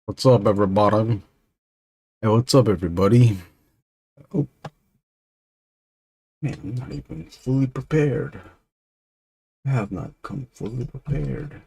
What's up, everybody? Hey, what's up, everybody? Oh, man, I'm not even fully prepared. I have not come fully prepared.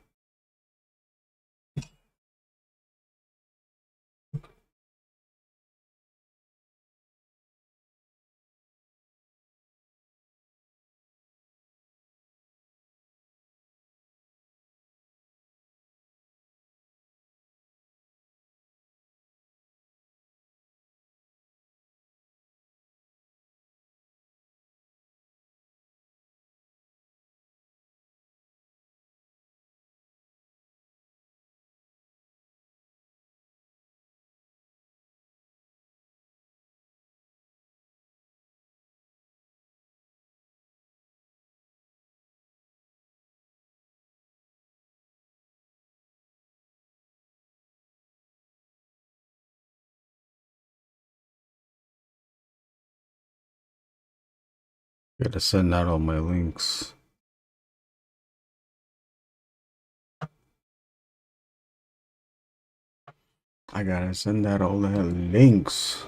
Gotta send out all my links. I gotta send out all the links.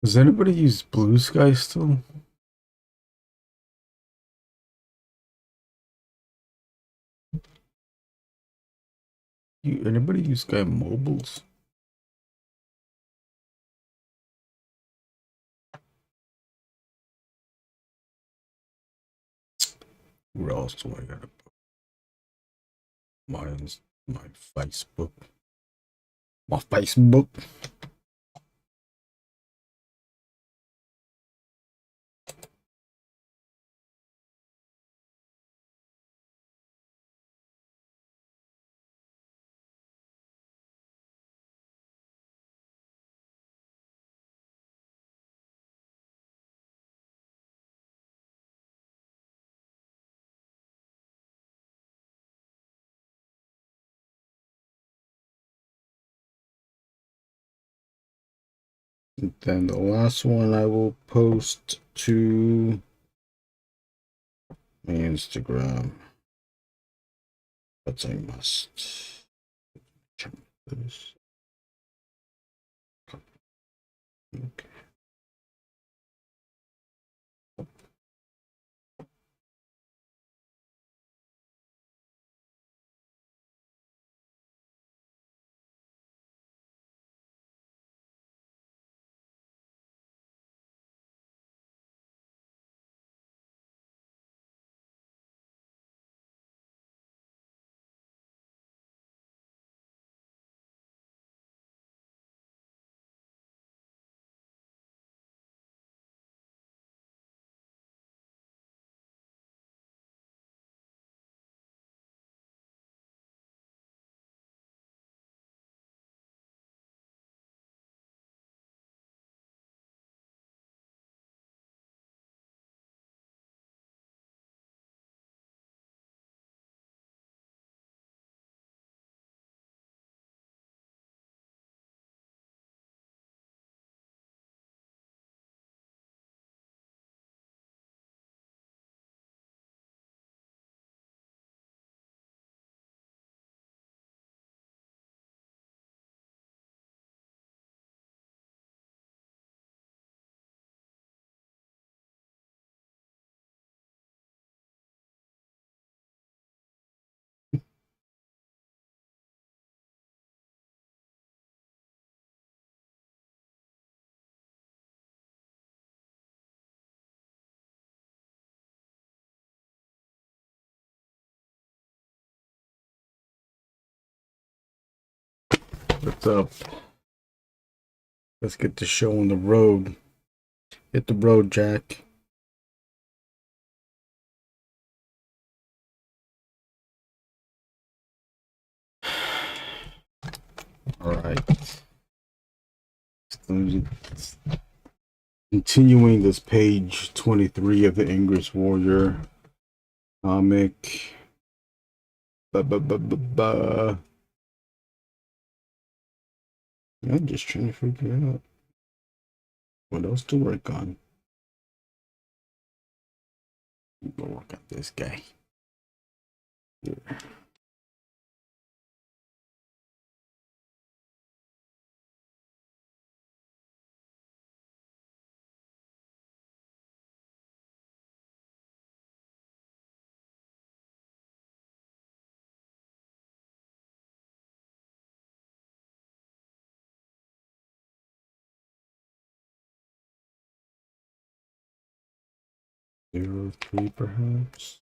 Does anybody use Blue Sky still? Anybody use Sky Mobiles? Where else do I gotta put? Mine's my Facebook. My Facebook. And then the last one I will post to my Instagram. That's a must. Check this. Okay. What's up? Let's get the show on the road. Hit the road, Jack. Continuing this page 23 of the Angriest Warrior comic. I'm just trying to figure out what else to work on. Go work on this guy. Here. Zero 3 perhaps.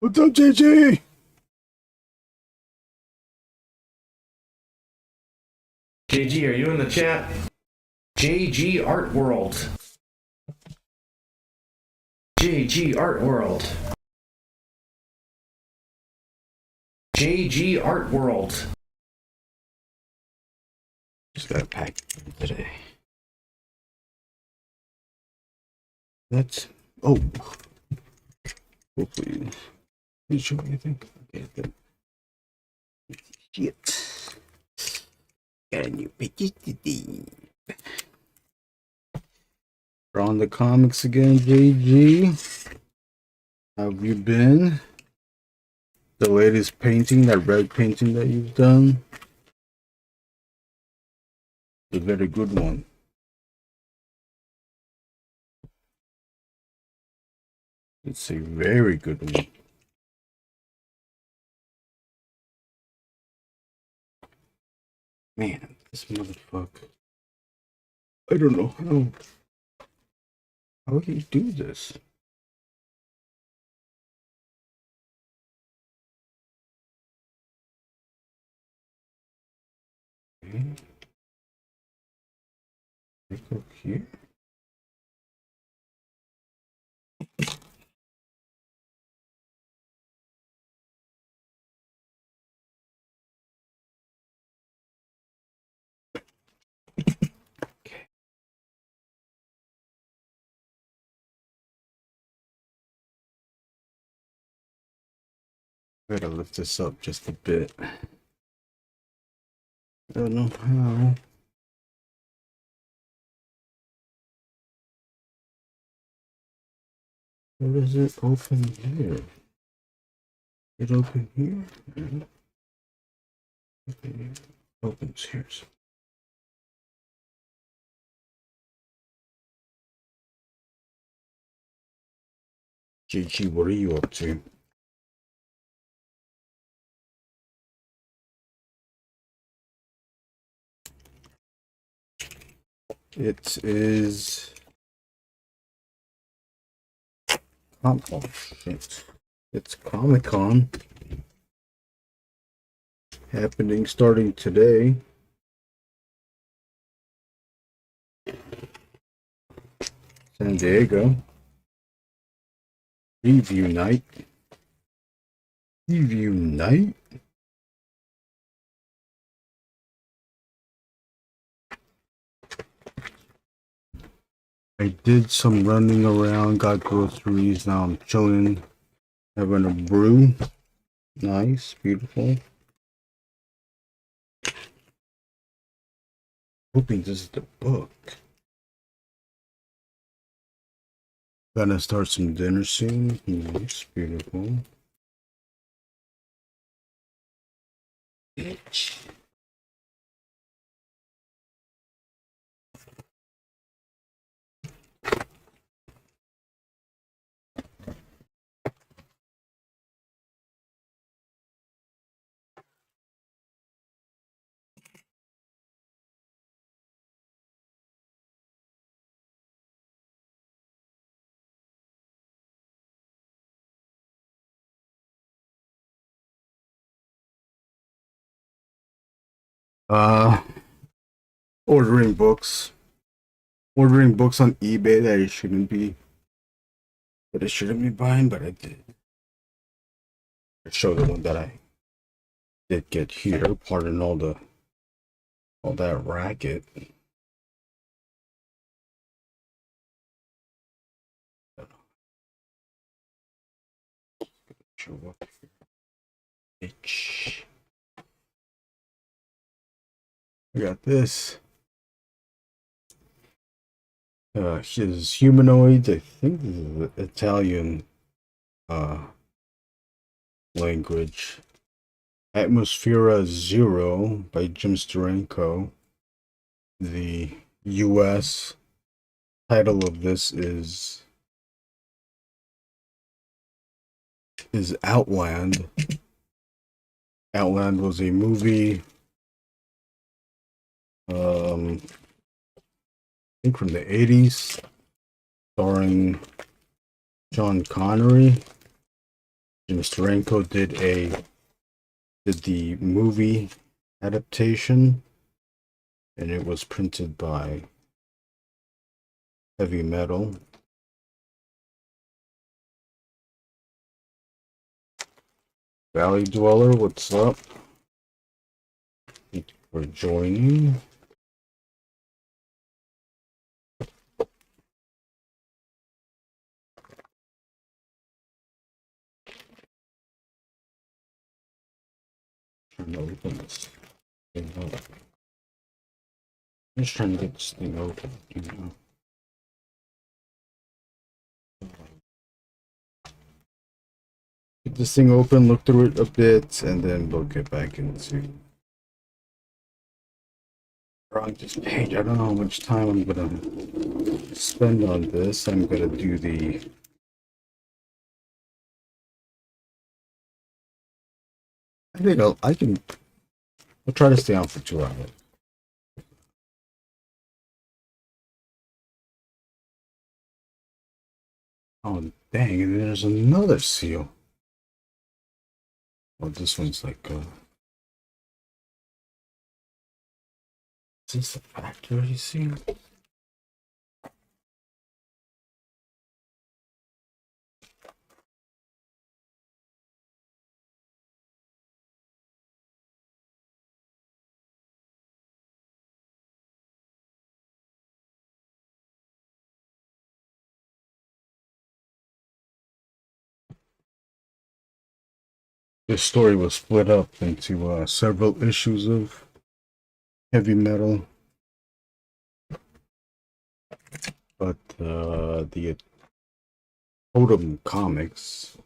What's up, JJ? JG, are you in the chat? JG Art World. JG Art World. JG Art World. Just got a pack today. That's hopefully didn't show anything. Okay, then. Shit. Got a new picture today. We're on the comics again, JG. How have you been? The latest painting, that red painting that you've done. A very good one. It's a very good one. Man, this motherfucker. I don't know how he do this. Okay. Click here. Gotta lift this up just a bit. I don't know how. Where does it open here? It open here? Okay. Opens here. JG, what are you up to? It is oh shit. It's Comic-Con happening starting today. San Diego. Review night. Review night? I did some running around, got groceries, now I'm chilling, having a brew. Nice, beautiful. Hoping this is the book. Gonna start some dinner soon. Nice, beautiful. Bitch. Ordering books. Ordering books on eBay that I shouldn't be buying, but I did. I show the one that I did get here. Pardon all that racket. Show up here. Bitch. I got this. His humanoids. I think this is the Italian language. Atmosphera Zero by Jim Steranko. The US title of this is Outland. Outland was a movie I think from the 80s, starring Sean Connery. Mr. Renko did the movie adaptation, and it was printed by Heavy Metal. Valley Dweller, what's up? Thank you for joining. Trying to open this thing up. I'm just trying to get this thing open, you know. Get this thing open, look through it a bit, and then we'll get back into drawing this page. I don't know how much time I'm gonna spend on this. I'm gonna do the I'll try to stay on for 2 hours. Oh dang, and there's another seal. Oh, this one's like is this a factory seal? This story was split up into several issues of Heavy Metal, but the Totem Comics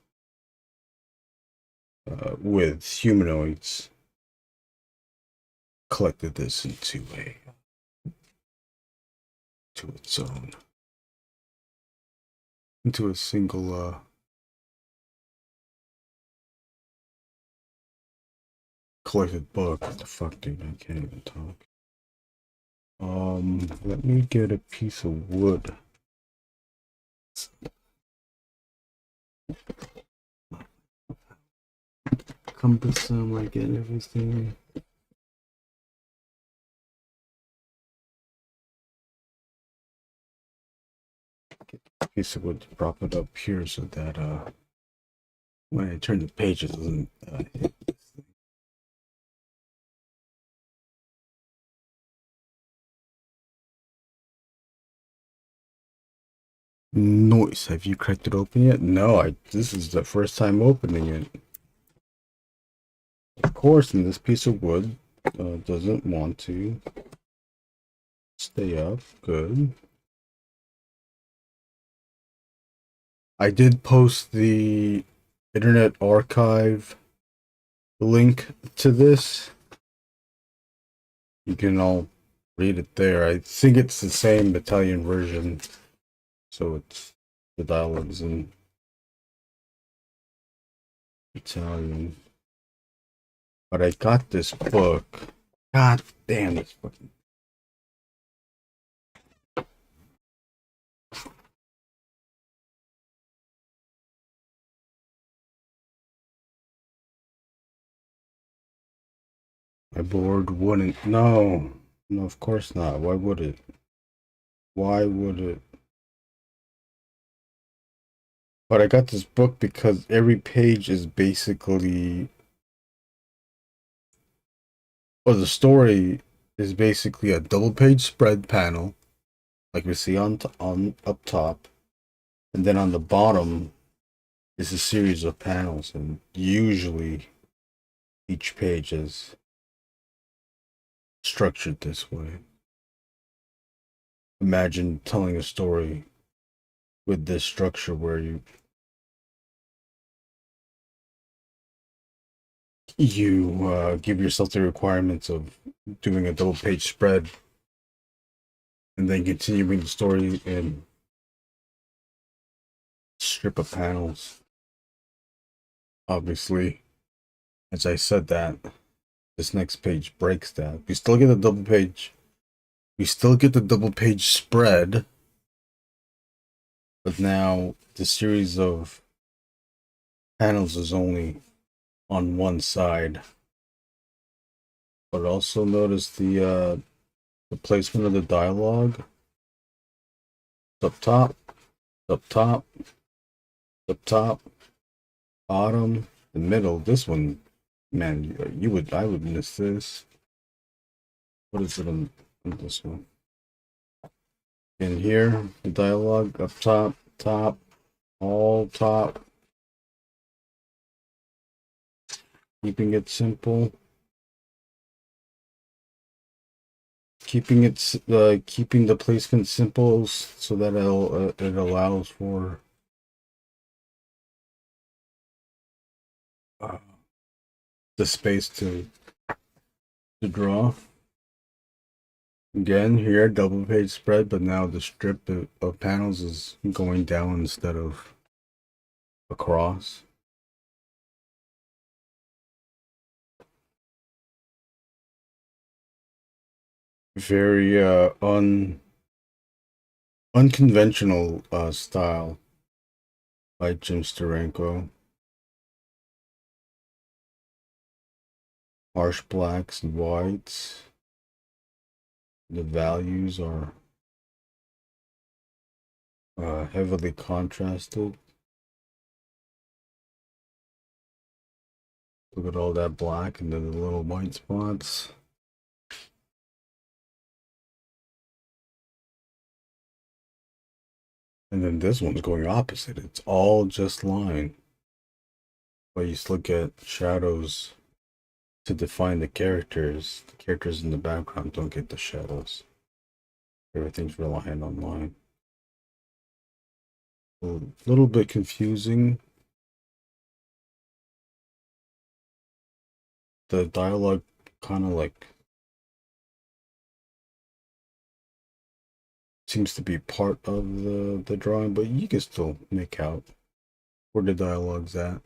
with humanoids collected this into its own, into a single collected book. What the fuck, dude? I can't even talk. Let me get a piece of wood. Cumbersome, I get everything. Get a piece of wood to prop it up here so that when I turn the page, it doesn't hit this thing. Noise. Have you cracked it open yet? No, this is the first time opening it. Of course, and this piece of wood doesn't want to stay up. Good. I did post the Internet Archive link to this. You can all read it there. I think it's the same Italian version. So it's the dialogues in Italian. But I got this book. God damn this fucking. My board wouldn't. No, of course not. Why would it? Why would it? But I got this book because every page is basically, or the story is basically a double page spread panel, like we see on up top, and then on the bottom is a series of panels, and usually each page is structured this way. Imagine telling a story with this structure where you give yourself the requirements of doing a double page spread and then continuing the story in strip of panels. Obviously, as I said that, this next page breaks that. We still get a double page. We still get the double page spread, but now the series of panels is only on one side. But also notice the placement of the dialogue. Up top, up top, up top, bottom, the middle. This one, man, I would miss this. What is it on this one? In here, the dialogue up top, top, all top. Keeping it simple. Keeping the placement simple so that it allows for the space to draw. Again, here double page spread, but now the strip of panels is going down instead of across. Very unconventional style by Jim Steranko. Harsh blacks and whites. The values are heavily contrasted. Look at all that black and then the little white spots. And then this one's going opposite. It's all just line. But you still get shadows to define the characters. The characters in the background don't get the shadows. Everything's reliant on line. A little bit confusing. The dialogue kind of like seems to be part of the drawing, but you can still make out where the dialogue's at.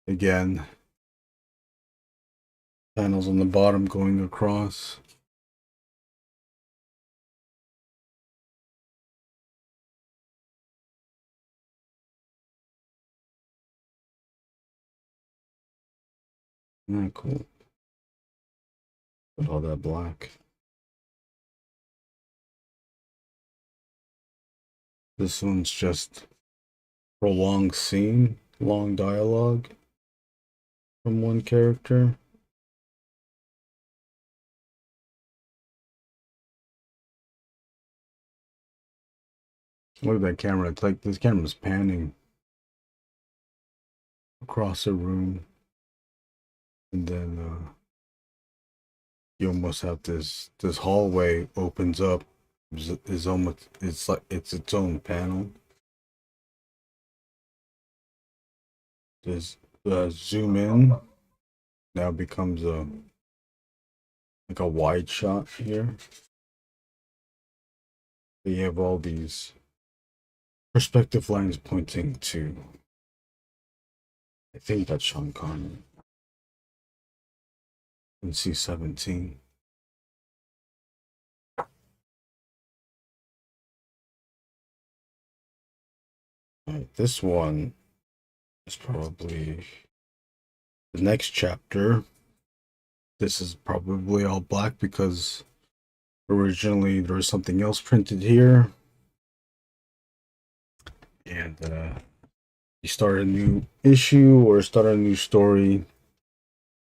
Again, panels on the bottom going across. Cool. With all that black. This one's just prolonged scene, long dialogue from one character. Look at that camera. It's like this camera's panning across a room. And then you almost have this hallway opens up. It's almost, it's like it's its own panel. There's zoom in now becomes like a wide shot here. So you have all these perspective lines pointing to, I think that's Sean Connery in C-17. Right, this one is probably the next chapter. This is probably all black because originally there was something else printed here. And you start a new issue or start a new story.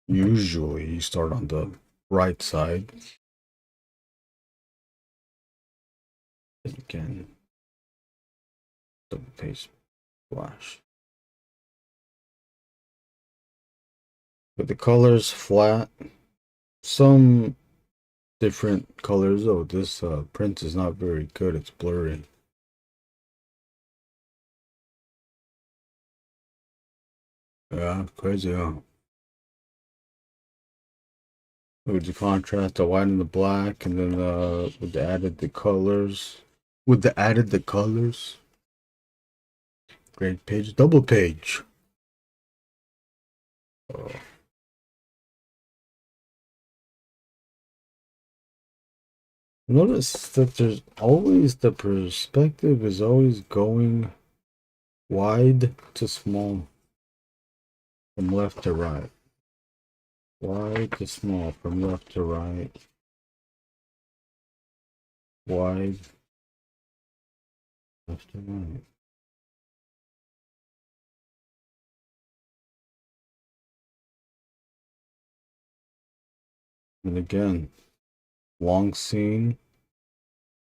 Usually you start on the right side. Again, double page splash. But the colors flat. Some different colors. Oh, this print is not very good. It's blurry. Yeah, crazy, huh? With the contrast, the white and the black, and then with the added colors. Great page, double page. Oh. Notice that there's always the perspective is always going wide to small. from left to right. Wide to small, from left to right. Wide, left to right. And again, long scene,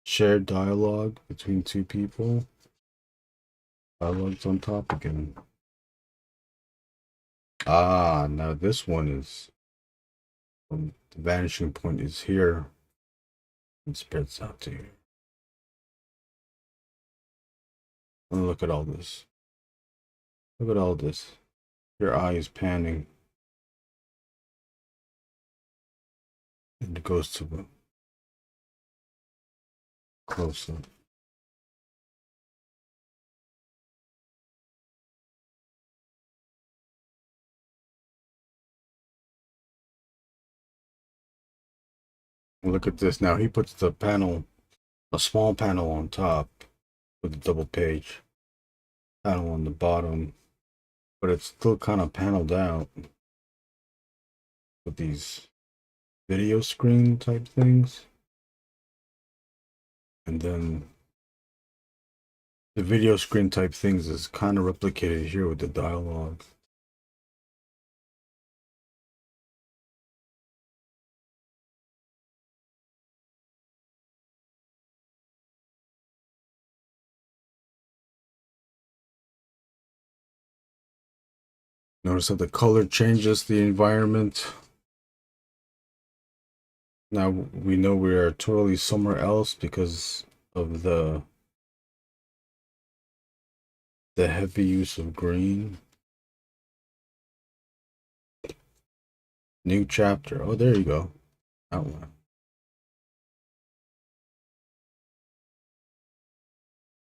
shared dialogue between two people. Dialogue's on top again. Ah, now this one is, the vanishing point is here and spreads out to here. And look at all this. Look at all this. Your eye is panning. And it goes to a close up. Look at this. Now he puts the panel, a small panel on top with a double page. Panel on the bottom. But it's still kind of paneled out with these video screen type things. And then the video screen type things is kind of replicated here with the dialogue. Notice how the color changes the environment. Now we know we are totally somewhere else because of the heavy use of green. New chapter. Oh, there you go. Outline.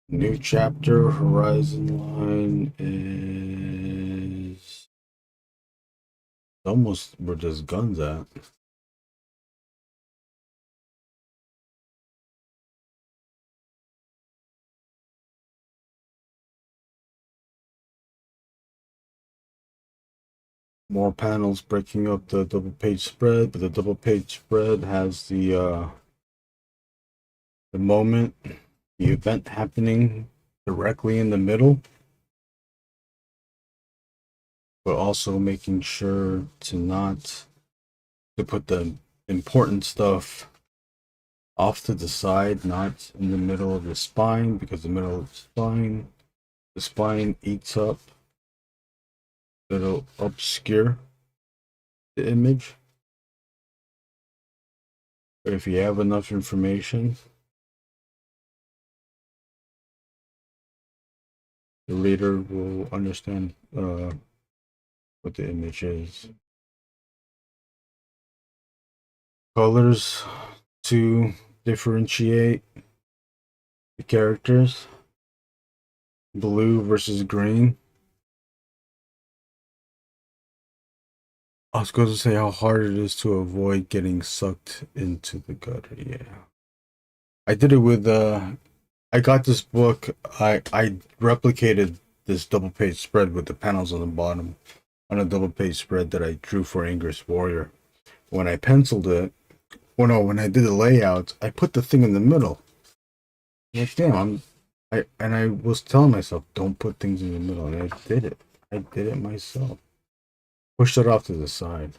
New chapter. Horizon line is almost where there's guns at. More panels breaking up the double page spread, but the double page spread has the moment, the event happening directly in the middle, but also making sure to put the important stuff off to the side, not in the middle of the spine, because the middle of the spine eats up. It'll obscure the image. But if you have enough information, the reader will understand what the image is. Colors to differentiate the characters. Blue versus green. I was going to say how hard it is to avoid getting sucked into the gutter. Yeah. I did it with I got this book. I replicated this double page spread with the panels on the bottom on a double page spread that I drew for Angriest Warrior. When I penciled it, well, no, when I did the layout, I put the thing in the middle. Like, damn, I was telling myself, don't put things in the middle, and I did it. I did it myself. Pushed it off to the side.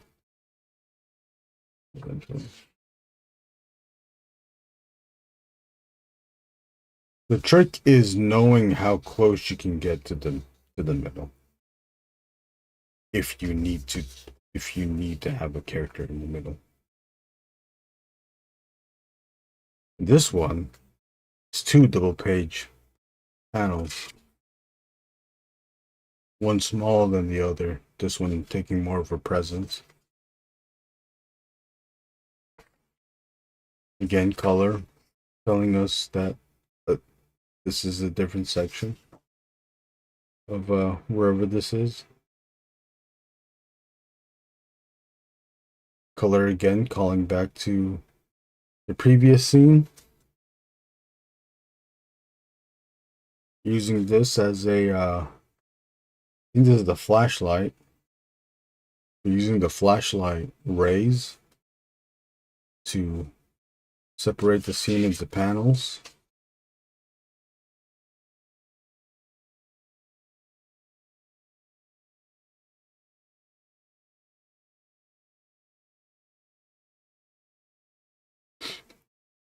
Eventually. The trick is knowing how close you can get to the middle. If you need to have a character in the middle. This one is 2 double page panels. One smaller than the other. This one taking more of a presence. Again, color telling us that this is a different section of wherever this is. Color again, calling back to the previous scene. Using this as a, I think this is the flashlight. We're using the flashlight rays to separate the scene into panels.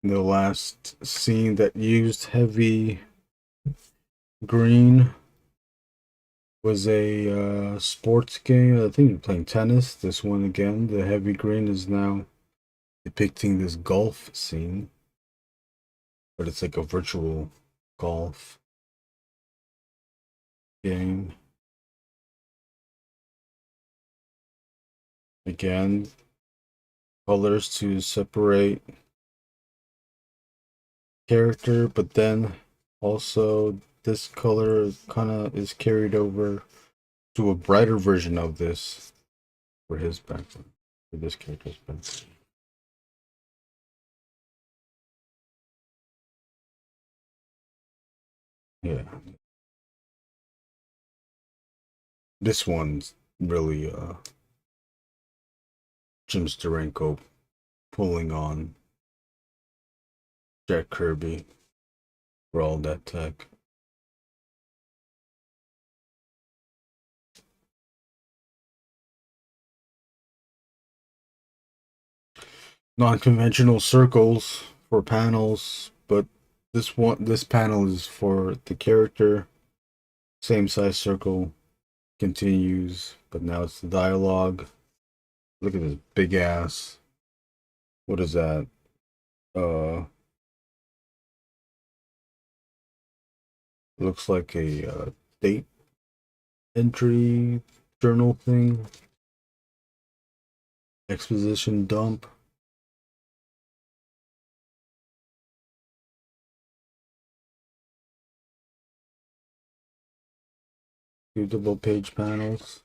The last scene that used heavy green was a sports game. I think you're playing tennis. This one again, the heavy green is now depicting this golf scene, but it's like a virtual golf game. Again, colors to separate character, but then also this color kind of is carried over to a brighter version of this for his background, for this character's background. Yeah. This one's really Jim Steranko pulling on Jack Kirby for all that tech. Non-conventional circles for panels, but this panel is for the character. Same size circle continues, but now it's the dialogue. Look at this big ass. What is that? Looks like a date entry journal thing. Exposition dump. Two double page panels.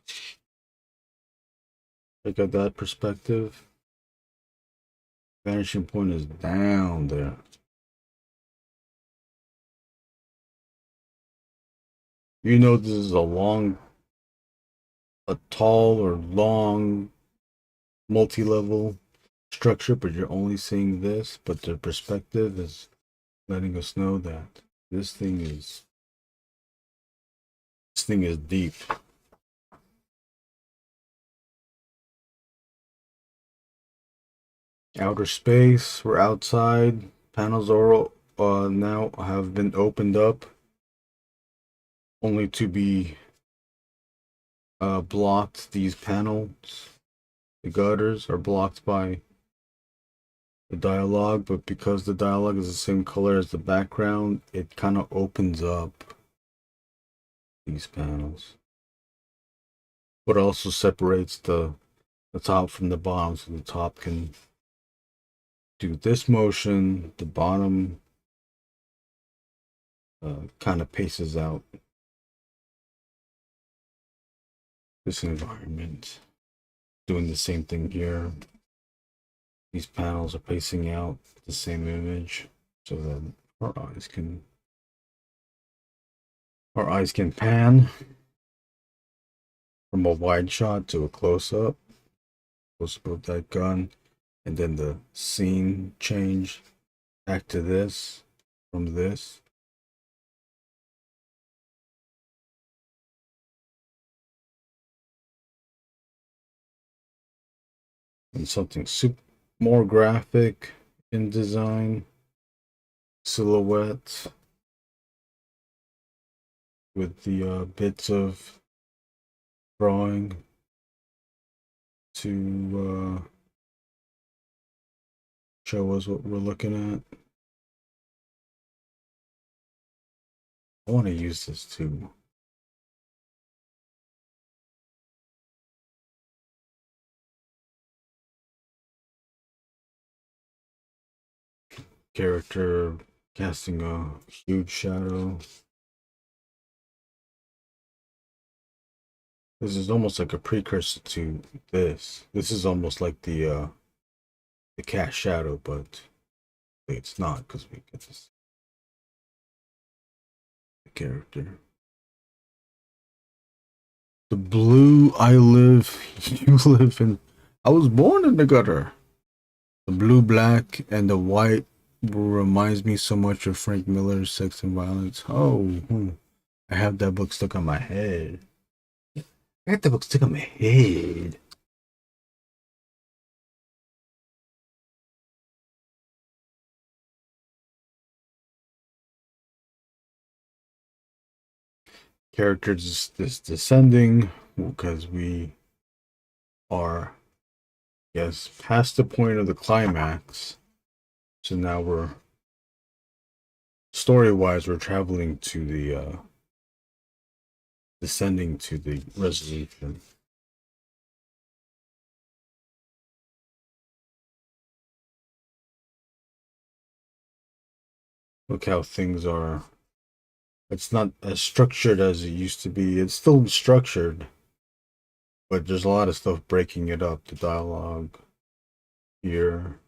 Look at that perspective. Vanishing point is down there. You know this is a tall or long multi-level structure, but you're only seeing this, but the perspective is letting us know that this thing is deep. Outer space, we're outside. Panels are now have been opened up, only to be blocked. These panels, the gutters, are blocked by the dialogue, but because the dialogue is the same color as the background, it kind of opens up these panels, but also separates the top from the bottom, so the top can do this motion, the bottom kind of paces out this environment. Doing the same thing here. These panels are pacing out the same image so that our eyes can pan from a wide shot to a close-up of that gun, and then the scene change back to this from this. And something more graphic in design, silhouette with the bits of drawing to show us what we're looking at. I want to use this too. Character casting a huge shadow. This is almost like a precursor to this. This is almost like the cast shadow, but it's not, because we get this the character. The blue, I live, you live in. I was born in the gutter. The blue, black, and the white reminds me so much of Frank Miller's Sex and Violence. Oh, I have that book stuck on my head. I got that book stuck on my head. Characters is descending because we are, yes, past the point of the climax. So now we're story-wise, we're traveling to the descending to the resolution. Look how things are. It's not as structured as it used to be. It's still structured, but there's a lot of stuff breaking it up. The dialogue here,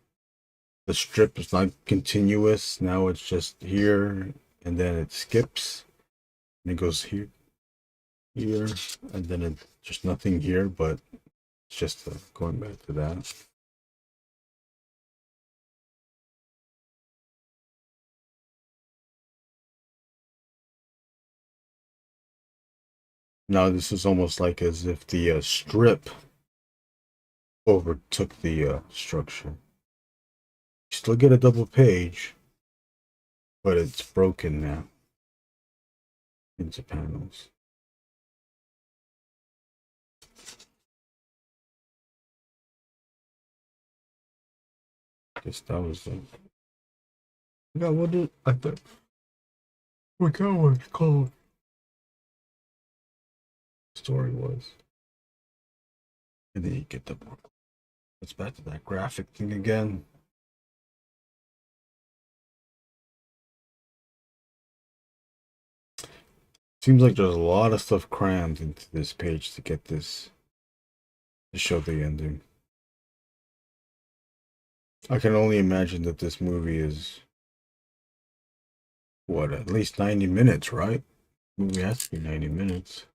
the strip is not continuous. Now it's just here, and then it skips, and it goes here, and then it's just nothing here, but it's just going back to that. Now this is almost like as if the strip overtook the structure. You still get a double page, but it's broken now into panels. Guess that was the. Yeah, what did I thought? What was called? Story was. And then you get the book. It's back to that graphic thing again. Seems like there's a lot of stuff crammed into this page to get this to show the ending. I can only imagine that this movie is what, at least 90 minutes, right? The movie has to be 90 minutes.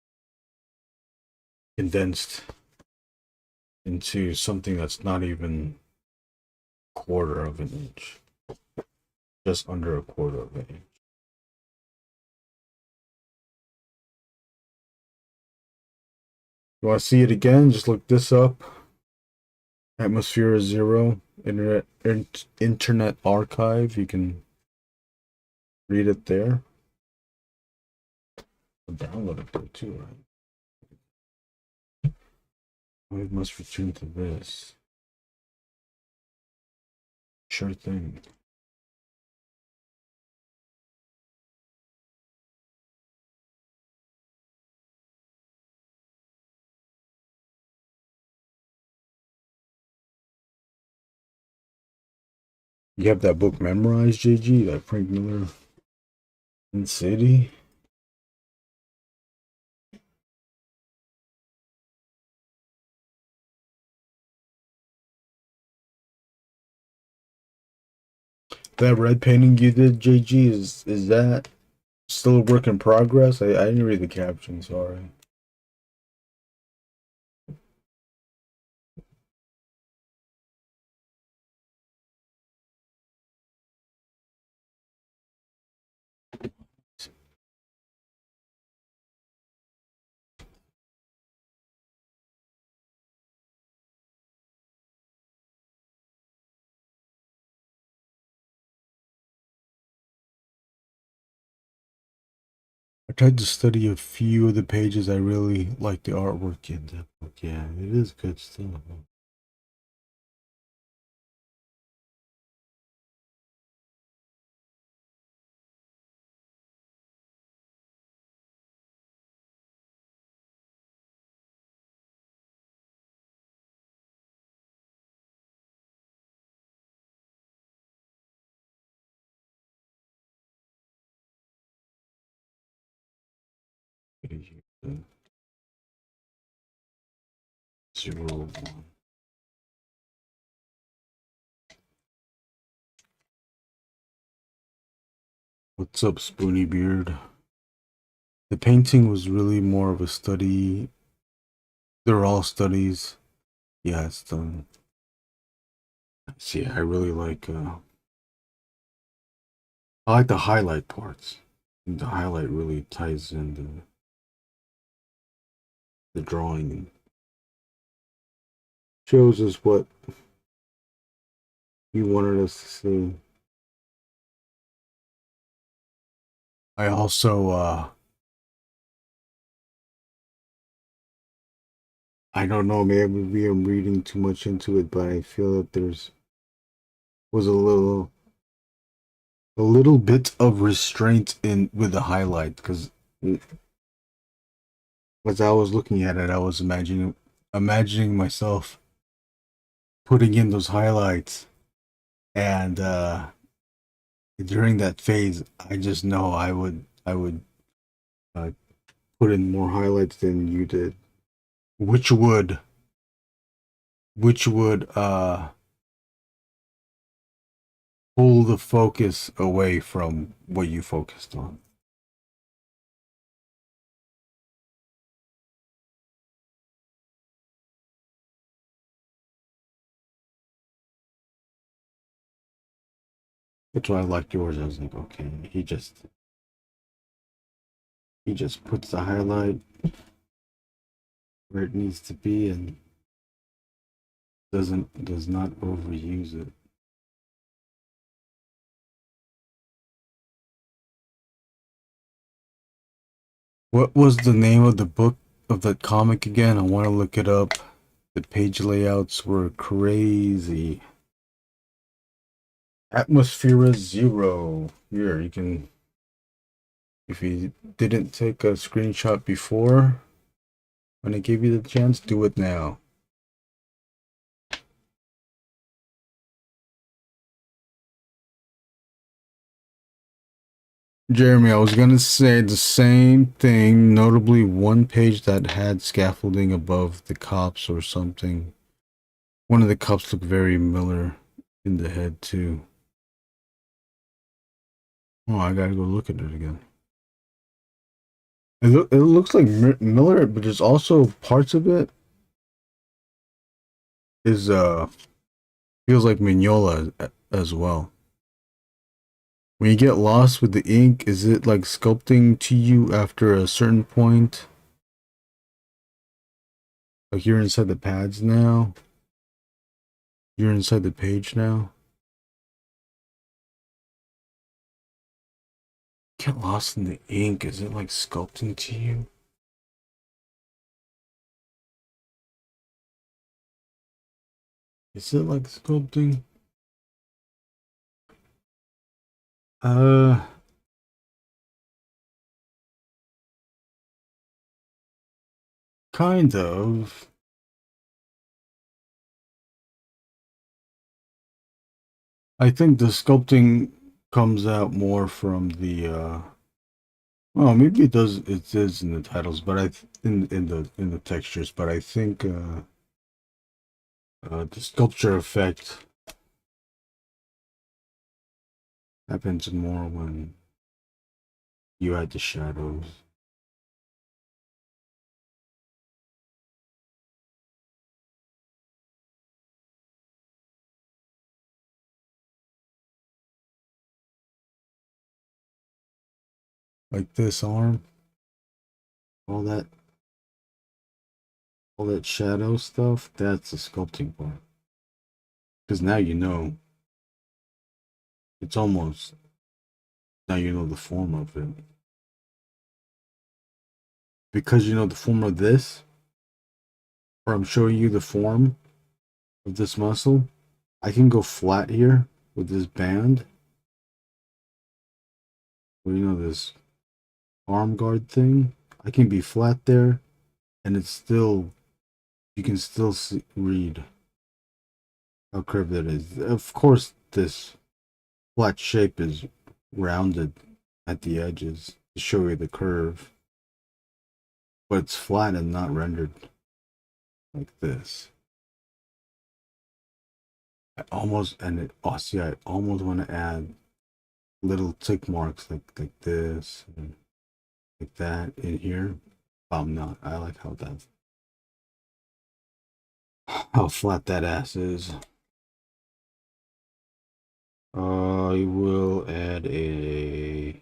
Condensed into something that's not even a quarter of an inch. Just under a quarter of an inch. You want to see it again? Just look this up. Atmosphere is Zero. Internet Archive. You can read it there. I'll download it there too, right? We must return to this. Sure thing. You have that book memorized, JG? That Frank Miller in City? That red painting you did, JG, is that still a work in progress? I didn't read the caption, sorry. I tried to study a few of the pages. I really like the artwork in that book. Yeah, it is good stuff. Zero one. What's up, Spoony Beard? The painting was really more of a study They're all studies. Yeah, it's done. See, I really like I like the highlight parts. The highlight really ties in the drawing and shows us what you wanted us to see. I also I don't know, maybe I'm reading too much into it, but I feel that there's was a little bit of restraint in with the highlight because as I was looking at it, I was imagining myself putting in those highlights, and during that phase, I just know I would uh, put in more highlights than you did, which would which would pull the focus away from what you focused on. That's why I liked yours. I was like, okay, he just puts the highlight where it needs to be and does not overuse it. What was the name of the book of that comic again? I want to look it up. The page layouts were crazy. Atmosphera Zero. Here, you can, if you didn't take a screenshot before, when I gave you the chance, do it now. Jeremy, I was gonna say the same thing, notably one page that had scaffolding above the cops or something. One of the cops looked very Miller in the head, too. Oh, I gotta go look at it again. It looks like Miller, but there's also parts of it is feels like Mignola as well. When you get lost with the ink, is it like sculpting to you after a certain point? Like you're inside the pads now? You're inside the page now? Get lost in the ink, is it like sculpting to you? Is it like sculpting? Uh, kind of. I think the sculpting comes out more from the well, maybe it is in the titles, but in the textures, but I think the sculpture effect happens more when you add the shadows. Like this arm, all that all that shadow stuff, that's the sculpting part. Because now you know it's almost now you know the form of it. Because you know the form of this, or I'm showing you the form of this muscle, I can go flat here with this band. Well, you know this arm guard thing. I can be flat there, and it's still you can still read how curved it is. Of course, this flat shape is rounded at the edges to show you the curve, but it's flat and not rendered like this. I almost and it. Oh, see, I almost want to add little tick marks like this and like that in here. But I'm not. I like how how flat that ass is. I will add a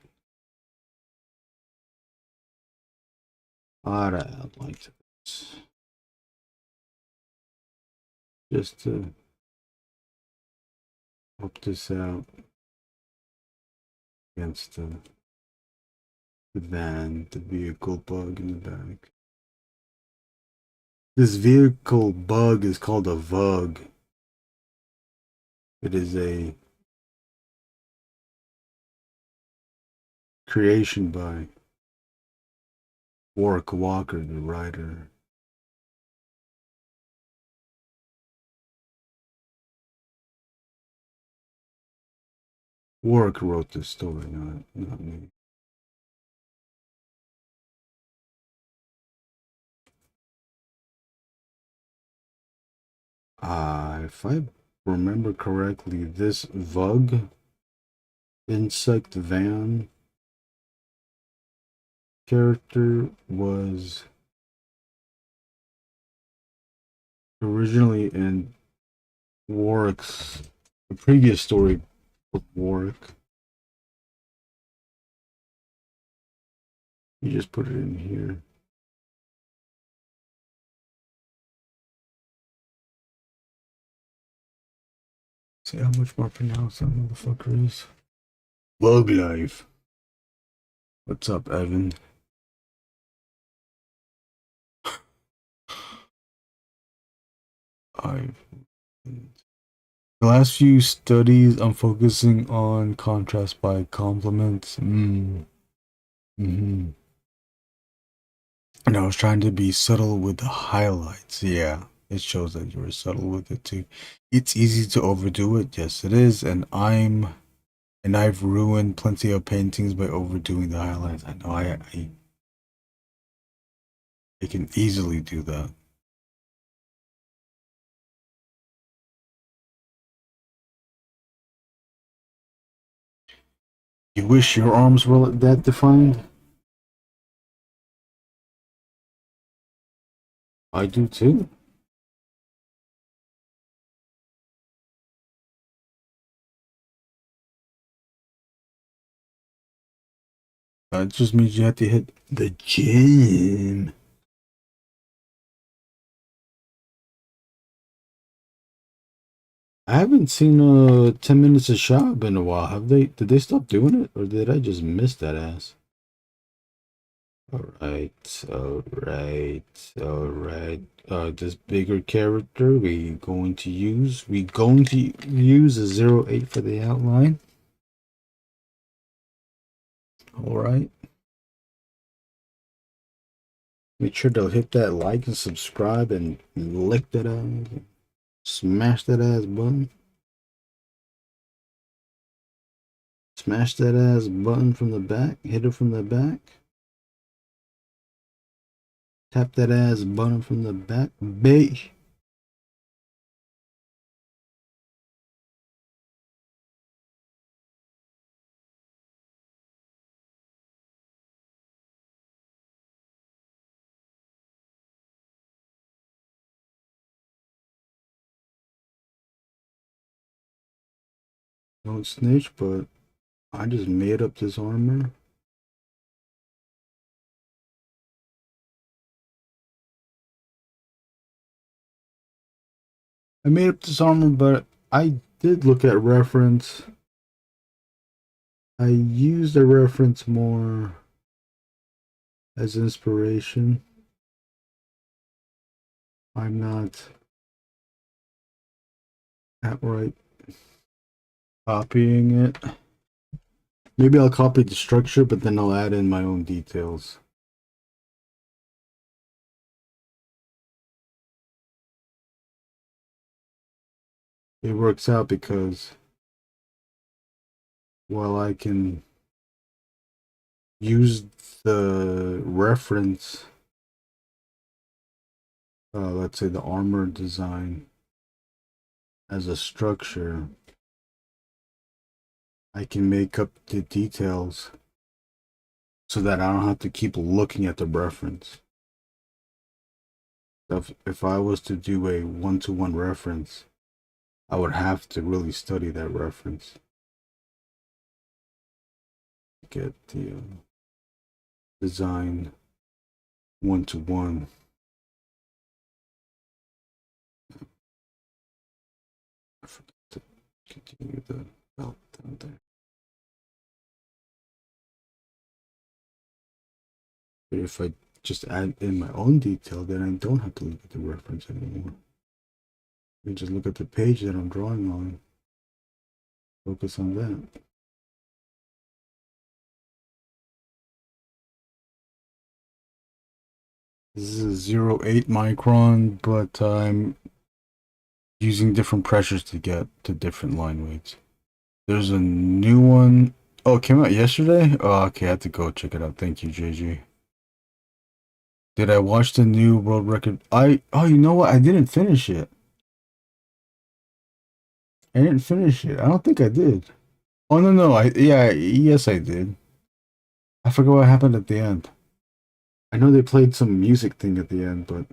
lot of outline to this, just to help this out against the van, the vehicle bug in the back. This vehicle bug is called a vug. It is a creation by Warrick Walker, the writer. Warrick wrote this story, not me. If I remember correctly, this vug insect van character was originally in Warrick's the previous story of Warrick. You just put it in here. See how much more pronounced that motherfucker is. Bug life. What's up, Evan? The last few studies, I'm focusing on contrast by complements. And I was trying to be subtle with the highlights. Yeah, it shows that you were subtle with it too. It's easy to overdo it. Yes, it is. And I've ruined plenty of paintings by overdoing the highlights. I know I can easily do that. You wish your arms were that defined? I do too. It just means you have to hit the gym. I haven't seen 10 minutes of shop in a while. Have they? Did they stop doing it, or did I just miss that ass? Alright. This bigger character we going to use a 08 for the outline. Alright. Make sure to hit that like and subscribe and lick that ass. Smash that ass button. Smash that ass button from the back. Hit it from the back. Tap that ass button from the back. Bitch. Don't snitch, but I just made up this armor. I made up this armor, but I did look at reference. I used a reference more as inspiration. I'm not outright copying it. Maybe I'll copy the structure, but then I'll add in my own details. It works out because while I can use the reference, let's say the armor design as a structure, I can make up the details so that I don't have to keep looking at the reference. if I was to do a one-to-one reference, I would have to really study that reference. Get the design one-to-one. I forgot to continue the belt down there. But if I just add in my own detail, then I don't have to look at the reference anymore. You just look at the page that I'm drawing on. Focus on that. This is a 0.8 micron, but I'm using different pressures to get to different line weights. There's a new one. Oh, it came out yesterday? Oh, okay, I had to go check it out. Thank you, JG. Did I watch the new world record? Oh, you know what? I didn't finish it. I didn't finish it. I don't think I did. Oh, no. Yes, I did. I forgot what happened at the end. I know they played some music thing at the end, but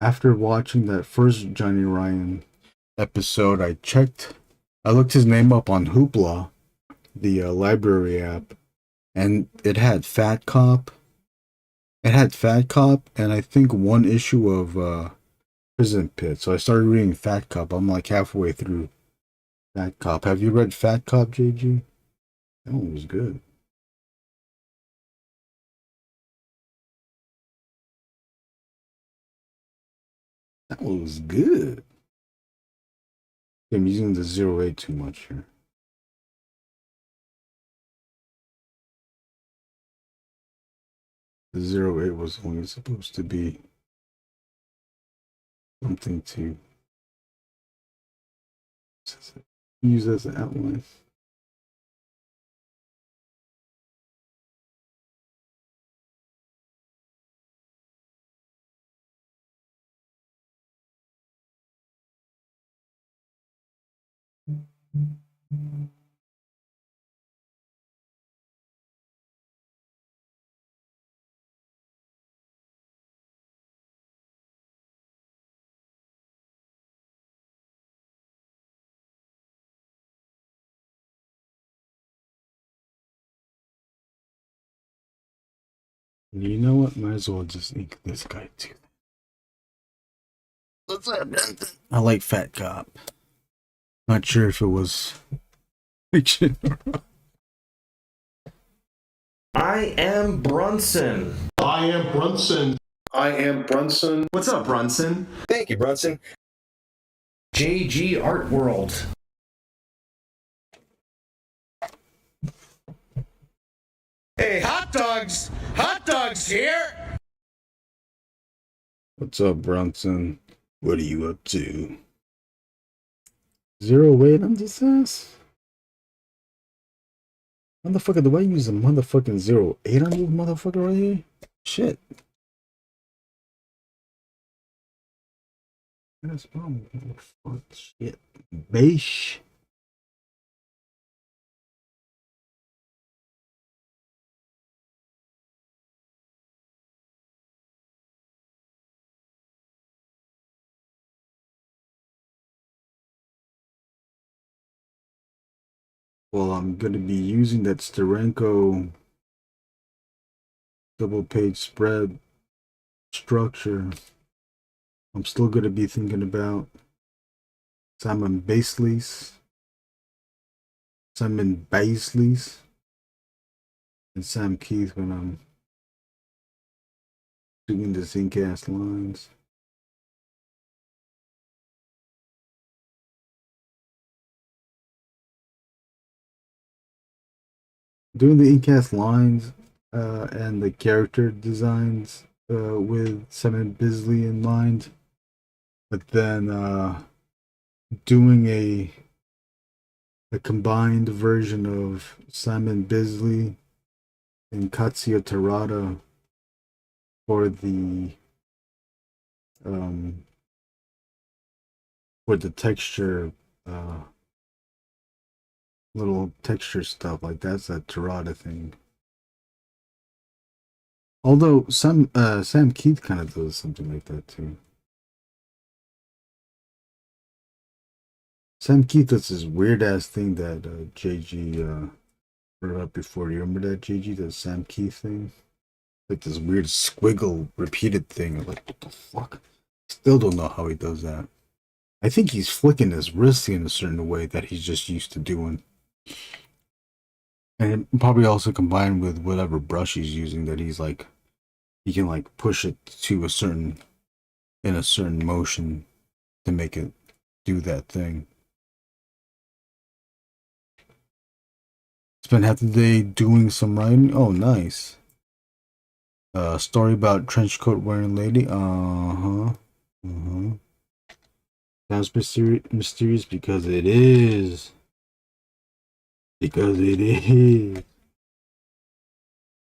after watching that first Johnny Ryan episode, I looked his name up on Hoopla, the library app, and it had Fat Cop. It had Fat Cop, and I think one issue of Prison Pit. So I started reading Fat Cop. I'm like halfway through Fat Cop. Have you read Fat Cop, JG? That one was good. That one was good. I'm using the 0.8 too much here. The 0.8 was only supposed to be something to use as an outline. You know what? Might as well just ink this guy too. I like Fat Cop. Not sure if it was fiction or not. I am Brunson. I am Brunson. I am Brunson. What's up, Brunson? Thank you, Brunson. JG Art World. Hey, hot dogs! Hot dogs here! What's up, Brunson? What are you up to? 0.8 on this ass? Motherfucker, do I use a motherfucking 0.8 on you, motherfucker, right here? Shit. That's wrong. Fuck shit. Beige. Well, I'm going to be using that Steranko double page spread structure. I'm still going to be thinking about Simon Basley's, and Sam Keith when I'm doing the Zincast lines. Doing the Inkcast lines and the character designs with Simon Bisley in mind, but then doing a combined version of Simon Bisley and Katsuya Terada for the texture little texture stuff. Like that's a Terada thing. Although Sam Keith kind of does something like that too. Sam Keith does this weird ass thing that JG brought up before. You remember that, JG? The Sam Keith thing? Like this weird squiggle repeated thing. I'm like, what the fuck? Still don't know how he does that. I think he's flicking his wrist in a certain way that he's just used to doing. And it probably also combined with whatever brush he's using, that he's like, he can like push it to in a certain motion to make it do that thing. Spent half the day doing some writing. Oh, nice. Story about trench coat wearing lady. Sounds mysterious because it is. Because it is.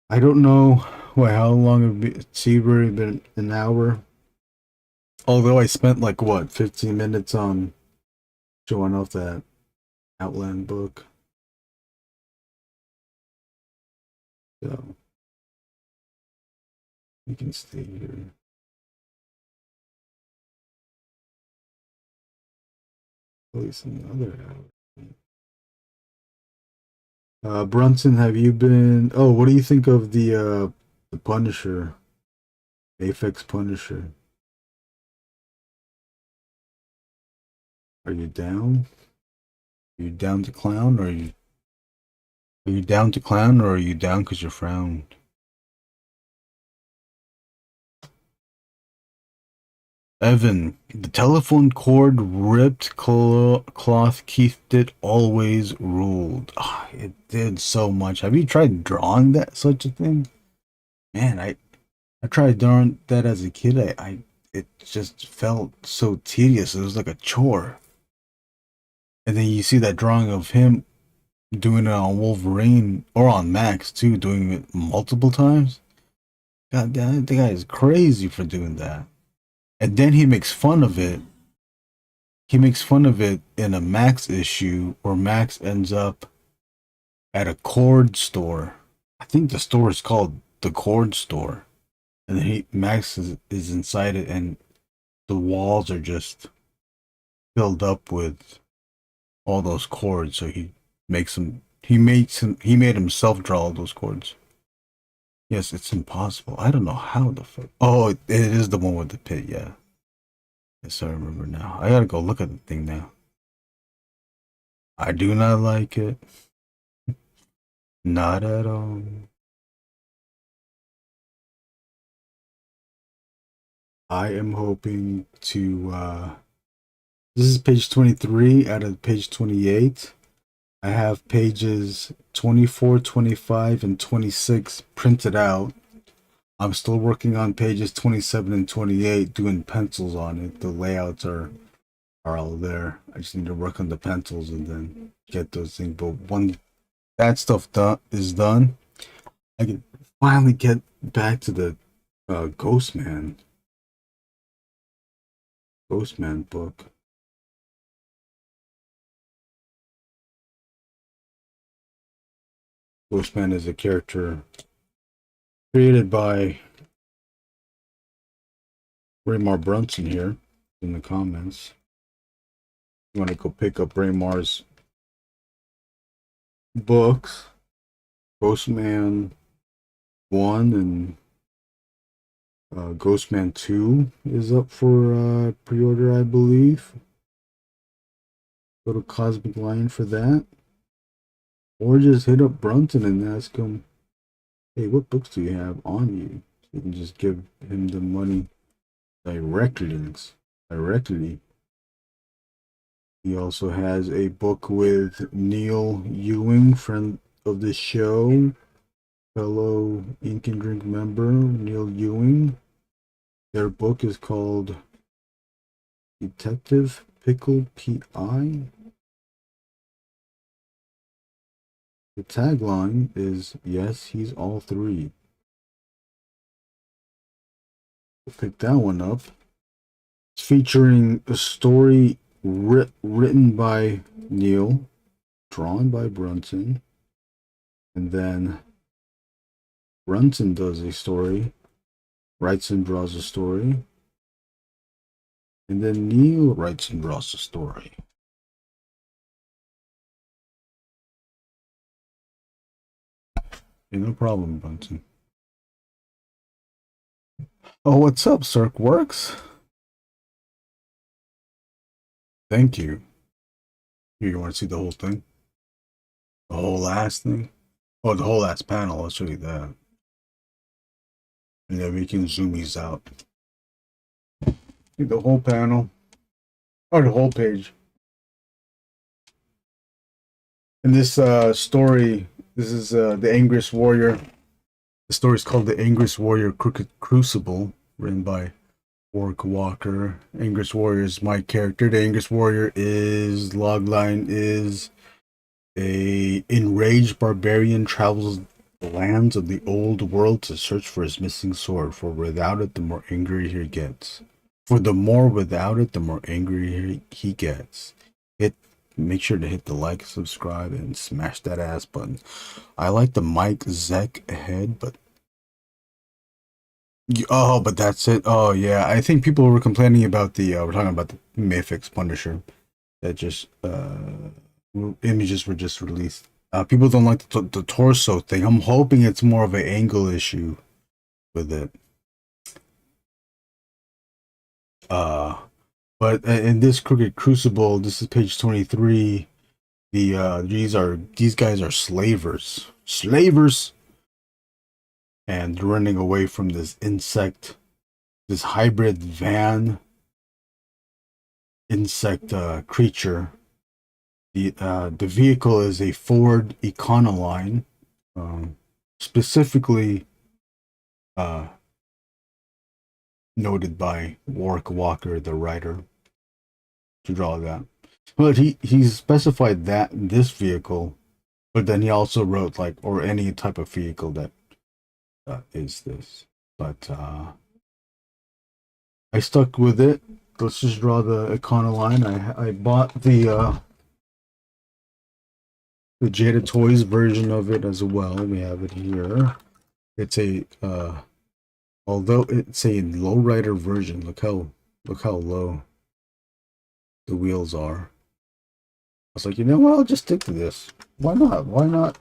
I don't know how long it's already been an hour. Although I spent like what, 15 minutes on showing off that Outland book. So you can stay here. At least another hour. Brunson, have you been? Oh, what do you think of the Punisher, Aphex Punisher? Are you down? Are you down to clown, or are you down to clown, or are you down because you're frowned? Evan, the telephone cord ripped cloth Keith did always ruled. Oh, it did so much. Have you tried drawing that such a thing? Man, I tried drawing that as a kid. It just felt so tedious. It was like a chore. And then you see that drawing of him doing it on Wolverine or on Max too, doing it multiple times. God damn, the guy is crazy for doing that. And then he makes fun of it. He makes fun of it in a Max issue where Max ends up at a cord store. I think the store is called the Cord Store. And then Max is inside it, and the walls are just filled up with all those cords. So he made himself draw all those cords. Yes, it's impossible. I don't know how the fuck. Oh, it is the one with the pit, yeah. Yes, I remember now. I gotta go look at the thing now. I do not like it. Not at all. I am hoping to, this is page 23 out of page 28. I have pages 24, 25, and 26 printed out. I'm still working on pages 27 and 28, doing pencils on it. The layouts are all there. I just need to work on the pencils and then get those things. But when that stuff is done, I can finally get back to the Ghostman book. Ghostman is a character created by Raymar Brunson here in the comments. You want to go pick up Raymar's books, Ghostman 1 and Ghostman 2 is up for pre-order, I believe. Go to Cosmic Lion for that. Or just hit up Brunson and ask him, hey, what books do you have on you? So you can just give him the money directly. He also has a book with Neil Ewing, friend of the show, fellow Ink and Drink member, Neil Ewing. Their book is called Detective Pickle P.I. The tagline is, yes, he's all three. We'll pick that one up. It's featuring a story written by Neil, drawn by Brunson. And then Brunson does a story, writes and draws a story. And then Neil writes and draws a story. Hey, no problem, Brunson. Oh, what's up, Cirque Works? Thank you. Here, you want to see the whole thing? The whole last thing? Oh, the whole last panel. I'll show you that. And then we can zoom these out. The whole panel. Or the whole page. And this story, this is the Angriest Warrior. The story is called The Angriest Warrior Crucible, written by Warrick Walker. Angriest Warrior is my character. The Angriest Warrior is, logline is, a enraged barbarian travels the lands of the old world to search for his missing sword. For without it, the more angry he gets. For the more without it, the more angry he gets. Make sure to hit the like, subscribe, and smash that ass button. I like the Mike Zeck head, but oh, but that's it. Oh yeah, I think people were complaining about the we're talking about the Mayfix Punisher that just images were just released. People don't like the torso thing. I'm hoping it's more of an angle issue with it. But in this Crooked Crucible, this is page 23. These guys are slavers, and running away from this insect, this hybrid van insect creature. The vehicle is a Ford Econoline, specifically noted by Warrick Walker, the writer, to draw that. But he specified that this vehicle, but then he also wrote like, or any type of vehicle that is this. But I stuck with it. Let's just draw the Econoline. I bought the Jada Toys version of it as well. We have it here. It's a although it's a lowrider version. Look how low the wheels are. I was like, you know what? I'll just stick to this. Why not? Why not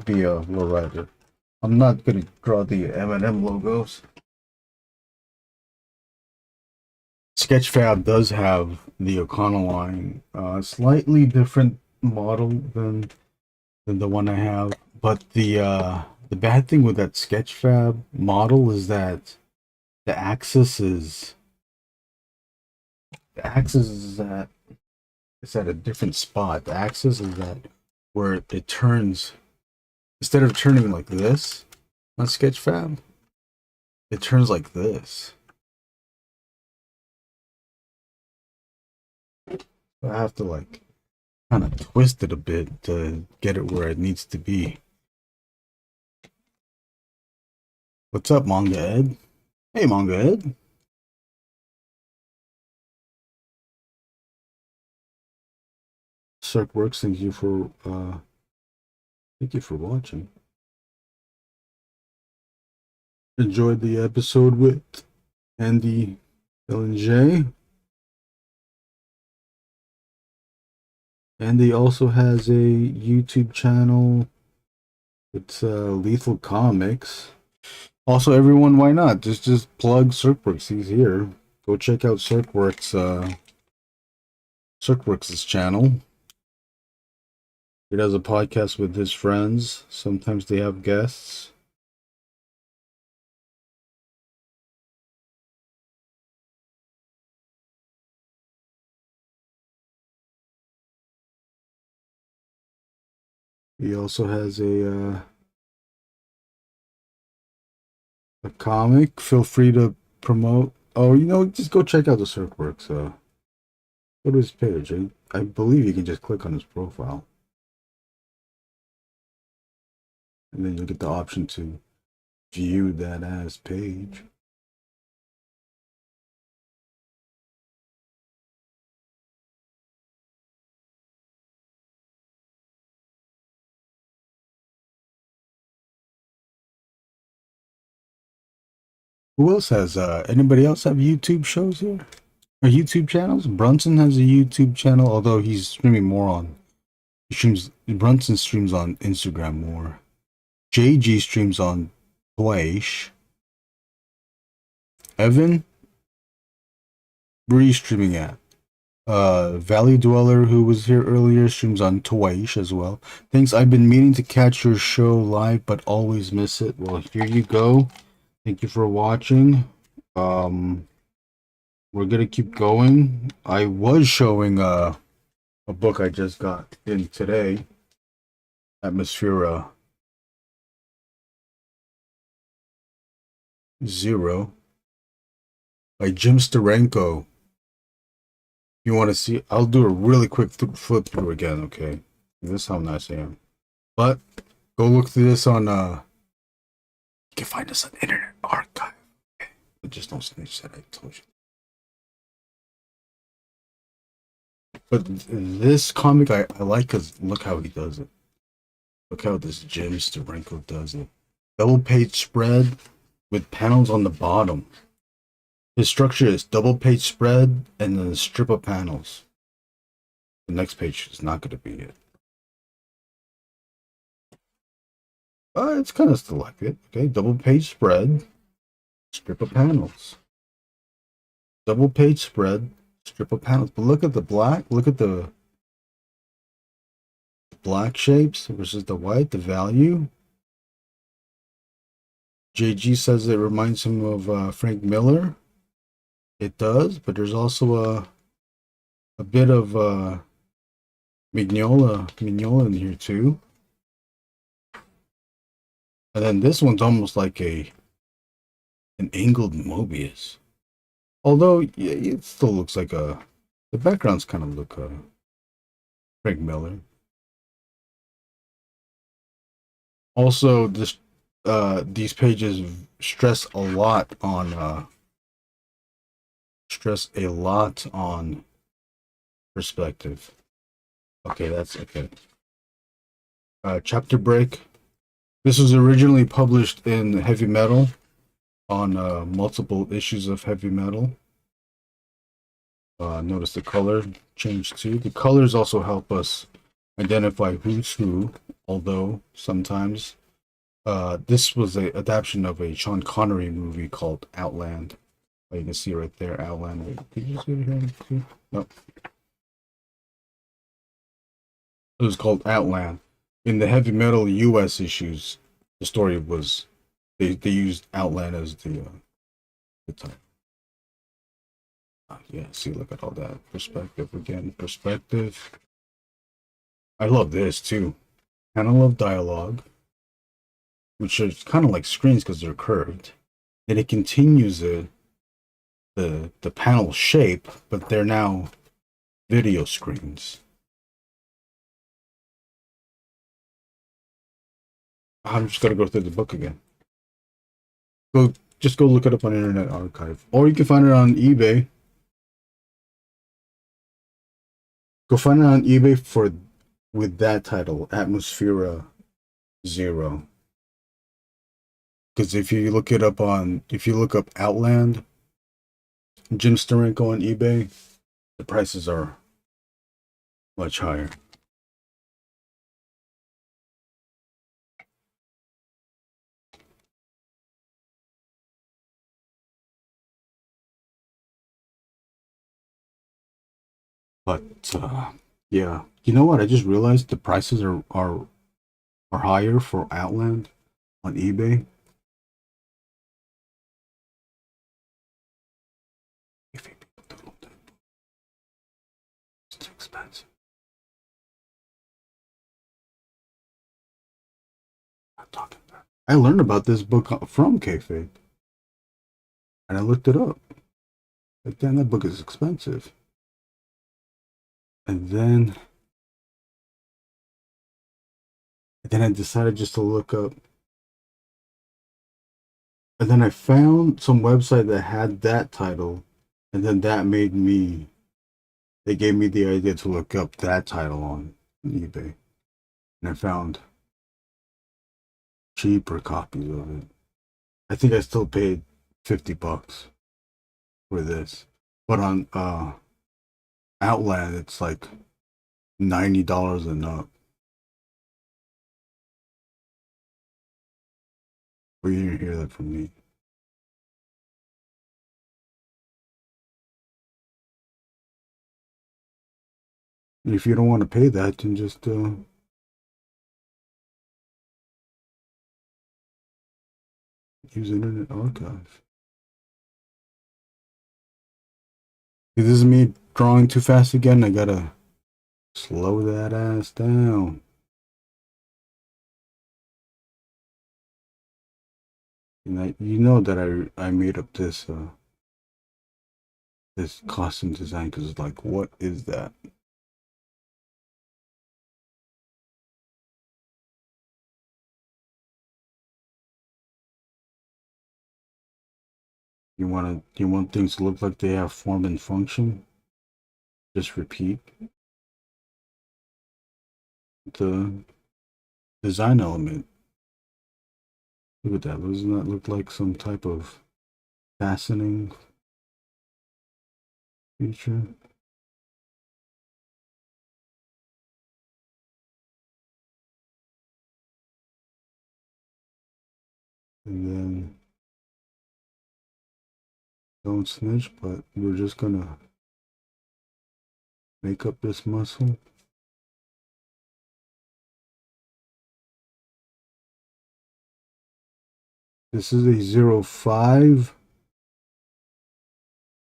be a lowrider? I'm not gonna draw the M&M logos. Sketchfab does have the Econoline, slightly different model than the one I have, but the bad thing with that Sketchfab model is that the axis is at it's at a different spot. The axis is at where it turns, instead of turning like this on Sketchfab, it turns like this. So I have to like kind of twist it a bit to get it where it needs to be. What's up, Manga Ed? Hey, Manga Ed. Cirque Works, thank you for watching. Enjoyed the episode with Andy L&J. Andy also has a YouTube channel. It's Lethal Comics. Also, everyone, why not? Just plug Cirque Works. He's here. Go check out Cirque Works' channel. He does a podcast with his friends. Sometimes they have guests. He also has a comic. Feel free to promote. Oh, you know, just go check out the Cirque Works. Go to his page. I believe you can just click on his profile. And then you'll get the option to view that as page. Who else has anybody else have YouTube shows here? Or YouTube channels? Brunson has a YouTube channel, although he's streaming more on Brunson streams on Instagram more. JG streams on Twitch. Evan, where are you streaming at? Valley Dweller, who was here earlier, streams on Twitch as well. Thanks. I've been meaning to catch your show live, but always miss it. Well, here you go. Thank you for watching. We're gonna keep going. I was showing a book I just got in today, Atmosphere 0 by Jim Steranko. You want to see? I'll do a really quick flip through again. Okay, this is how nice I am. But go look through this on. You can find us on Internet Archive. Okay. But just don't snitch that I told you. But this comic I like because look how he does it. Look how this Jim Steranko does it. Double page spread with panels on the bottom. His structure is double page spread and then a strip of panels. The next page is not going to be it. It's kind of still like it. Okay, double page spread, strip of panels. Double page spread, strip of panels. But look at the black. Look at the black shapes versus the white. The value. JG says it reminds him of Frank Miller. It does, but there's also a bit of Mignola in here too. And then this one's almost like an angled Mobius. Although yeah, it still looks like the backgrounds kind of look Frank Miller. Also, this these pages stress a lot on perspective. Okay, that's okay. Chapter break. This was originally published in Heavy Metal on multiple issues of Heavy Metal. Notice the color changed too. The colors also help us identify who's who, although sometimes this was an adaptation of a Sean Connery movie called Outland. Oh, you can see right there, Outland. Wait, did you see it here too? No. It was called Outland. In the Heavy Metal US issues, the story was they used Outland as the title. Yeah, see, look at all that perspective again. Perspective. I love this too. Panel of dialogue, which is kind of like screens because they're curved. Then it continues the panel shape, but they're now video screens. I'm just gonna go through the book again. Just go look it up on Internet Archive, or you can find it on eBay. Go find it on eBay with that title, Atmosphere 0. Because if you look up Outland, Jim Steranko on eBay, the prices are much higher. But yeah, you know what? I just realized the prices are higher for Outland on eBay. It's too expensive. I'm talking about. I learned about this book from Kayfabe, and I looked it up. Like, damn, that book is expensive. And then I decided just to look up. And then I found some website that had that title. And then that made me, they gave me the idea to look up that title on eBay. And I found cheaper copies of it. I think I still paid $50 for this. But on Outland, it's like $90 and up. But you didn't hear that from me. If you don't want to pay that, then just use Internet Archive. If this is me drawing too fast again, I gotta slow that ass down. And you know that I made up this this costume design because it's like, what is that? You want things to look like they have form and function? Just repeat the design element. Look at that. Doesn't that look like some type of fastening feature? And then don't snitch, but we're just gonna make up this muscle. This is a 0.5.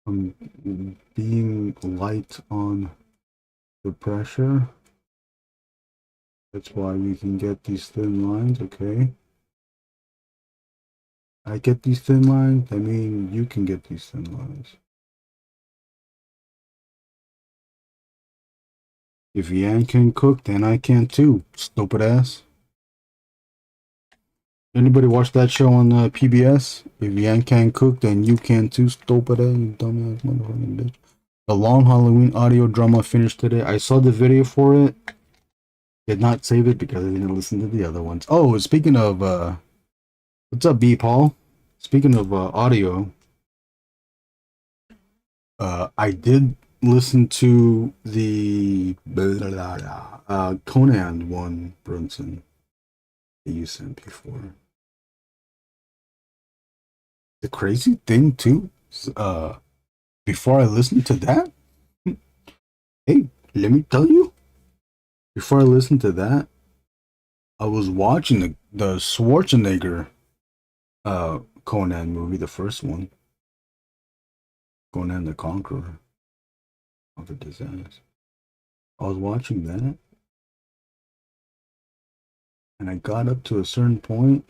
I'm being light on the pressure. That's why we can get these thin lines, okay? I get these thin lines, I mean you can get these thin lines. If Yan can cook, then I can too, stupid ass. Anybody watch that show on PBS? If Yan can cook, then you can too, stupid ass, you dumbass motherfucking bitch. The Long Halloween audio drama finished today. I saw the video for it. Did not save it because I didn't listen to the other ones. Oh, speaking of what's up, B Paul? Speaking of audio, I did listen to the Conan one, Brunson, that you sent before. The crazy thing too, before I listened to that, hey, let me tell you, before I listened to that, I was watching the Schwarzenegger Conan movie, the first one, Conan the Conqueror of the Disaster. I was watching that, and I got up to a certain point,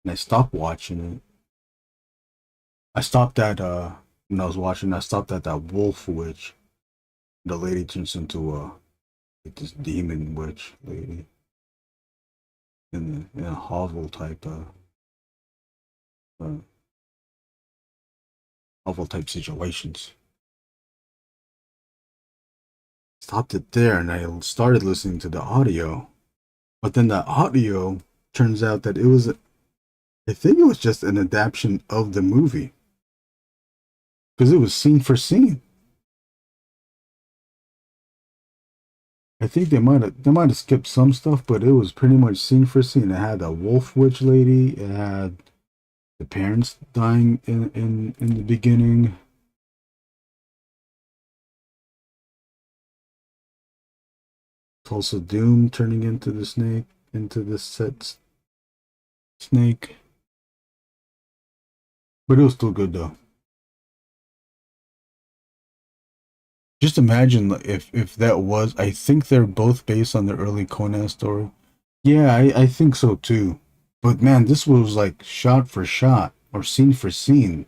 and I stopped watching it. I stopped at when I was watching. I stopped at that wolf witch. The lady turns into like this demon witch lady in a hovel type hovel type situations. Stopped it there, and I started listening to the audio, but then the audio turns out that it was, I think it was just an adaptation of the movie, because it was scene for scene. I think they might have skipped some stuff, but it was pretty much scene for scene. It had a wolf witch lady. It had the parents dying in the beginning. Tulsa Doom turning into the snake, into the set snake. But it was still good though. Just imagine if that was, I think they're both based on the early Conan story. Yeah, I think so too. But man, this was like shot for shot or scene for scene,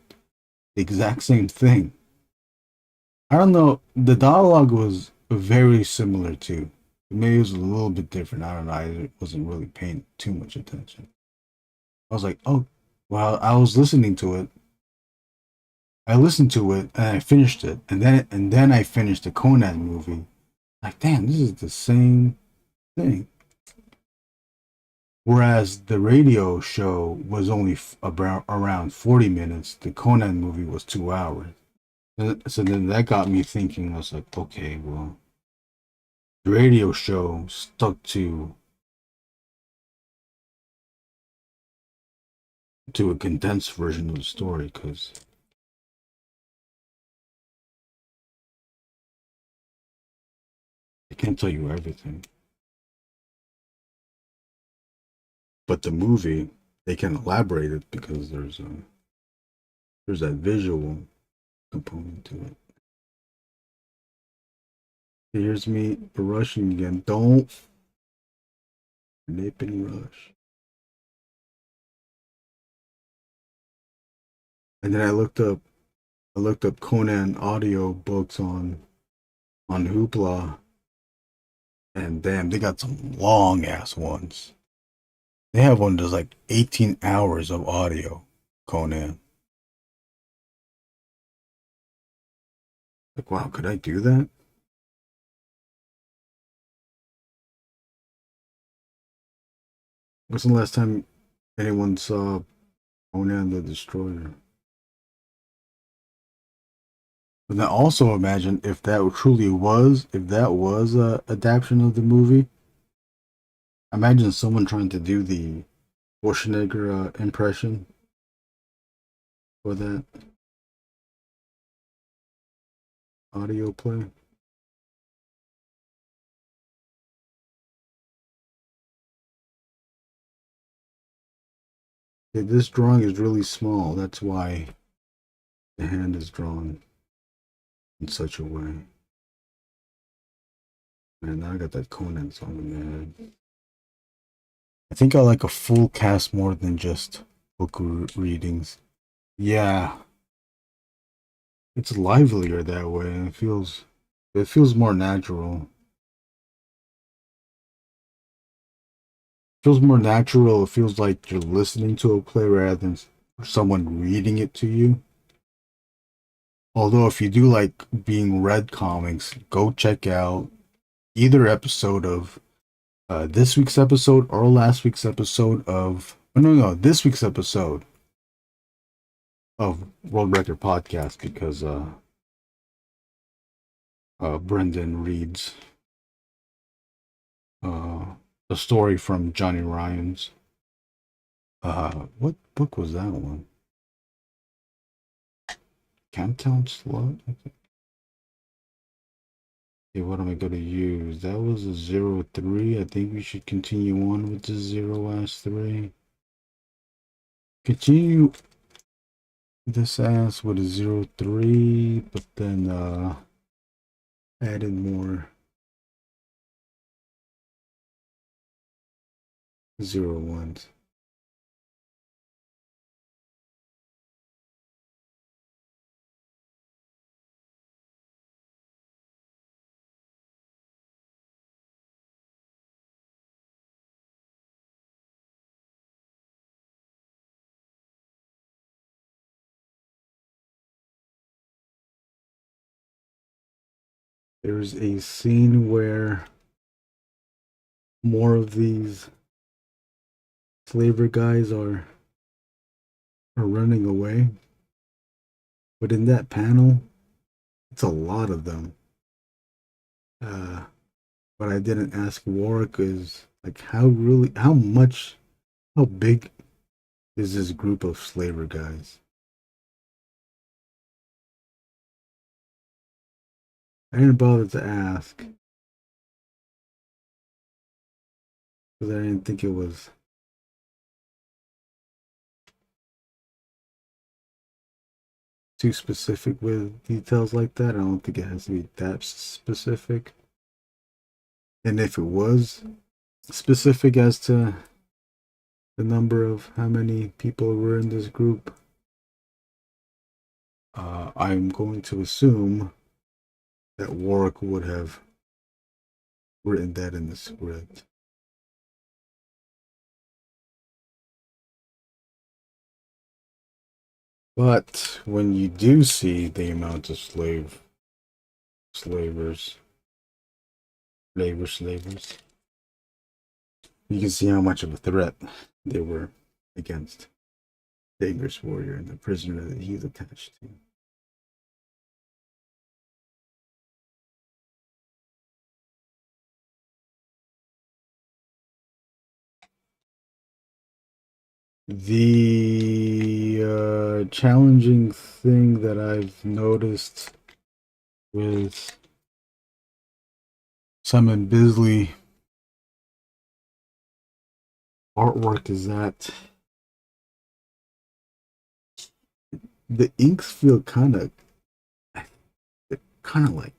the exact same thing. I don't know, the dialogue was very similar too. Maybe it was a little bit different. I don't know. I wasn't really paying too much attention. I was like, oh, well, I was listening to it. I listened to it and I finished it, and then I finished the Conan movie. Like, damn, this is the same thing. Whereas the radio show was only around 40 minutes. The Conan movie was 2 hours. So then that got me thinking. I was like, okay, well, the radio show stuck to a condensed version of the story because I can't tell you everything. But the movie, they can elaborate it because there's that visual component to it. Here's me rushing again. Don't nip and rush. And then I looked up Conan audio books on Hoopla, and damn, they got some long ass ones. They have one that's like 18 hours of audio, Conan. Like, wow, could I do that? When's the last time anyone saw Conan the Destroyer? But then also imagine if that was a adaptation of the movie. Imagine someone trying to do the Schwarzenegger impression for that audio play. Yeah, this drawing is really small. That's why the hand is drawn in such a way. Man, now I got that Conan song in my head. I think I like a full cast more than just book readings. Yeah. It's livelier that way, and it feels more natural. It feels more natural. It feels like you're listening to a play rather than someone reading it to you. Although if you do like being read comics, go check out either episode of this week's episode or last week's episode of this week's episode of World Record Podcast, because Brendan reads a story from Johnny Ryan's. What book was that one? Camptown Slot? Okay, what am I going to use? That was a 03. I think we should continue on with the 0-3. Continue this ass with a 03, but then add in more 01s. There's a scene where more of these slaver guys are running away. But in that panel, it's a lot of them. What I didn't ask Warrick is like how big is this group of slaver guys? I didn't bother to ask because I didn't think it was too specific with details like that. I don't think it has to be that specific. And if it was specific as to the number of how many people were in this group, I'm going to assume that Warrick would have written that in the script. But when you do see the amount of slavers, you You can see how much of a threat they were against the Angriest Warrior and the prisoner that he's attached to. The challenging thing that I've noticed with Simon Bisley artwork is that the inks feel kind of like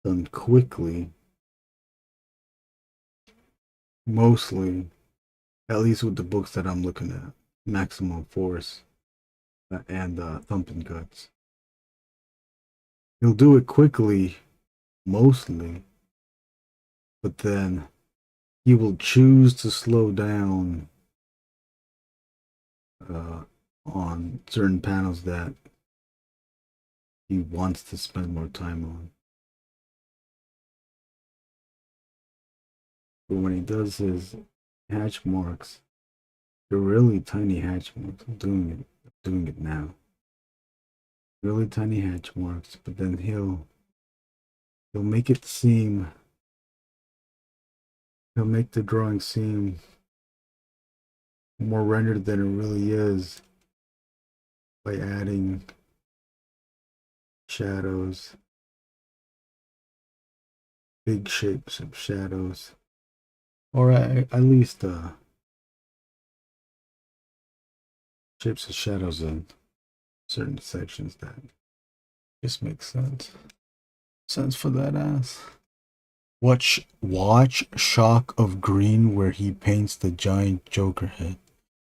done quickly, mostly, at least with the books that I'm looking at, Maximum Force and Thumping Guts. He'll do it quickly, mostly, but then he will choose to slow down on certain panels that he wants to spend more time on. But when he does his hatch marks, they're really tiny hatch marks. I'm doing it now. Really tiny hatch marks, but then he'll make it seem, he'll make the drawing seem more rendered than it really is by adding shadows, big shapes of shadows, or at least shapes of shadows in certain sections that just makes sense for that ass. Watch Shock of Green, where he paints the giant Joker head.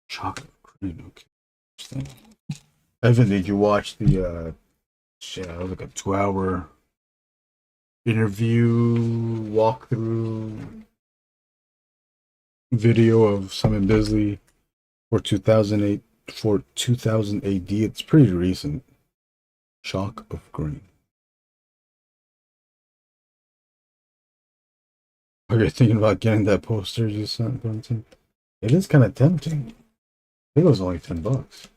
Shock of Green, okay. Interesting. Evan, did you watch the like a 2-hour interview walkthrough video of Simon Bisley for 2008 for 2000 AD? It's pretty recent. Shock of Green. Are you thinking about getting that poster you sent, Brunson? It is kind of tempting. I think it was only $10.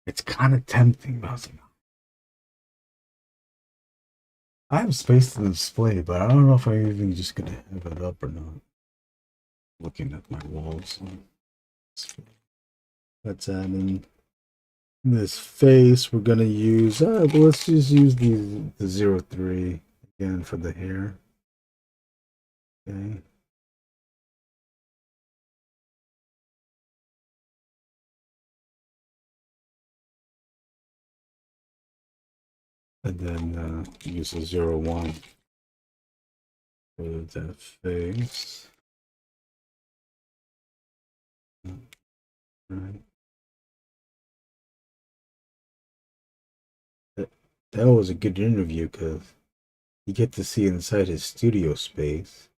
It's kind of tempting, but I was like, I have space to display, but I don't know if I'm even just gonna have it up or not. Looking at my walls. Let's add in this face. We're gonna use, but let's just use the 03 again for the hair. Okay. And then use a 01 for that face. Right. That was a good interview because you get to see inside his studio space,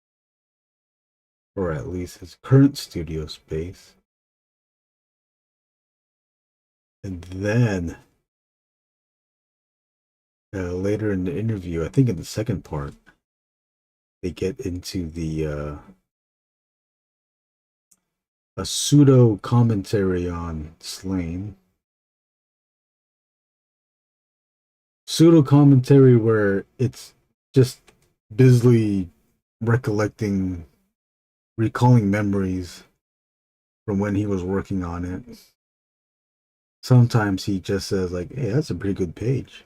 or at least his current studio space. And then later in the interview, I think in the second part, they get into the a pseudo commentary on Slain. Pseudo commentary where it's just Bisley recalling memories from when he was working on it. Sometimes he just says like, hey, that's a pretty good page.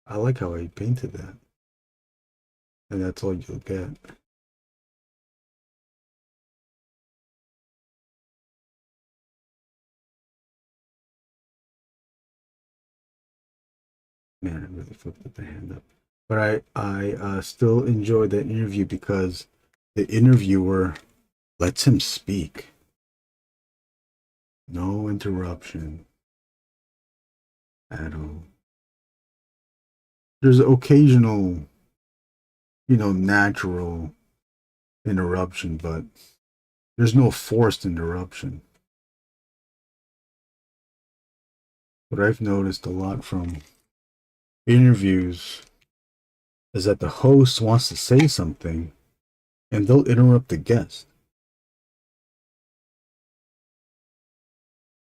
I like how I painted that. And that's all you'll get. Man, I really fucked up the hand up. But I still enjoyed that interview because the interviewer lets him speak. No interruption at all. There's occasional, natural interruption, but there's no forced interruption. What I've noticed a lot from interviews is that the host wants to say something and they'll interrupt the guest.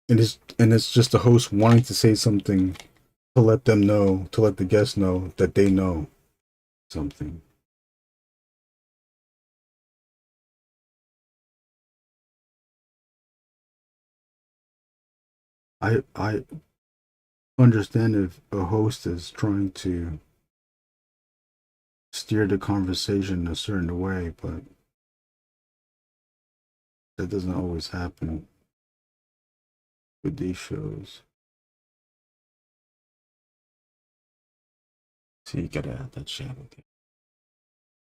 And it's just the host wanting to say something to let them know, to let the guests know that they know something. I understand if a host is trying to steer the conversation a certain way, but that doesn't always happen with these shows. So you gotta add that shadow there.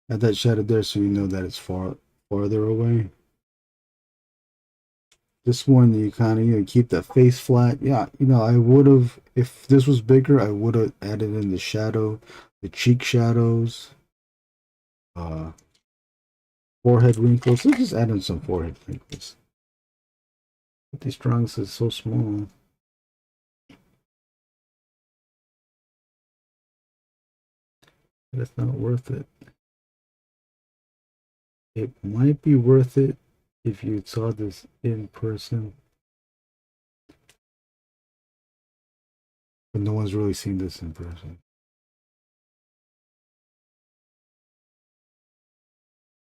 Add that shadow there so you know that it's farther away. This one you kind of keep that face flat. Yeah, I would have, if this was bigger, I would have added in the shadow, the cheek shadows, uh, forehead wrinkles. Let's just add in some forehead wrinkles. But these drawings are so small. That's not worth it. It might be worth it if you saw this in person. But no one's really seen this in person.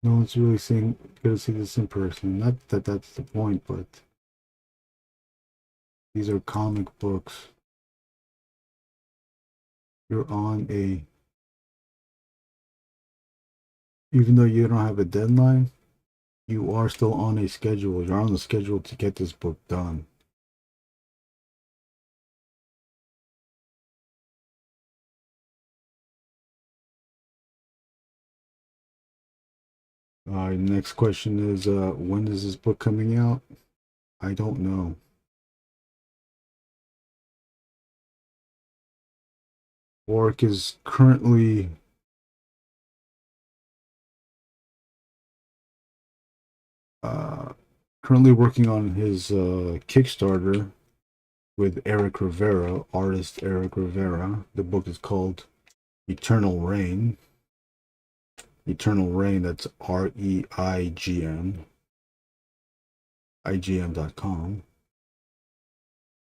No one's really gonna see this in person. Not that that's the point, but these are comic books. You're on a, even though you don't have a deadline, you are still on a schedule. You're on the schedule to get this book done. Next question is, when is this book coming out? I don't know. Warrick is currently working on his Kickstarter with Eric Rivera, artist Eric Rivera. The book is called Eternal Reign. Eternal Reign, that's REIGN, IGN.com.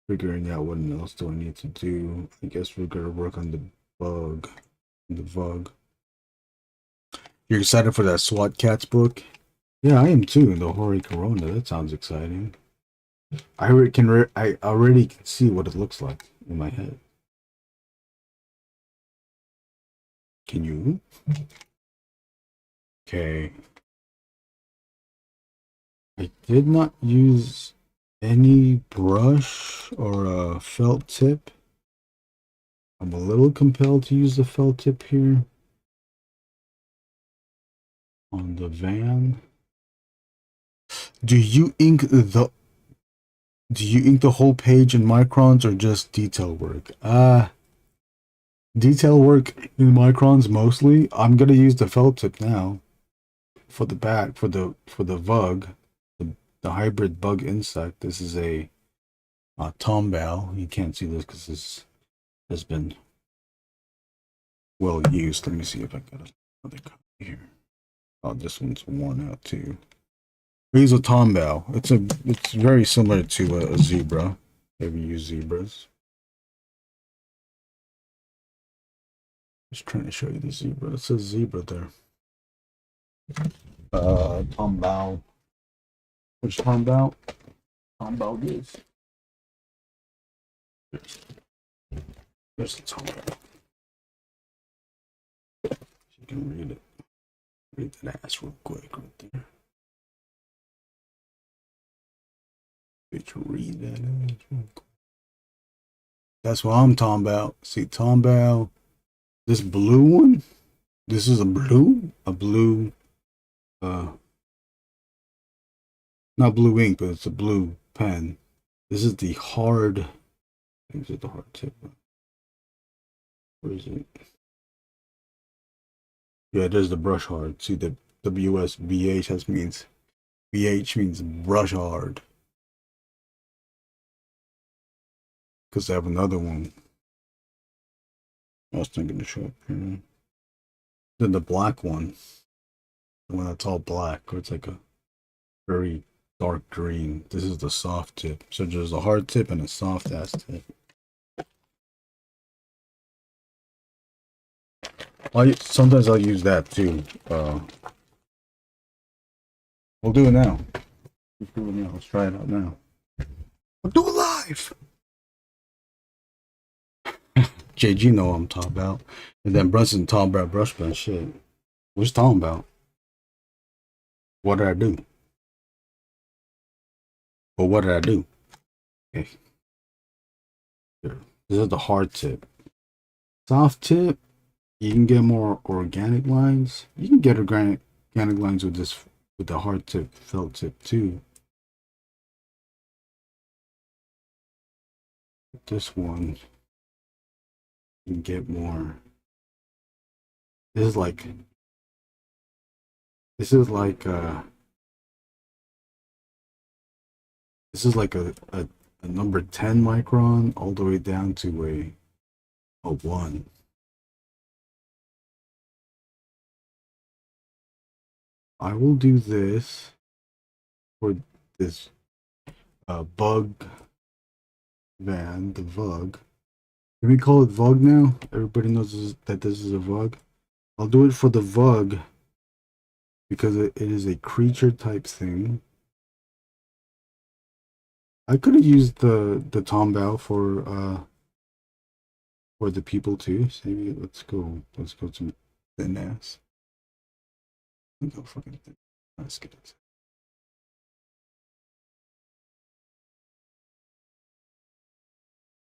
Figuring out what else do I need to do. I guess we're gonna work on the VUG. You're excited for that SWAT Cats book? Yeah, I am too. The Hori Corona. That sounds exciting. I already can see what it looks like in my head. Can you? Okay. I did not use any brush or a felt tip. I'm a little compelled to use the felt tip here on the van. Do you ink the whole page in microns or just detail work? Detail work in microns mostly. I'm gonna use the felt tip now for the back, for the VUG, the hybrid bug insect. This is a tombal. You can't see this because this has been well used. Let me see if I got another copy here. Oh, this one's worn out too. Here's a tombal. It's very similar to a zebra. If you use zebras. Just trying to show you the zebra. It says zebra there. Tombal. Which tombal? Tombal is. There's the tombal. You can read it. Read that ass real quick right there. Read that. That's what I'm talking about. See, tombal. This blue one. This is a blue. Not blue ink, but it's a blue pen. This is the hard. I think it's the hard tip. Where is it? Yeah, there's the brush hard. See, the WSBH means BH means brush hard. Because I have another one. I was thinking to show up here. Then the black one. The one that's all black, or it's like a very dark green. This is the soft tip. So there's a hard tip and a soft ass tip. Sometimes I'll use that too. We'll do it now. Let's do it now. Let's try it out now. We'll do it live. JG know what I'm talking about. And then Brunson talking about brush pen shit. What's talking about? What did I do? But what did I do? Okay. Here. This is the hard tip. Soft tip, you can get more organic lines. You can get organic lines with this, with the hard tip, felt tip too. This one, you can get more. This is like a number 10 micron all the way down to a 1. I will do this for this bug van, the Vug. Can we call it Vug now? Everybody knows that this is a Vug. I'll do it for the Vug because it is a creature type thing. I could have used the Tombow for the people too. So maybe let's go to thin ass. Let's go fucking thin. Let's get it.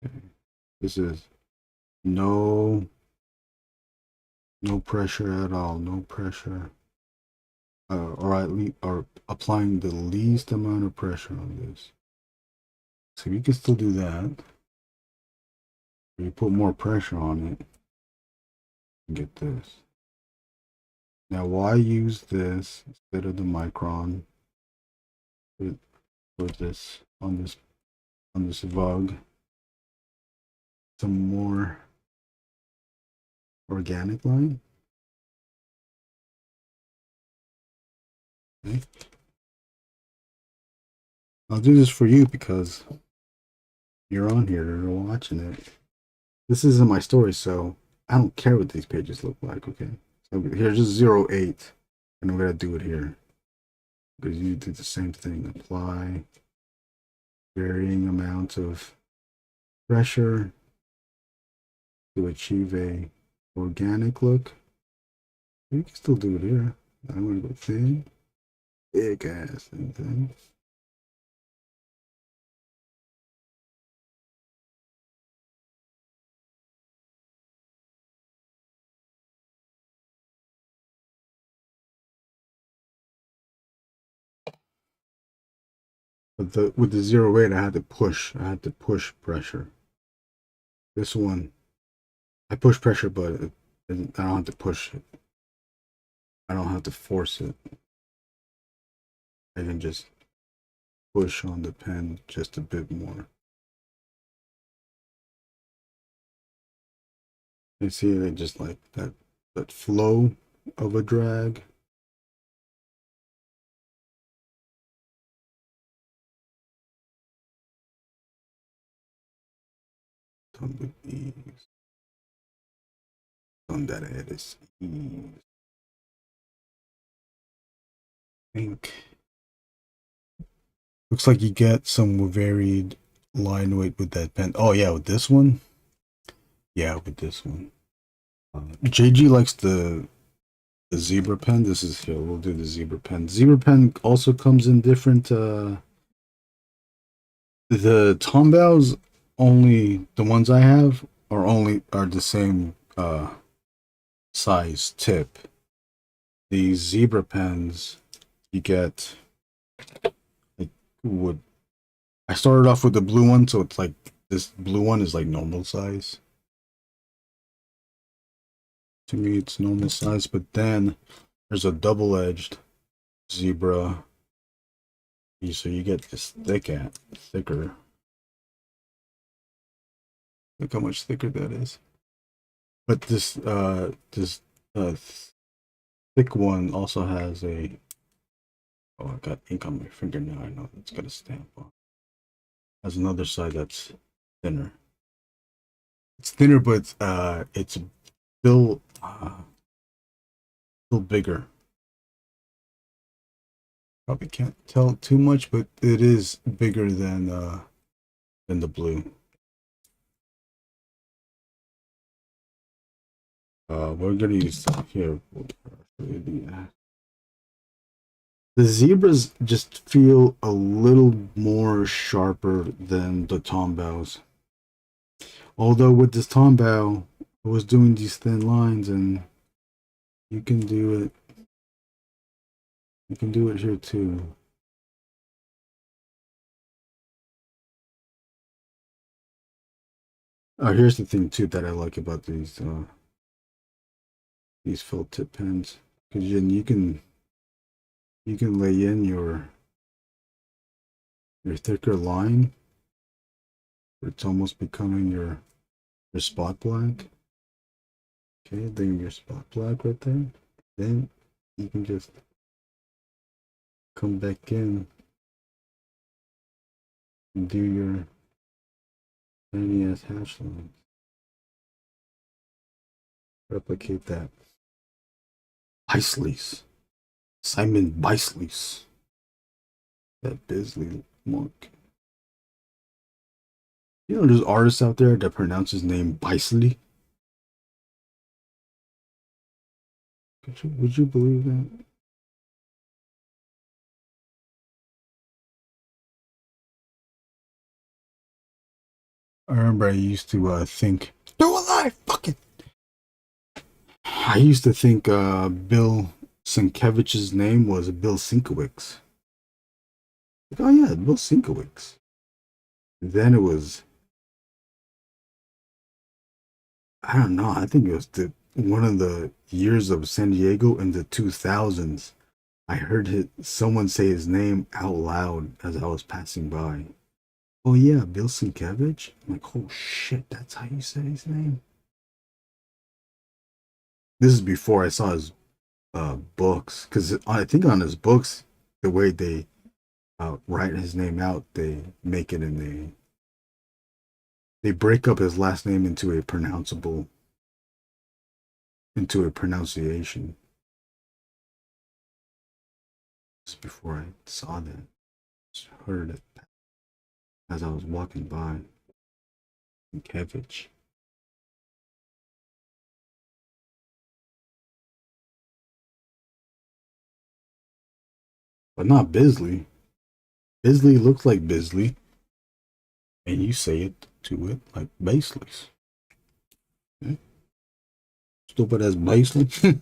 Okay. This is no pressure at all. No pressure. Or applying the least amount of pressure on this. So you can still do that. You put more pressure on it. Get this. Now, why use this instead of the micron for this on this Vug? Some more organic line. Okay. I'll do this for you because you're on here, you're watching it. This isn't my story, so I don't care what these pages look like, okay? So here's just 0.8, and I'm gonna do it here. Because you do the same thing. Apply varying amounts of pressure to achieve a organic look. You can still do it here. I'm gonna go thin, big ass and thin. But with the 0.8, I had to push pressure. This one, I push pressure, but I don't have to push it. I don't have to force it. I can just push on the pen just a bit more. You see, they just like that flow of a drag. Done with ease. Done that at its ease. I think. Looks like you get some varied line weight with that pen. Oh yeah, with this one. Yeah, with this one. JG likes the zebra pen. This is here. We'll do the zebra pen. Zebra pen also comes in different. The Tombows, only the ones I have are the same size tip. These zebra pens, you get like wood. I started off with the blue one, so it's like this blue one is like normal size. To me, it's normal size, but then there's a double-edged zebra. So you get this thicker. Look how much thicker that is. But this thick one also has a Oh, I got ink on my finger now. I know that's got a stamp on. There's another side that's thinner. It's thinner, but it's still still bigger. Probably can't tell too much, but it is bigger than the blue. We're gonna use here. The zebras just feel a little more sharper than the tombows. Although with this tombow, I was doing these thin lines, and you can do it. You can do it here too. Oh, here's the thing too that I like about these felt tip pens, because you can lay in your thicker line, where it's almost becoming your spot black. Okay, then your spot black right there. Then you can just come back in and do your tiny ass hash lines. Replicate that. Bisley's. Simon Bisley's. That Bisley monk. You know, there's artists out there that pronounce his name Bisley. Would you believe that? I remember I used to think, "Do alive, fuck it." I used to think Bill Sienkiewicz's name was Bill Sienkiewicz. Like, oh yeah, Bill Sienkiewicz. Then it was, I don't know, I think it was one of the years of San Diego in the 2000s. I heard someone say his name out loud as I was passing by. Oh yeah, Bill Sienkiewicz? I'm like, oh shit, that's how you say his name? This is before I saw his books, because I think on his books, the way they write his name out, they make it in they break up his last name into a pronunciation. Just before I saw that, just heard it as I was walking by. Sienkiewicz. But not Bisley. Bisley looks like Bisley, and you say it to it like Bisley's. Okay. Stupid as Bisley. Okay,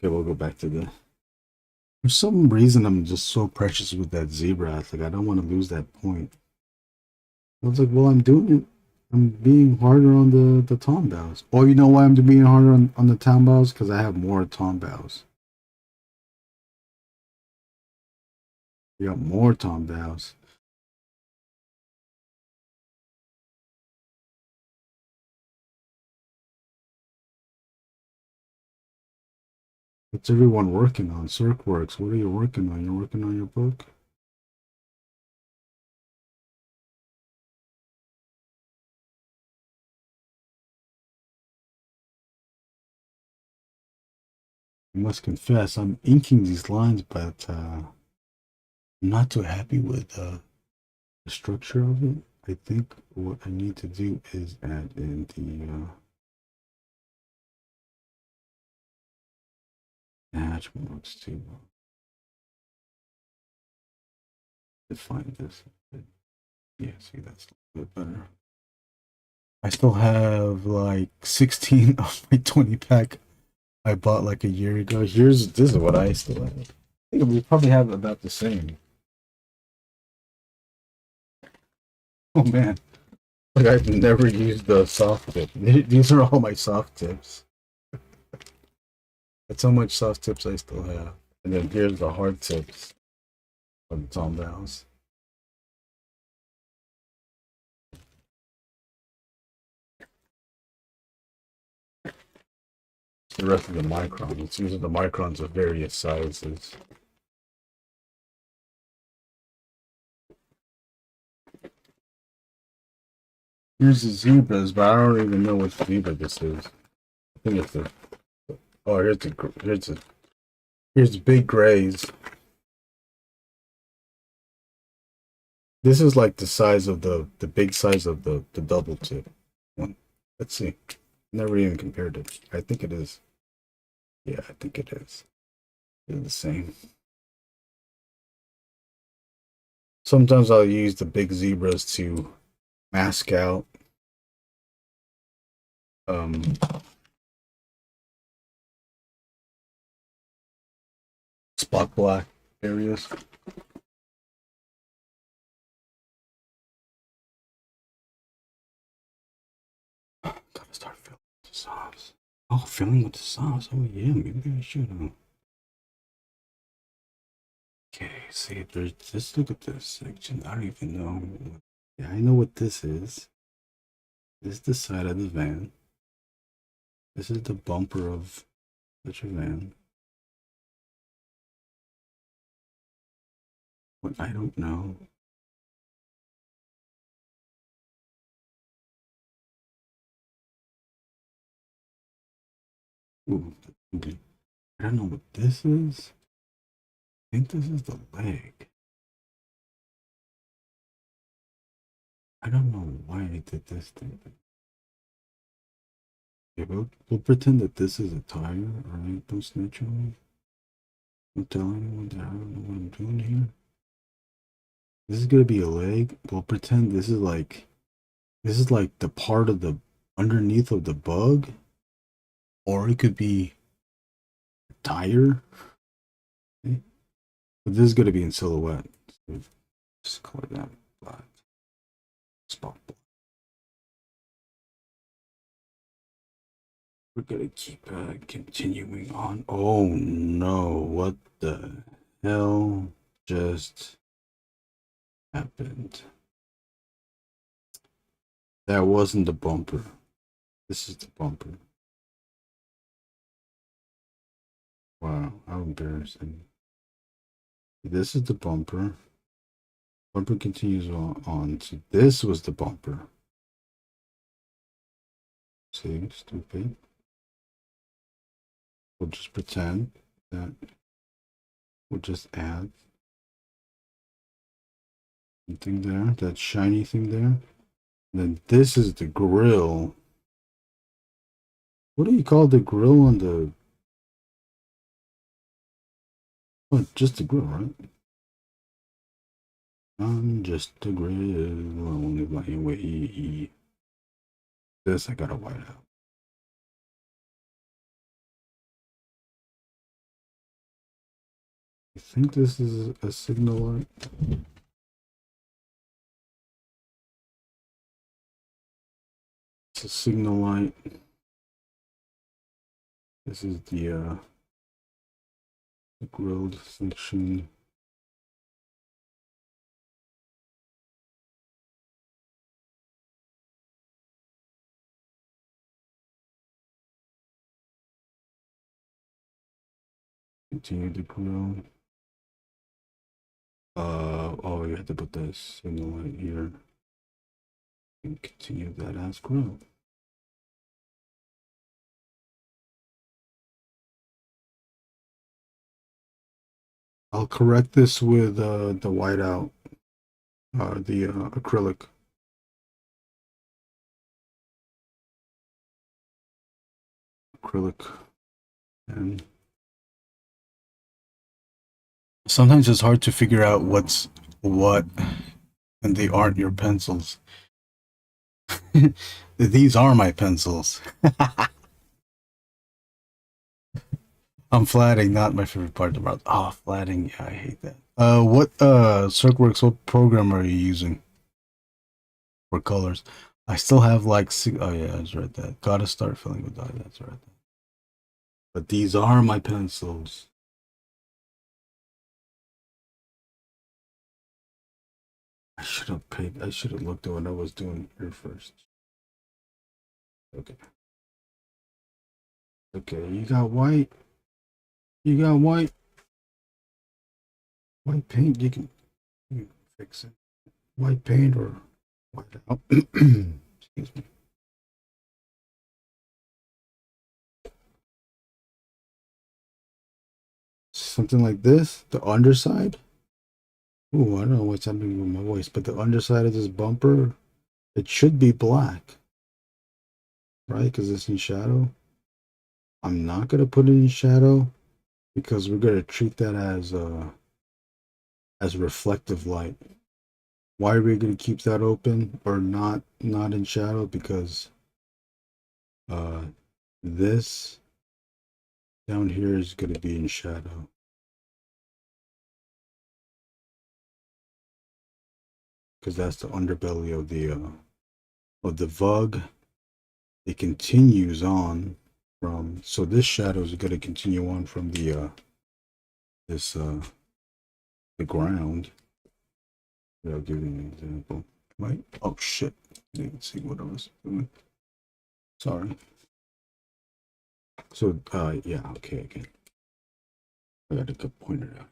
we'll go back to the. For some reason, I'm just so precious with that zebra. It's like I don't want to lose that point. I was like, well, I'm doing it. I'm being harder on the tom bows. Oh, you know why I'm being harder on the tom bows? Because I have more tom bows. We got more tom bows. What's everyone working on? CircWorks, what are you working on? You're working on your book? I must confess, I'm inking these lines, but I'm not too happy with the structure of it. I think what I need to do is add in the hatch marks to define this. Yeah, see, that's a bit better. I still have like 16 of my 20 pack I bought like a year ago. This is what I still have. I think we probably have about the same. Oh man, like I've never used the soft tip. These are all my soft tips. That's how much soft tips I still have. And then here's the hard tips of the Tom Bows. the rest of the microns. It's using the microns of various sizes. Here's the zebras, but I don't even know which zebra this is. I think it's the. Oh, here's the big grays. This is like the size of the big size of the double tip one. Let's see. Never even compared it. I think it is. Yeah, I think it is. They're the same. Sometimes I'll use the big zebras to mask out spot black areas. Gotta start filling with the sauce. Oh, filling with the sauce. Oh yeah, maybe I should have. Okay, see, there's just look at this section. I don't even know. Yeah, I know what this is. This is the side of the van. This is the bumper of such a van. What I don't know. Ooh, I don't know what this is. I think this is the leg. I don't know why I did this thing. Okay, we'll pretend that this is a tire, alright? Don't snitch on me. Don't tell anyone that I don't know what I'm doing here. This is gonna be a leg. We'll pretend this is like the part of the underneath of the bug. Or it could be a tire. Okay. But this is gonna be in silhouette. So just color that black. Spot black. We're gonna keep continuing on. Oh no, what the hell just happened? That wasn't the bumper. This is the bumper. Wow, how embarrassing. This is the bumper. Bumper continues on. So this was the bumper. See, stupid. We'll just pretend that we'll just add something there, that shiny thing there. And then this is the grill. What do you call the grill on the... Oh, just the grill, right? I'm just a grill, only my way. This I gotta white out. I think this is a signal light. It's a signal light. This is the grilled section. Continue the grill. Oh, you have to put the signal light here. And continue that as grill. I'll correct this with the whiteout, the acrylic. And sometimes it's hard to figure out what's what, and they aren't your pencils. These are my pencils. I'm flatting, not my favorite part about. Oh, flatting, yeah, I hate that. What Circworks, what program are you using for colors? I still have like oh yeah, I just read that. Gotta start filling with that. That's right. But these are my pencils. I should have looked at what I was doing here first. Okay. Okay, you got white. You got white. White paint, you can fix it. White paint or white out. Excuse me. Something like this. The underside. Ooh, I don't know what's happening with my voice, but the underside of this bumper, it should be black, right? Because it's in shadow. I'm not gonna put it in shadow because we're gonna treat that as reflective light. Why are we gonna keep that open or not in shadow? Because this down here is gonna be in shadow. Because that's the underbelly of the Vug. It continues on from, so this shadow is going to continue on from the ground. I'll give you an example. Right? Oh shit! Didn't see what I was doing. Sorry. So yeah, okay, again. I got to point it out.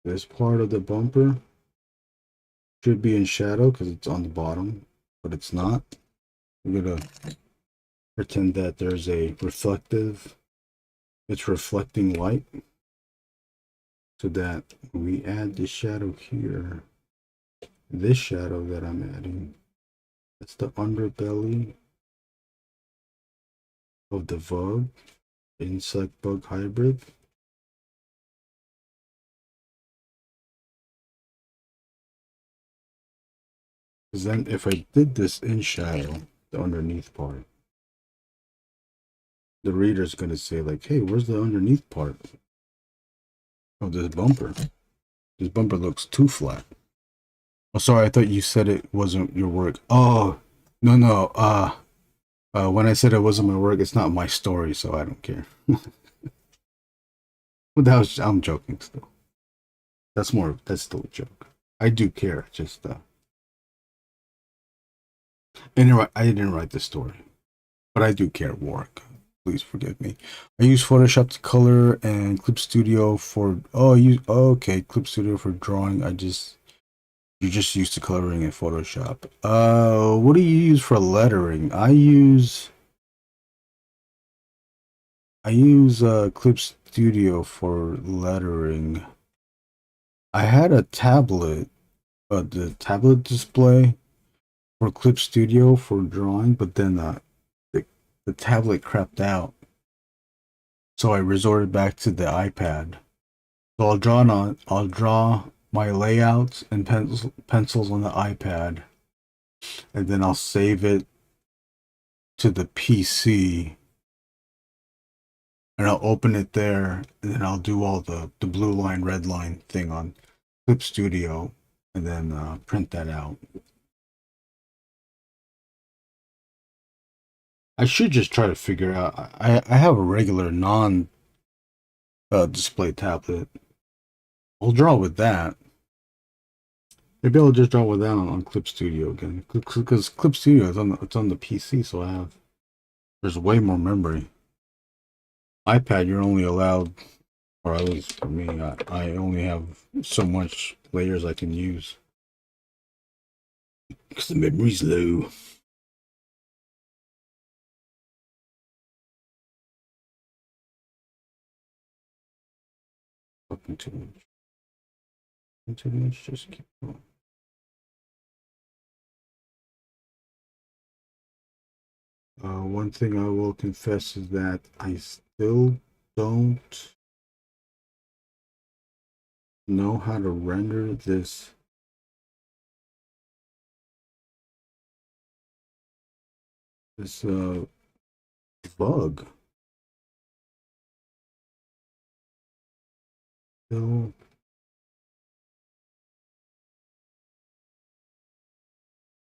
This part of the bumper should be in shadow because it's on the bottom, but it's not. We're gonna pretend that there's a it's reflecting light, so that we add the shadow here. This shadow that I'm adding, that's the underbelly of the Vogue insect bug hybrid. Because then if I did this in shadow, the underneath part, the reader's going to say like, hey, where's the underneath part of this bumper? This bumper looks too flat. Oh, sorry, I thought you said it wasn't your work. Oh, no. When I said it wasn't my work, it's not my story, so I don't care. But I'm joking still. That's still a joke. I do care, just anyway, I didn't write the story, but I do care, Warrick. Please forgive me. I use Photoshop to color and Clip Studio for okay, Clip Studio for drawing. You're just used to coloring in Photoshop. What do you use for lettering? I use Clip Studio for lettering. I had a tablet, the tablet display for Clip Studio for drawing, but then the tablet crapped out, so I resorted back to the iPad. So I'll draw my layouts and pencils on the iPad, and then I'll save it to the PC, and I'll open it there, and then I'll do all the blue line, red line thing on Clip Studio, and then print that out. I should just try to figure out. I have a regular non display tablet. I'll draw with that. Maybe I'll just draw with that on Clip Studio again, because Clip Studio is it's on the PC, so there's way more memory. iPad, you're only allowed, or at least for me, I only have so much layers I can use because the memory's low. Fucking too much. Too much. Just keep going. One thing I will confess is that I still don't know how to render this bug. So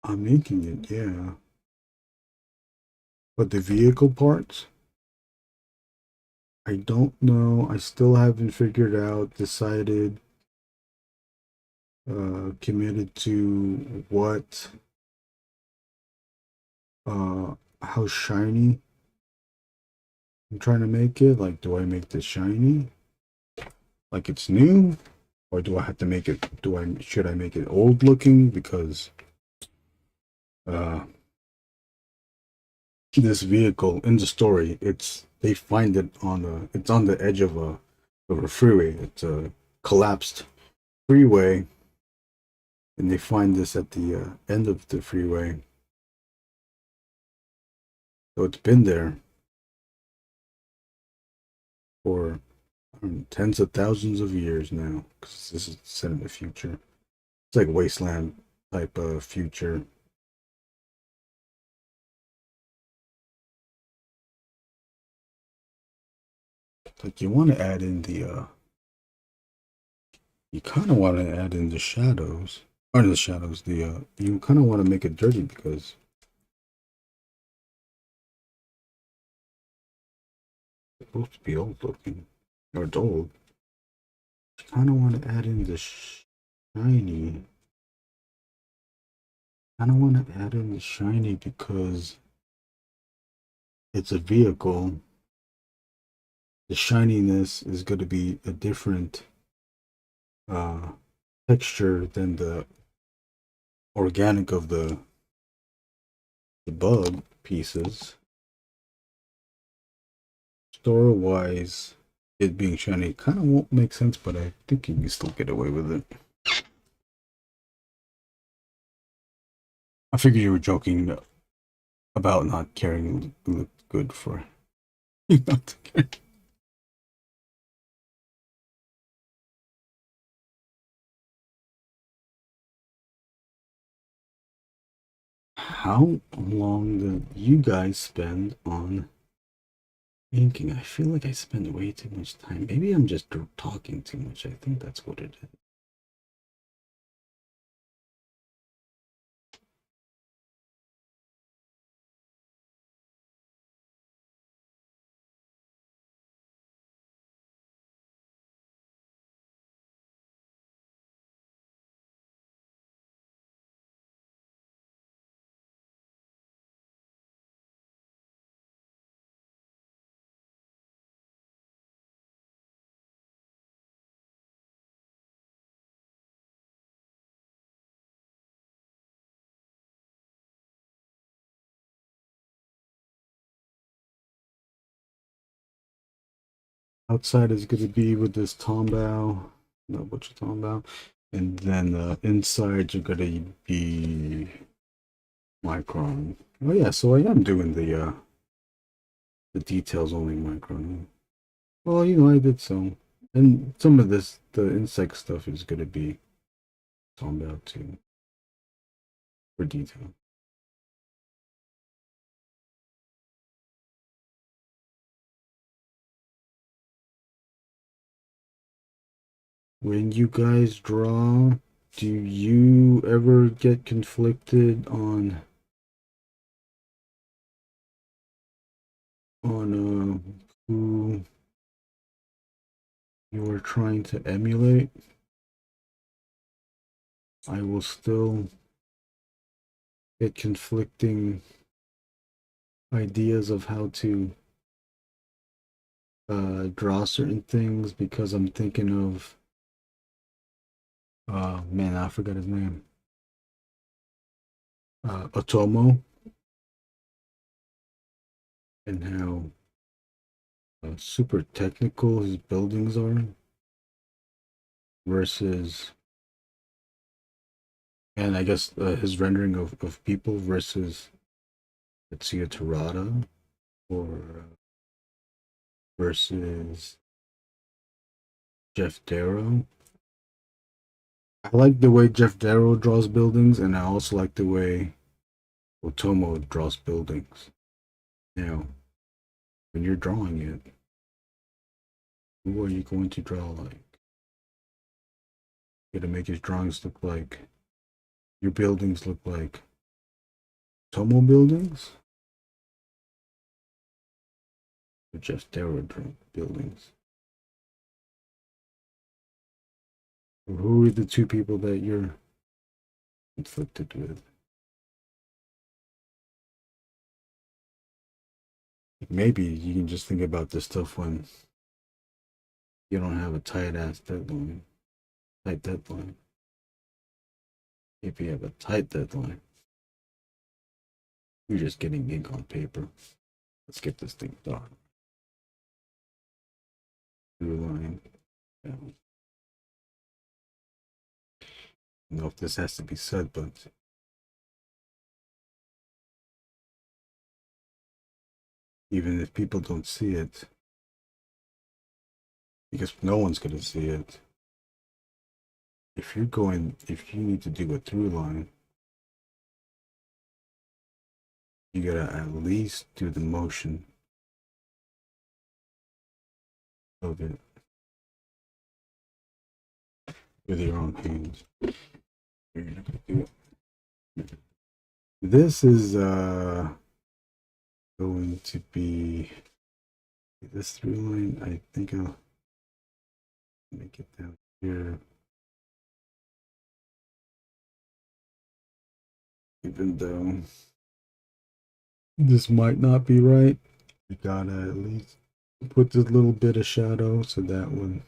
I'm making it, yeah. But the vehicle parts, I don't know. I still haven't figured out, decided, committed to what, how shiny I'm trying to make it. Like, do I make this shiny? Like it's new? Or do I have to make it, should I make it old looking? Because this vehicle in the story, they find it it's on the edge of a freeway. It's a collapsed freeway, and they find this at the end of the freeway. So it's been there for tens of thousands of years now, because this is set in the future. It's like wasteland type of future. Like you want to add in the you kind of want to add in the shadows, or the shadows. You kind of want to make it dirty because it's supposed to be old looking, or it's old. You kind of want to add in the shiny. I don't want to add in the shiny because it's a vehicle. The shininess is going to be a different texture than the organic of the bug pieces. Store wise, it being shiny kind of won't make sense, but I think you can still get away with it. I figured you were joking about not caring look good for you not to care. How long did you guys spend on inking? I feel like I spend way too much time. Maybe I'm just talking too much. I think that's what it is. Outside is going to be with this Tombow. No, what you talking about? And then the insides are going to be Micron. Oh yeah, so I am doing the details only Micron. Well, you know, I did some. And some of this, the insect stuff is going to be Tombow too. For detail. When you guys draw, do you ever get conflicted on who you are trying to emulate? I will still get conflicting ideas of how to draw certain things because I'm thinking of man, I forgot his name. Otomo, and how super technical his buildings are versus, and I guess his rendering of people versus, let's see, a Terada or versus Jeff Darrow. I like the way Jeff Darrow draws buildings, and I also like the way Otomo draws buildings. Now, when you're drawing it, who are you going to draw like? You're gonna make his drawings look like, your buildings look like Otomo buildings? Or Jeff Darrow buildings? Or who are the two people that you're conflicted with? Maybe you can just think about this stuff when you don't have a tight deadline. If you have a tight deadline, you're just getting ink on paper. Let's get this thing done. Through line. Yeah. I don't know if this has to be said, but even if people don't see it, because no one's going to see it, if you need to do a through line, you gotta at least do the motion of it with your own hands. You're not gonna do it. This is going to be this through line. I think I'll make it down here. Even though this might not be right, you gotta at least put this little bit of shadow so that when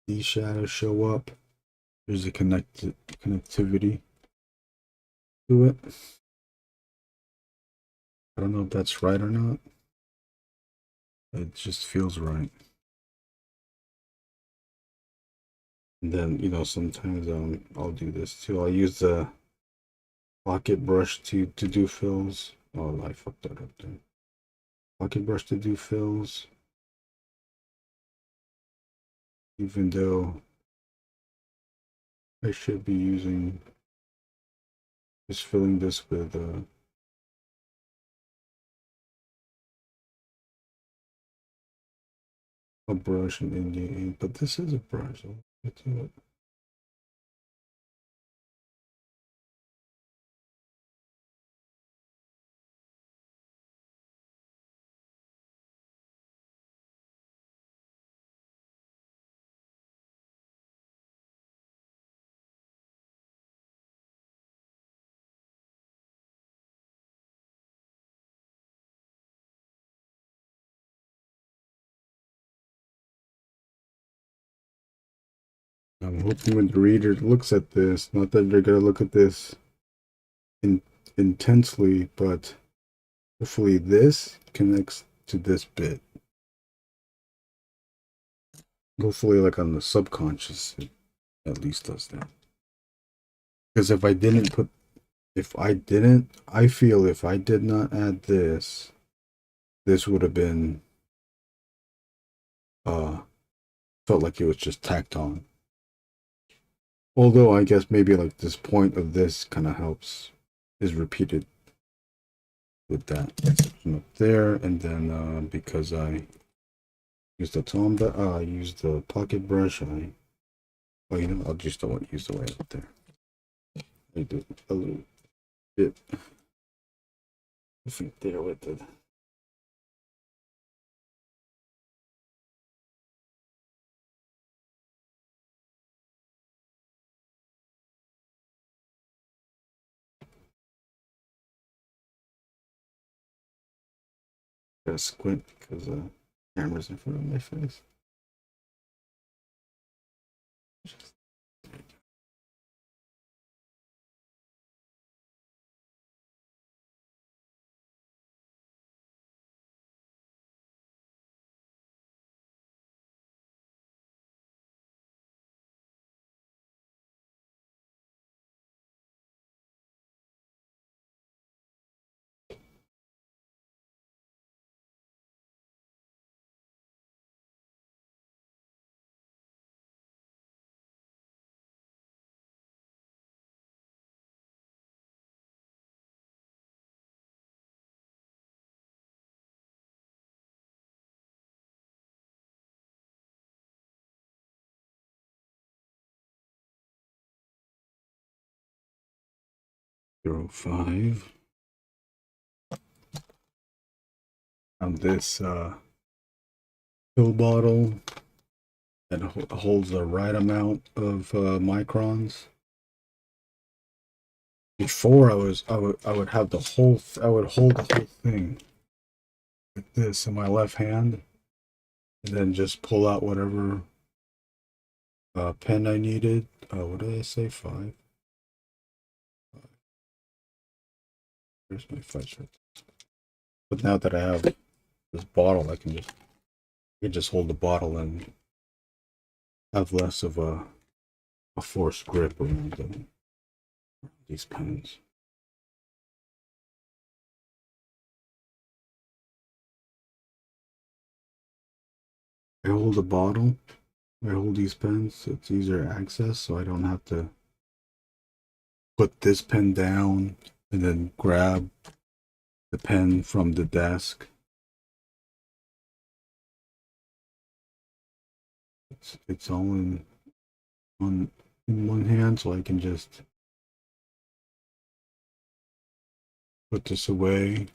these shadows show up, there's a connectivity to it. I don't know if that's right or not. It just feels right. And then, you know, sometimes I'll do this too. I'll use the pocket brush to do fills. Oh, I fucked that up there. Pocket brush to do fills. Even though I should be using just filling this with a brush and Indian ink, but this is a brush. So let's get to it. I'm hoping when the reader looks at this, not that they're gonna look at this intensely, but hopefully this connects to this bit. Hopefully, like on the subconscious, it at least does that. Because if I did not add this, this would have been felt like it was just tacked on. Although I guess maybe like this point of this kind of helps, is repeated with that section up there, and then because I used I used the pocket brush, you know, I'll just don't use the way up there. I do a little bit. I think there with the. Gotta squint because the camera's in front of my face. .05 on this pill bottle that holds the right amount of microns. Before I would have the whole I would hold the whole thing like this in my left hand, and then just pull out whatever pen I needed. What did I say? 5. Where's my flashlight? But now that I have this bottle, I can just hold the bottle and have less of a forced grip around these pens. I hold the bottle. I hold these pens. It's easier access, so I don't have to put this pen down and then grab the pen from the desk. It's all in one hand, so I can just put this away.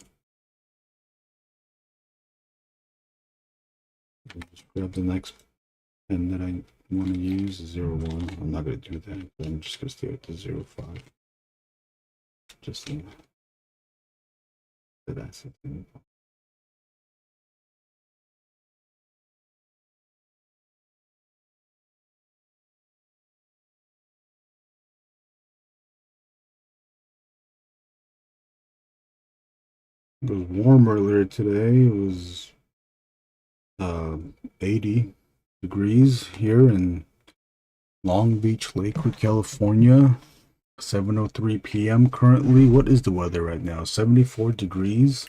Just grab the next pen that I want to use, 01. I'm not going to do that, but I'm just going to stay with the 05. Just so that's it. It was warm earlier today. It was 80 degrees here in Long Beach, Lakewood, California. 7:03 p.m. currently. What is the weather right now? 74 degrees.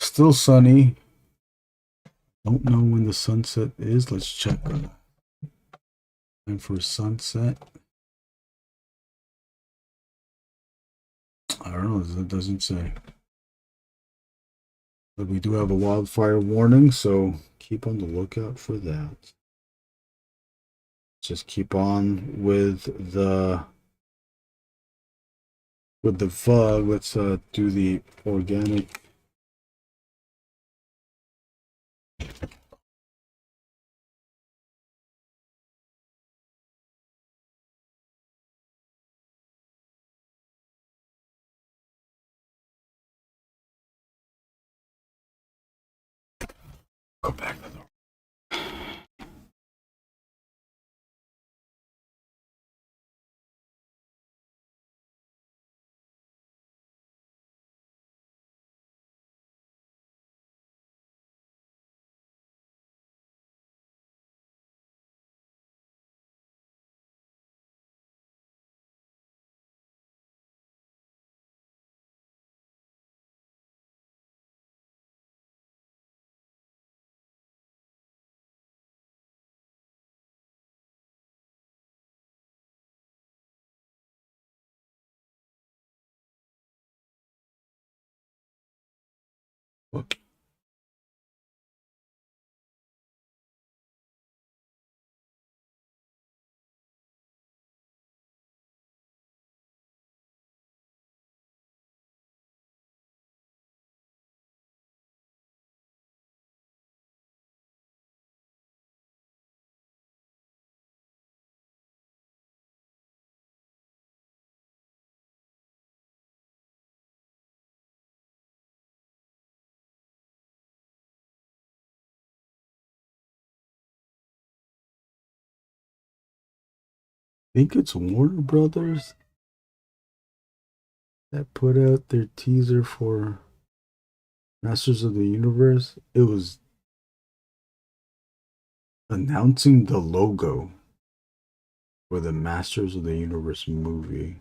Still sunny. Don't know when the sunset is. Let's check. Time for sunset. I don't know. It doesn't say. But we do have a wildfire warning, so keep on the lookout for that. Just keep on with the fog. Let's do the organic. Go back to the look. I think it's Warner Brothers that put out their teaser for Masters of the Universe. It was announcing the logo for the Masters of the Universe movie.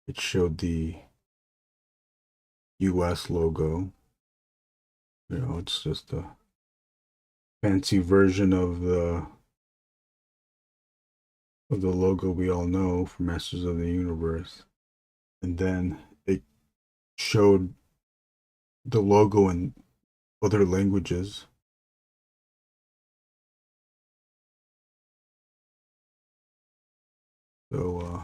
It showed the US logo. You know, it's just a fancy version of the logo we all know for Masters of the Universe. And then it showed the logo in other languages. So I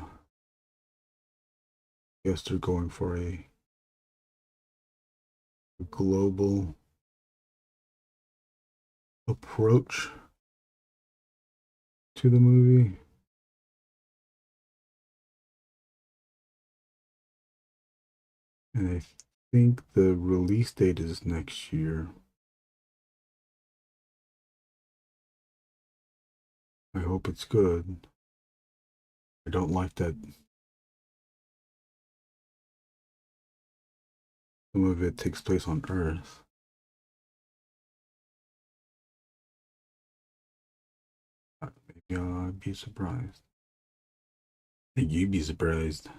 guess they're going for a global approach to the movie. And I think the release date is next year. I hope it's good. I don't like that some of it takes place on Earth. Maybe I'd be surprised. I think you'd be surprised.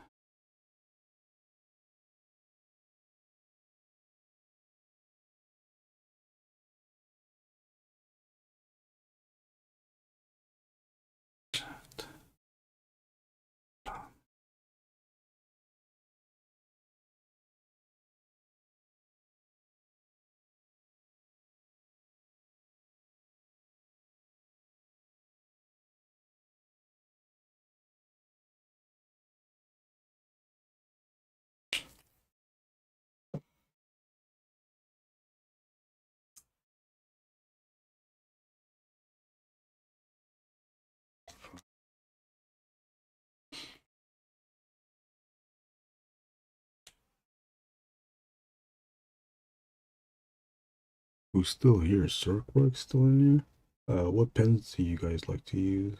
Who's still here? Circwork still in here? What pens do you guys like to use?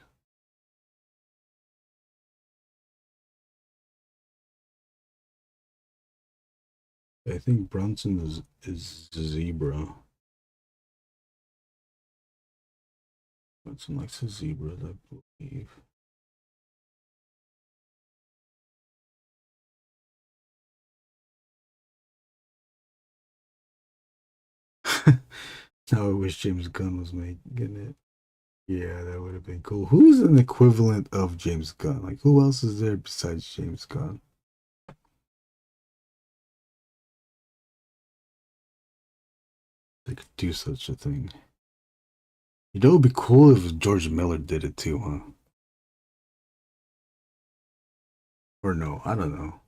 I think Brunson is zebra. Brunson likes a zebra, I believe. Now I wish James Gunn was making it. Yeah, that would have been cool. Who's an equivalent of James Gunn? Like, who else is there besides James Gunn? They could do such a thing. You know, it would be cool if George Miller did it too, huh? Or no, I don't know.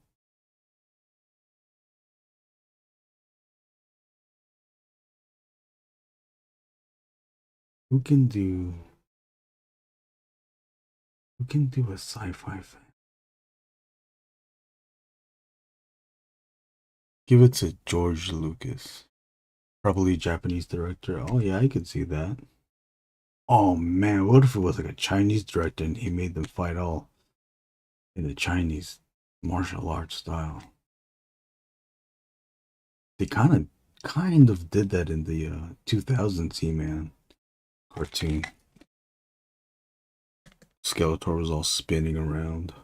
Who can do a sci-fi thing? Give it to George Lucas. Probably Japanese director. Oh yeah, I could see that. Oh man, what if it was like a Chinese director and he made them fight all in the Chinese martial arts style? They kind of did that in the 2000s He-Man cartoon. Skeletor was all spinning around.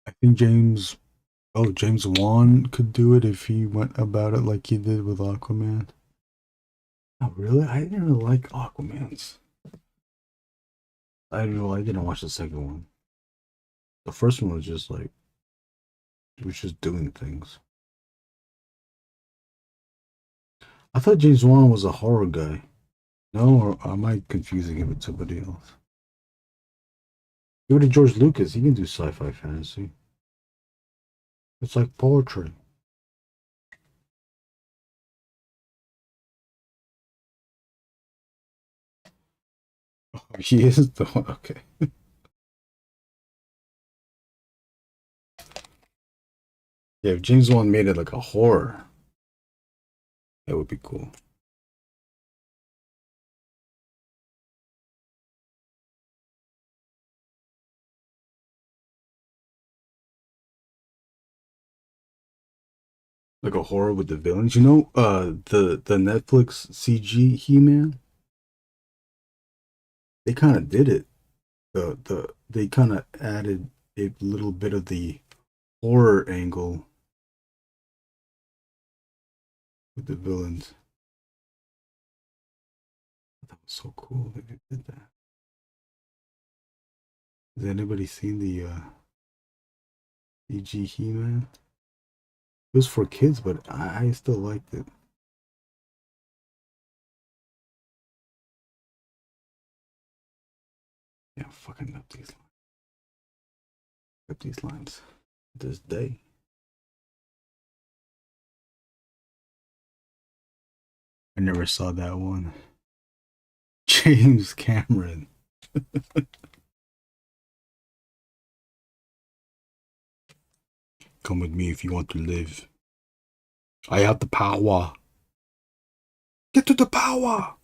I think James Wan could do it if he went about it like he did with Aquaman. Oh really? I didn't really like Aquaman's. I didn't watch the second one. The first one was just like he was just doing things. I thought James Wan was a horror guy. No, or am I confusing him with somebody else? Give it to George Lucas. He can do sci-fi fantasy. It's like poetry. Oh, he is the one. Okay. Yeah, if James Wan made it like a horror, that would be cool. Like a horror with the villains. You know, the Netflix CG He-Man. They kind of did it. They kind of added a little bit of the horror angle with the villains. That was so cool that they did that. Has anybody seen the CG He-Man? It was for kids, but I still liked it. Yeah, fucking up these lines. Up these lines this day. I never saw that one. James Cameron. Come with me if you want to live. I have the power. Get to the power.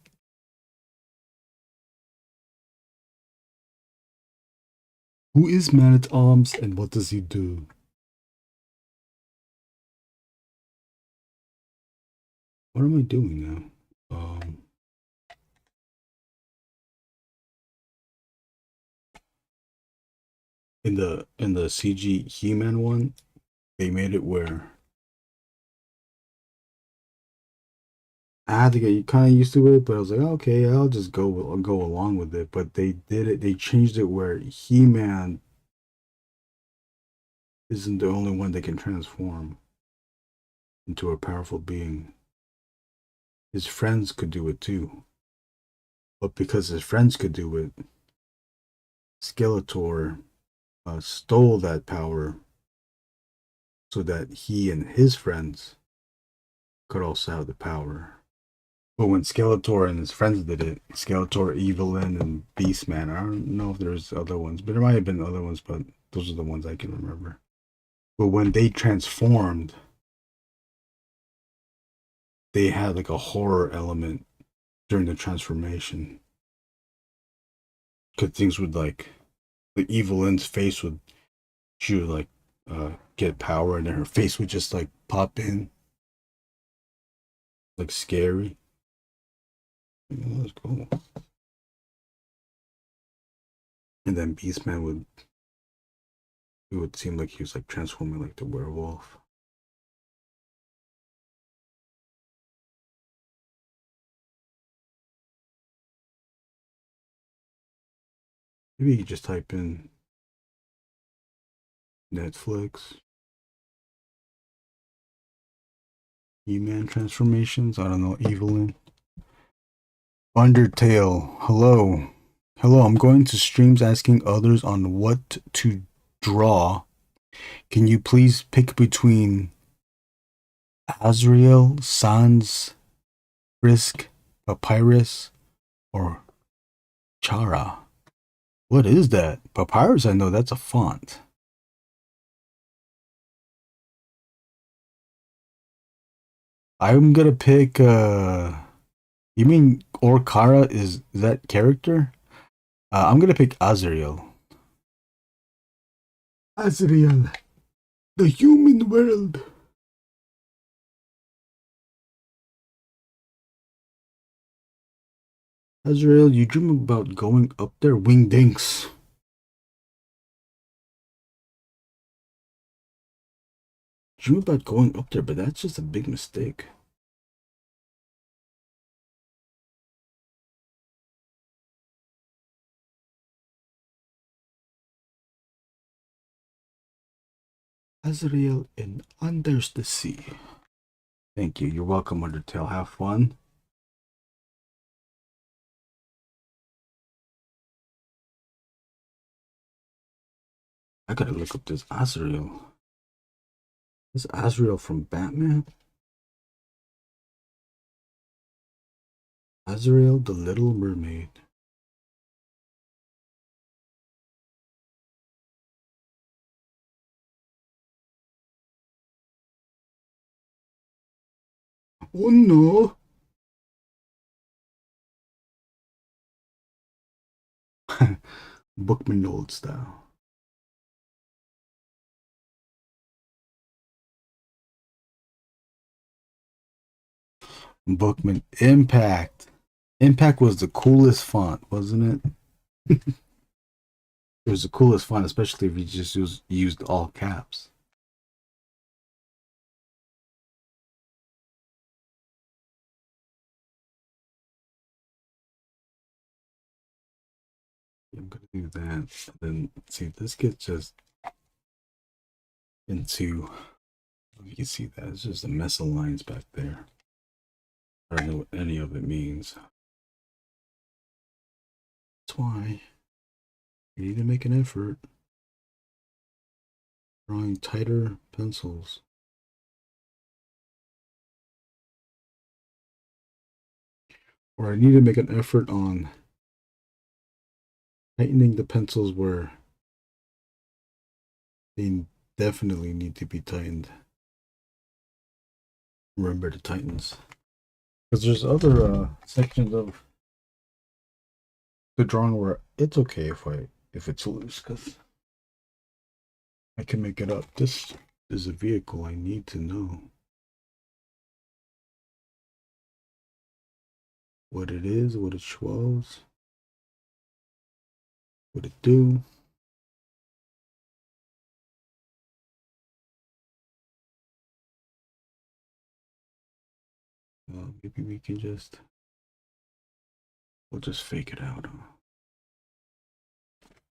Who is Man at Arms and what does he do? What am I doing now? In the CG He-Man one, they made it where I had to get kind of used to it, but I was like, okay, I'll just go along with it. But they did it. They changed it where He-Man isn't the only one that can transform into a powerful being. His friends could do it too. But because his friends could do it, Skeletor stole that power so that he and his friends could also have the power. But when Skeletor and his friends did it, Skeletor, Evelyn, and Beastman, I don't know if there's other ones, but there might have been other ones, but those are the ones I can remember. But when they transformed, they had like a horror element during the transformation. Because things would like Evelyn's face would, she would like get power and then her face would just like pop in. Like scary. That was cool. And then Beastman would, it would seem like he was like transforming like the werewolf. Maybe you just type in Netflix He-Man transformations. I don't know, Evelyn. Undertale. Hello. Hello, I'm going to streams asking others on what to draw. Can you please pick between Azrael, Sans, Frisk, Papyrus, or Chara? What is that? Papyrus, I know that's a font. I'm gonna pick, you mean Orkara is that character? I'm gonna pick Azrael. Azrael, the human world. Azrael, you dream about going up there? Wingdinks. Dream about going up there, but that's just a big mistake. Azrael and Under the Sea. Thank you. You're welcome, Undertale. Have fun. I gotta look up this Azrael. This Azrael from Batman? Azrael the Little Mermaid. Oh no! Bookman old style. Bookman Impact. Impact was the coolest font, wasn't it? It was the coolest font, especially if you just used all caps. I'm gonna do that. And then see, this gets just into. You can see that it's just a mess of lines back there. I don't know what any of it means. That's why you need to make an effort. Drawing tighter pencils. or I need to make an effort on tightening the pencils where they definitely need to be tightened. Remember the tightens, because there's other sections of the drawing where it's okay if it's loose, because I can make it up. This is a vehicle. I need to know what it is, what it shows, what it do. Maybe we can we'll just fake it out.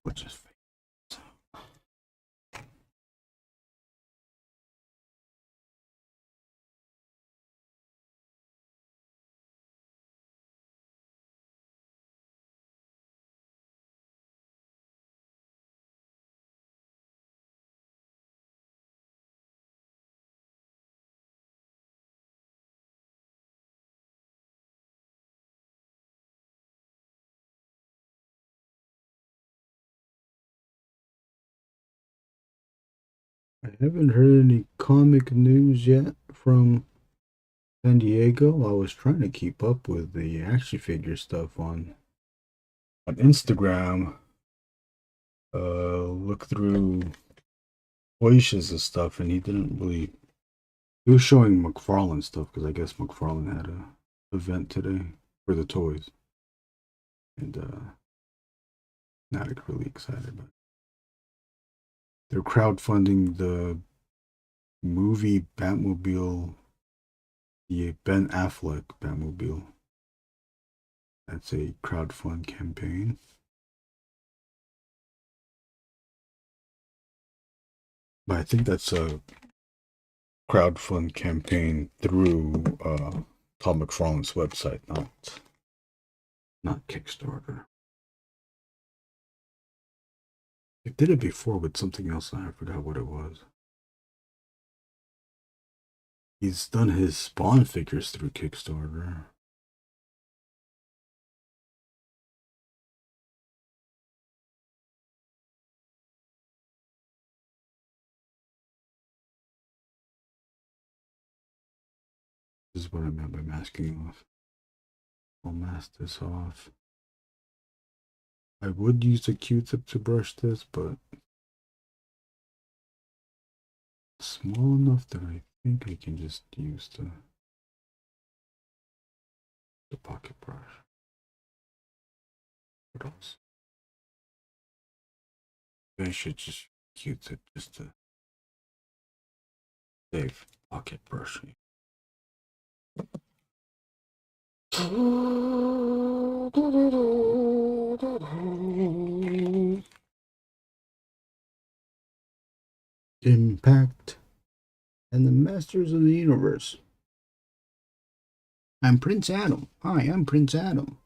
We'll just fake it out. I haven't heard any comic news yet from San Diego. I was trying to keep up with the action figure stuff on Instagram. Look through Oish's and stuff, and he didn't really. He was showing McFarlane stuff because I guess McFarlane had a event today for the toys, and not really excited, but they're crowdfunding the movie Batmobile, the Ben Affleck Batmobile. That's a crowdfund campaign. But I think that's a crowdfund campaign through Tom McFarlane's website, not Kickstarter. They did it before with something else, and I forgot what it was. He's done his Spawn figures through Kickstarter. This is what I meant by masking off. I'll mask this off. I would use a Q-tip to brush this, but it's small enough that I think I can just use the pocket brush. What else? I should just Q-tip just to save pocket brushing. Impact and the Masters of the Universe. I'm Prince Adam. Hi, I'm Prince Adam.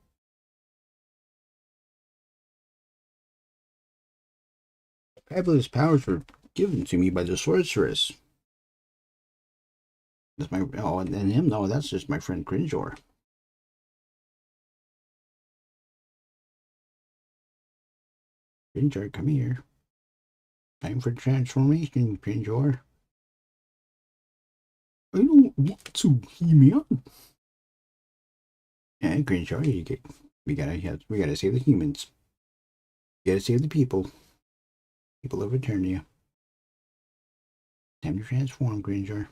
Fabulous powers were given to me by the sorceress. That's my and him. No, that's just my friend Cringeor. Cringeor, come here. Time for transformation, Cringeor. I don't want to hear me up. Yeah, Cringeor, we gotta save the humans. We gotta save the people. People of Eternia. Time to transform, Cringeor.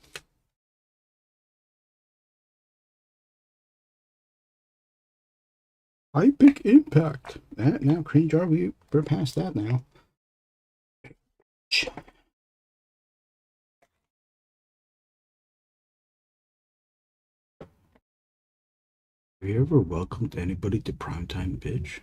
I pick Impact. Now, Cringeor, we're past that now. Have you ever welcomed anybody to primetime, bitch?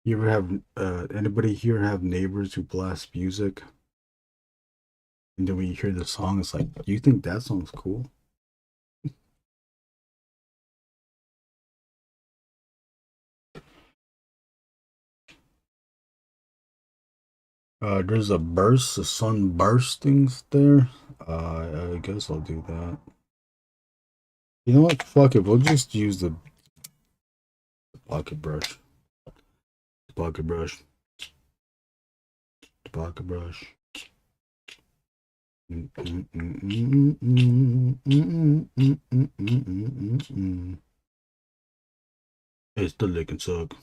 You ever have anybody here have neighbors who blast music? And then when you hear the song, it's like, you think that song's cool? There's a burst, a sun bursting there. I guess I'll do that. You know what? Fuck it. We'll just use the pocket brush. Pocket brush. Pocket brush. It's the lick and suck.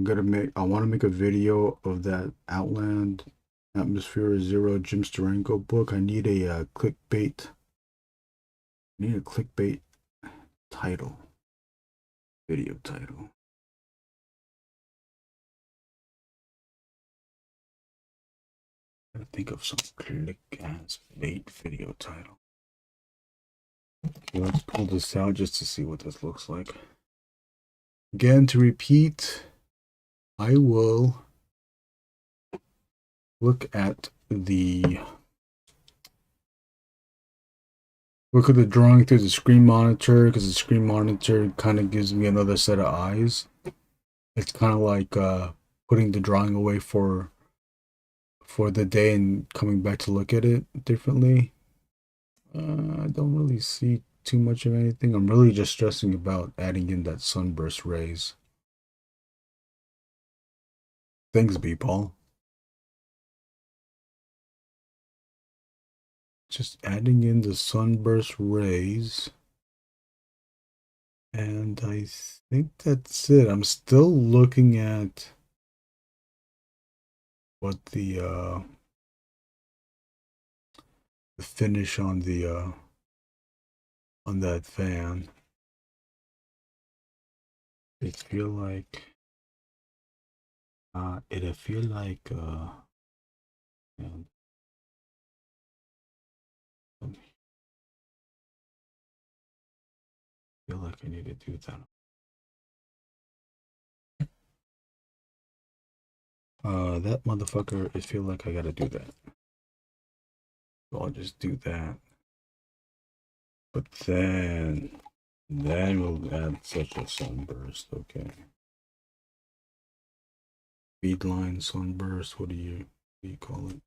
I want to make a video of that Outland Atmosphere Zero Jim Steranko book. I need a clickbait. I need a clickbait title. Video title. Gotta think of some click-ass bait video title. Okay, let's pull this out just to see what this looks like. Again, to repeat, I will look at the drawing through the screen monitor, because the screen monitor kind of gives me another set of eyes. It's kind of like putting the drawing away for the day and coming back to look at it differently. I don't really see too much of anything. I'm really just stressing about adding in that sunburst rays. Thanks, B-Paul. Just adding in the sunburst rays. And I think that's it. I'm still looking at what the finish on the on that fan. It feel like it feel like and I feel like I need to do that. That motherfucker, I feel like I gotta do that. So I'll just do that. But then we'll add such a sunburst, okay. Beadline sunburst, what do you call it?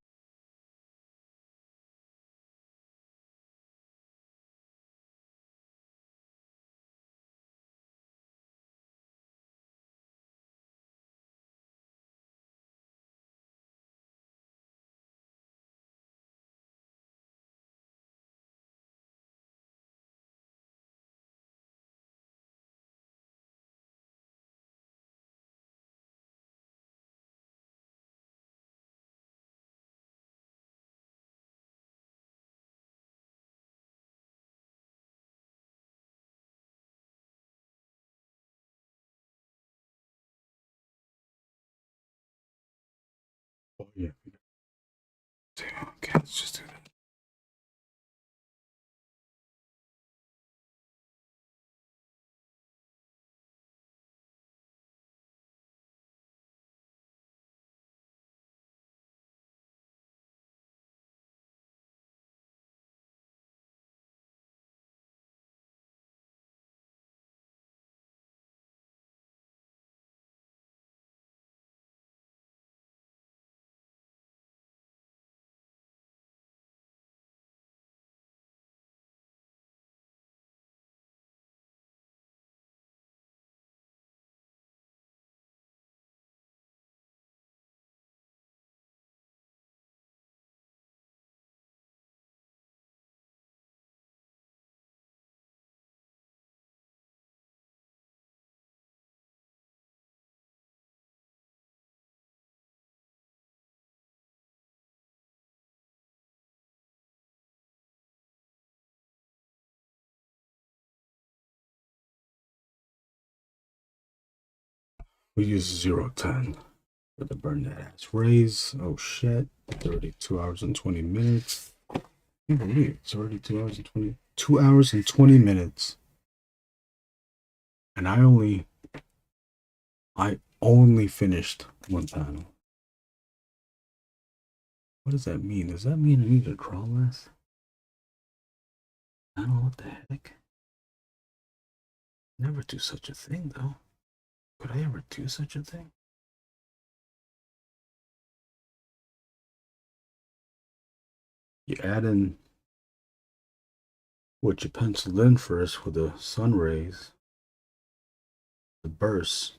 Oh yeah. Okay, let's just do that. We use 010 for the burn that ass raise. Oh shit. 32 hours and 20 minutes. I can't believe it's already 2 hours and 20 minutes. And I only finished one panel. What does that mean? Does that mean I need to draw less? I don't know what the heck. Never do such a thing though. Could I ever do such a thing? You add in what you penciled in first with the sun rays, the burst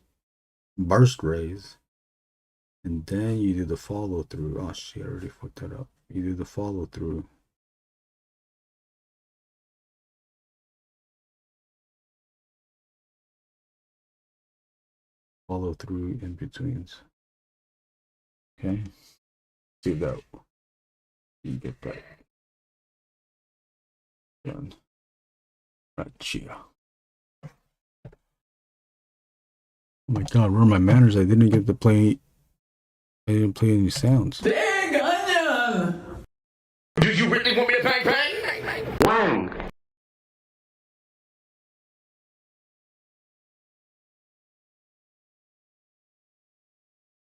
rays, and then you do the follow through. Oh shit, I already fucked that up. You do the follow through. Follow through in betweens. Okay. See that. You get that done. Gotcha. Oh my god, where are my manners? I didn't get to play. I didn't play any sounds. Big onion! Do you really want me to bang bang? Wang.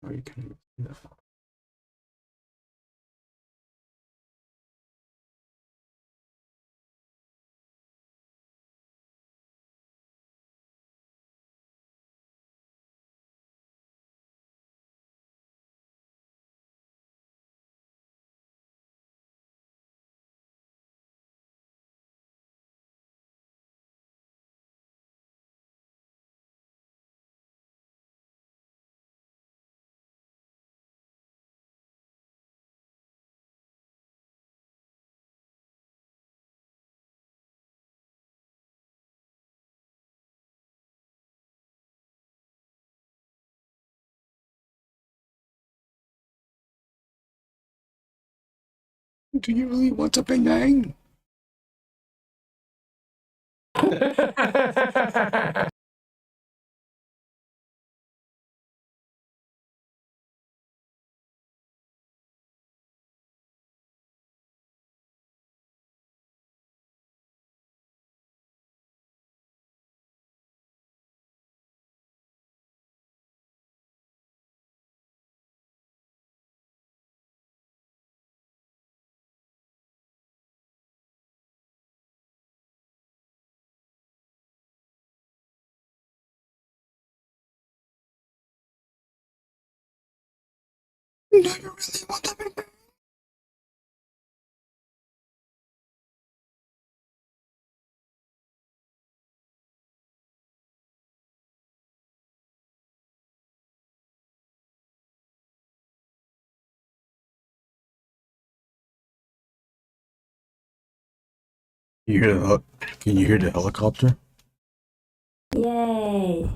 Oh, you can't even see that. Do you really want to bang? Do you really want to bang? You hear the? Can you hear the helicopter? Yay!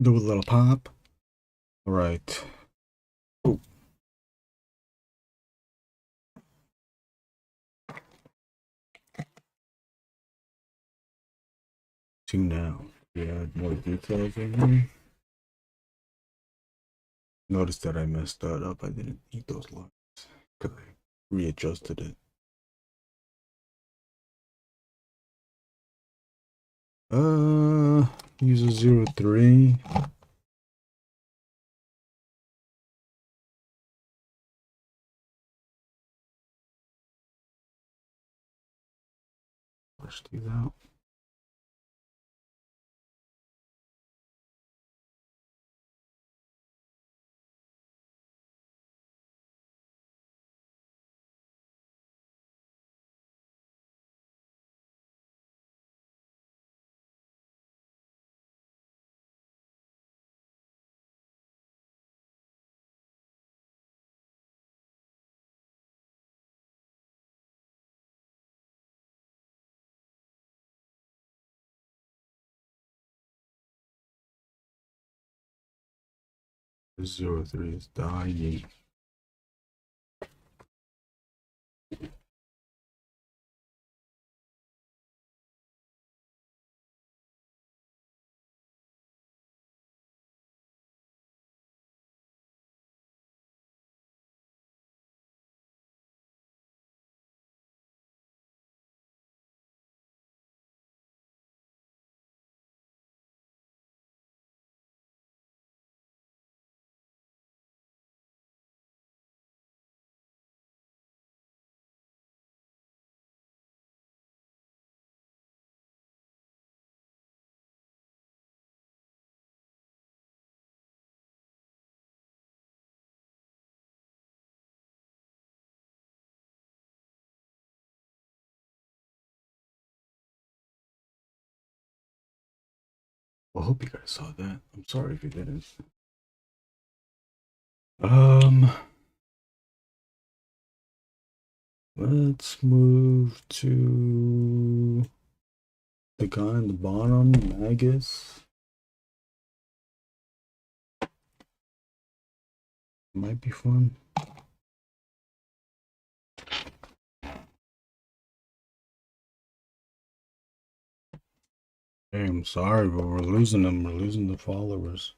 Do a little pop. All right. Oh. Two now. Yeah, more details in here. Notice that I messed that up. I didn't need those lines because I readjusted it. Use a 0.3. Push these out. The 03 is dying. Well, I hope you guys saw that. I'm sorry if you didn't. Let's move to the guy on the bottom, Magus. Might be fun. Hey, I'm sorry, but we're losing them. We're losing the followers.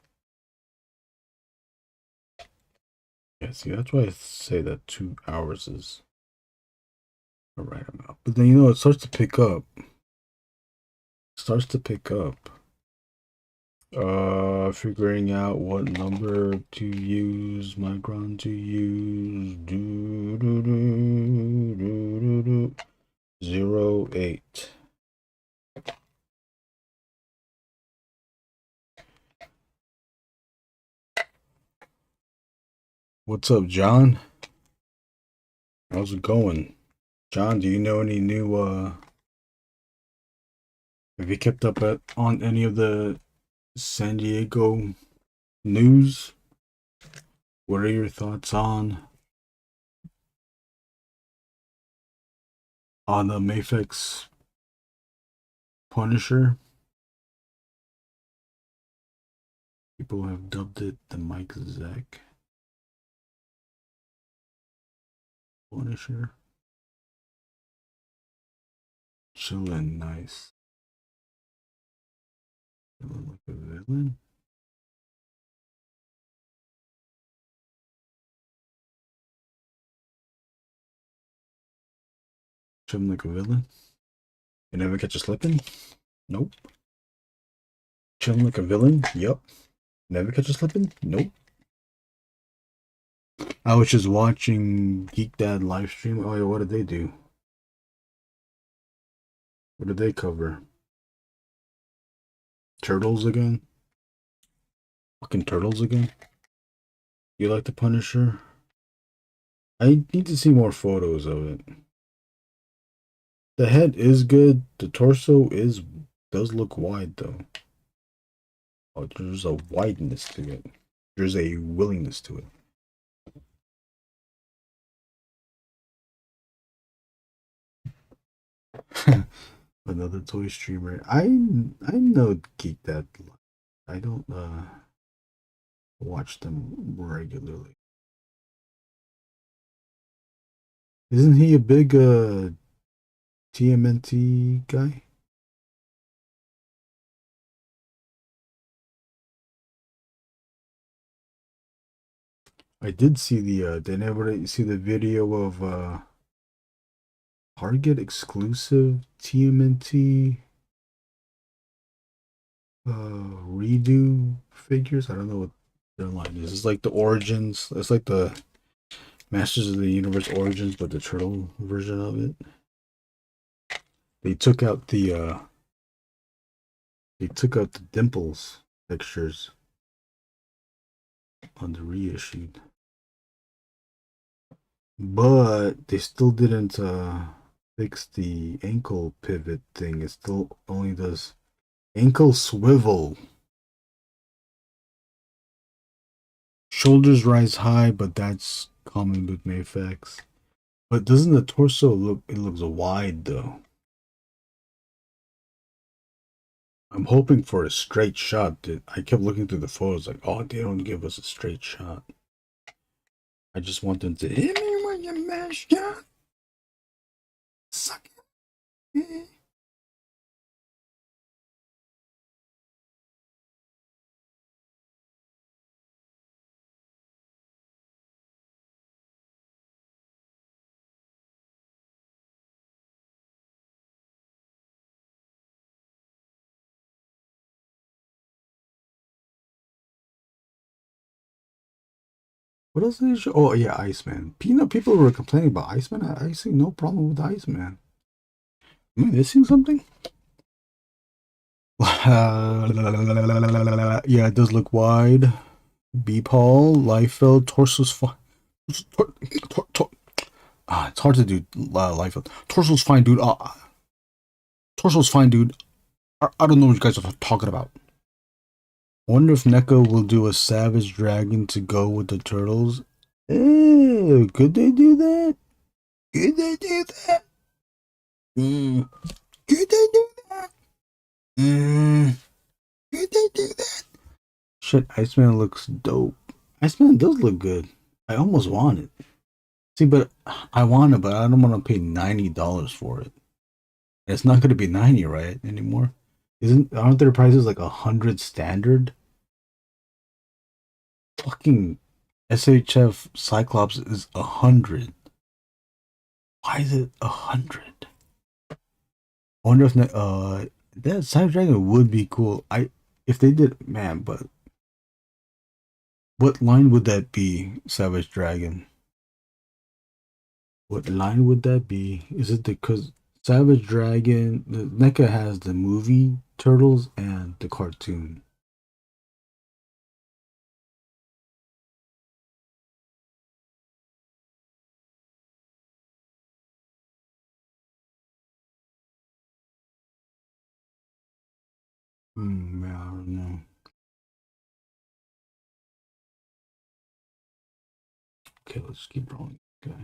Yeah, see, that's why I say that 2 hours is the right amount. But then, you know, it starts to pick up. Figuring out what number to use, micron to use. 08. What's up, John? How's it going? John, do you know any new have you kept up on any of the San Diego news? What are your thoughts on the Mafex Punisher? People have dubbed it the Mike Zeck Punisher. Chillin', nice. Chillin' like a villain. Chillin' like a villain. You never catch you slipping? Nope. Chillin' like a villain? Yup. Never catch you slipping? Nope. I was just watching Geek Dad live stream. Oh yeah, what did they do? What did they cover? Turtles again? Fucking turtles again? You like the Punisher? I need to see more photos of it. The head is good. The torso does look wide though. Oh, there's a wideness to it. There's a willingness to it. Another toy streamer. I know Geek Dad. I don't watch them regularly. Isn't he a big TMNT guy? I did see the did anybody see the video of Target exclusive TMNT redo figures? I don't know what their line is. It's like the Origins. It's like the Masters of the Universe Origins, but the turtle version of it. They took out the dimples textures on the reissued. But they still didn't fix the ankle pivot thing. It still only does ankle swivel. Shoulders rise high, but that's common with Mayfax. But doesn't the torso look, it looks wide though. I'm hoping for a straight shot. I kept looking through the photos like, oh, they don't give us a straight shot. I just want them to hit me when you mash shot. Suck it. What else did you show? Oh yeah, Iceman. People were complaining about Iceman. I see no problem with Iceman. Am I missing something? Yeah, it does look wide. B Paul, Liefeld, torso's fine. It's hard to do Liefeld. Torso's fine, dude. Torso's fine, dude. I don't know what you guys are talking about. Wonder if NECA will do a Savage Dragon to go with the turtles. Could they do that? Could they do that? Could they do that? Could they do that? Shit, Iceman looks dope. Iceman does look good. I almost want it. See, but I want it, but I don't want to pay $90 for it. It's not going to be 90, right, anymore? Aren't their prices like 100 standard? Fucking SHF Cyclops is 100. Why is it 100? I wonder if that Cyber Dragon would be cool. If they did, man, but what line would that be, Savage Dragon? What line would that be? Is it because Savage Dragon, the NECA has the movie Turtles and the cartoon. Man, I don't know. Okay, let's keep rolling. Okay.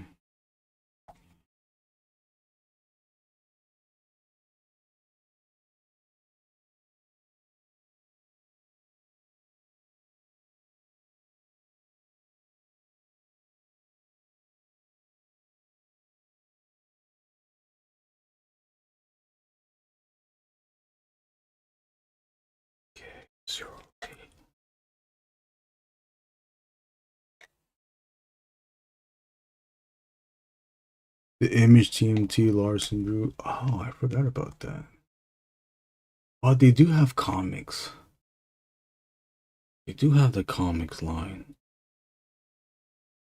Okay, 0. The Image TMT Larson Drew. Oh, I forgot about that. Oh, they do have comics. They do have the comics line.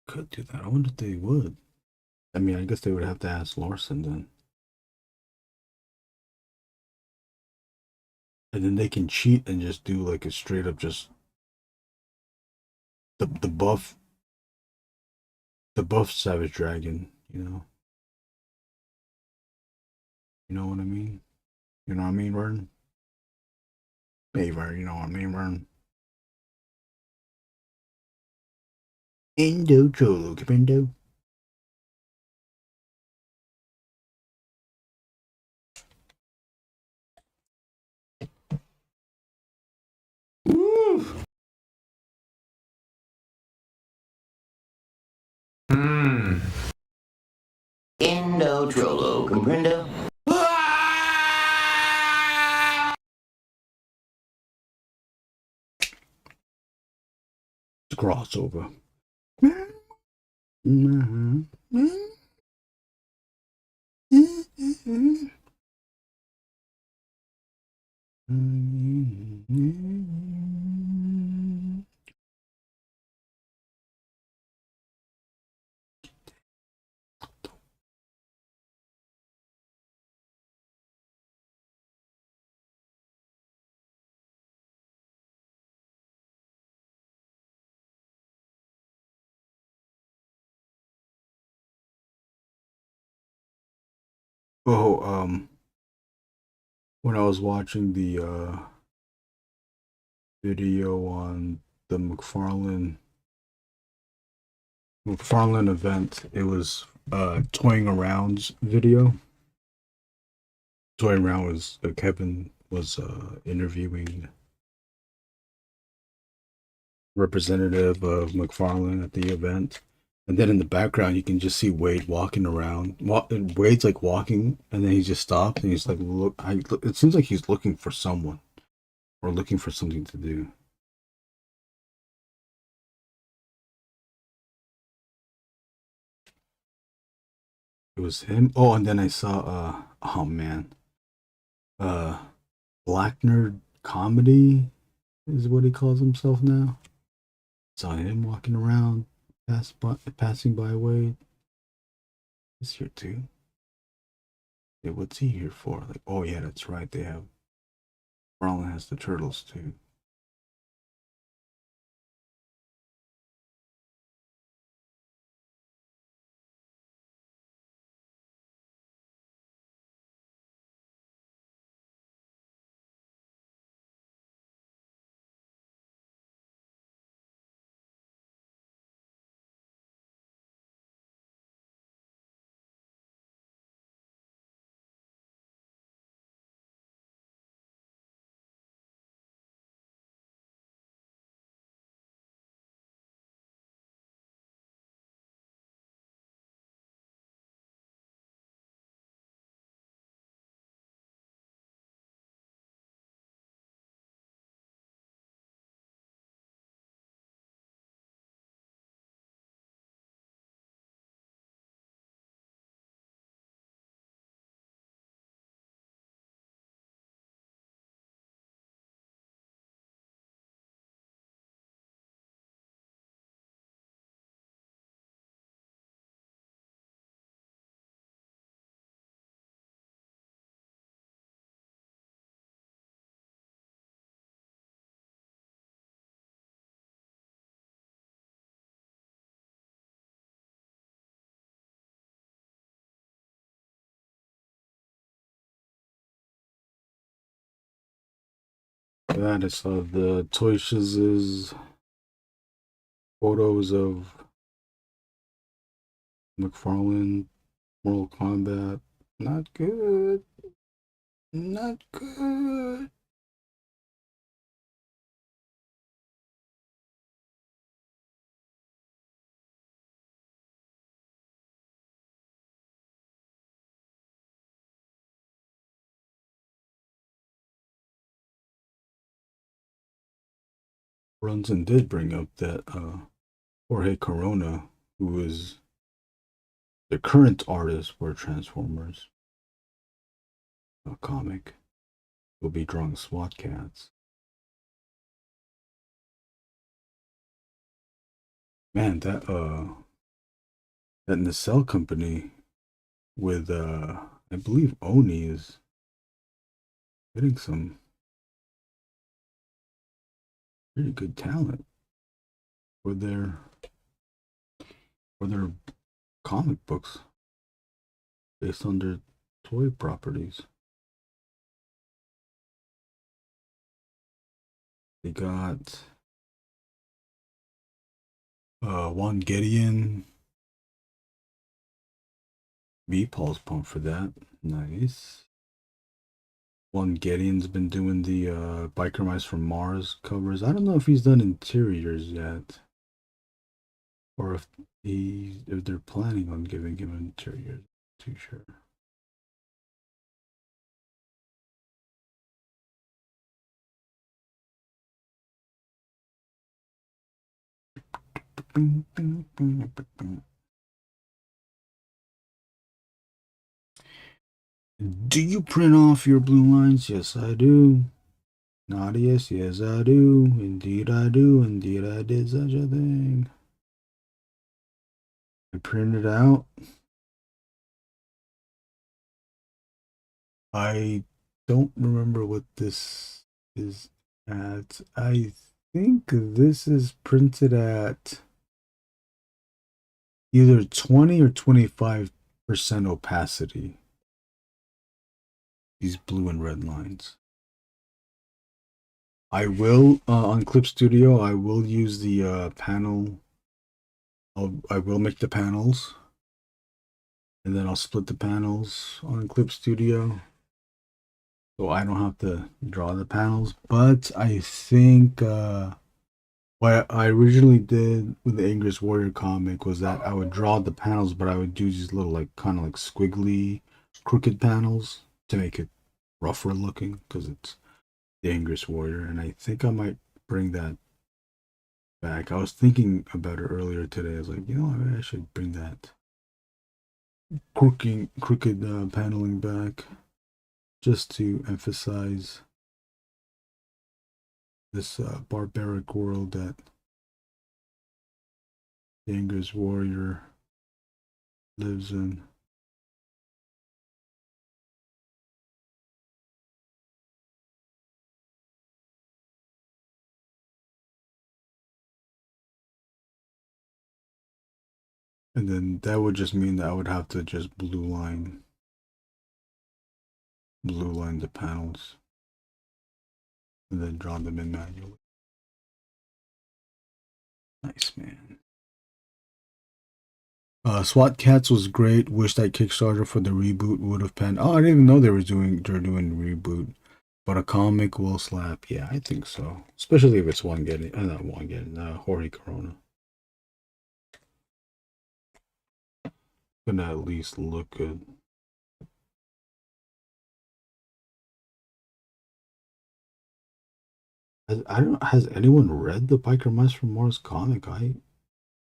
Could do that. I wonder if they would. I mean, I guess they would have to ask Larson then. And then they can cheat and just do like a straight up just the buff Savage Dragon, you know. You know what I mean? You know what I mean, Vern? Hey, Vern, you know what I mean, Vern? Indo Cholo Capindo. Indo Trollo, comprendo? It's a crossover. Oh, when I was watching the video on the McFarlane event, it was toying around's video. Toying around was Kevin was interviewing representative of McFarlane at the event. And then in the background, you can just see Wade walking around. Wade's like walking, and then he just stops, and he's like, "Look!" It seems like he's looking for someone or looking for something to do. It was him. Oh, and then I saw. Oh man. Black Nerd Comedy is what he calls himself now. Saw him walking around, passing by Wade. He's here too. Yeah, what's he here for? Like, oh yeah, that's right. They have. Marlon has the turtles too. That I saw the Toy Shiz's photos of McFarlane Mortal Kombat. Not good. Not good. Brunson did bring up that Jorge Corona, who is the current artist for Transformers a comic, will be drawing SWAT cats. Man, that Nacelle company with I believe Oni is getting some pretty good talent for their comic books based on their toy properties. They got Juan Gideon. Meatball's pumped for that. Nice. Juan Gideon's been doing the Biker Mice from Mars covers. I don't know if he's done interiors yet, or if they're planning on giving him interiors. Too sure. Do you print off your blue lines? Yes, I do. Not yes, yes, I do. Indeed, I do. Indeed, I did such a thing. I printed out. I don't remember what this is at. I think this is printed at either 20 or 25% opacity. these blue and red lines. I will on Clip Studio. I will use the panel. I will make the panels, and then I'll split the panels on Clip Studio, so I don't have to draw the panels. But I think what I originally did with the Angriest Warrior comic was that I would draw the panels, but I would do these little like kind of like squiggly, crooked panels to make it rougher looking because it's the Angriest Warrior, and I think I might bring that back. I was thinking about it earlier today. I was like, you know, maybe I should bring that crooked paneling back just to emphasize this barbaric world that the Angriest Warrior lives in. And then that would just mean that I would have to just blue line the panels and then draw them in manually. Nice, man. SWAT Cats was great. Wish that Kickstarter for the reboot would have panned. Oh, I didn't even know they're doing reboot. But a comic will slap. Yeah, I think so. Especially if it's Jorge Corona. Gonna at least look good. Has anyone read the Biker Mice from Mars comic? I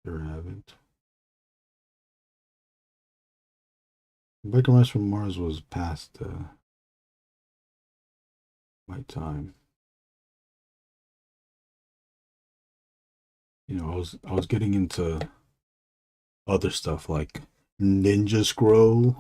sure haven't. Biker Mice from Mars was past my time. You know, I was getting into other stuff like Ninja Scroll.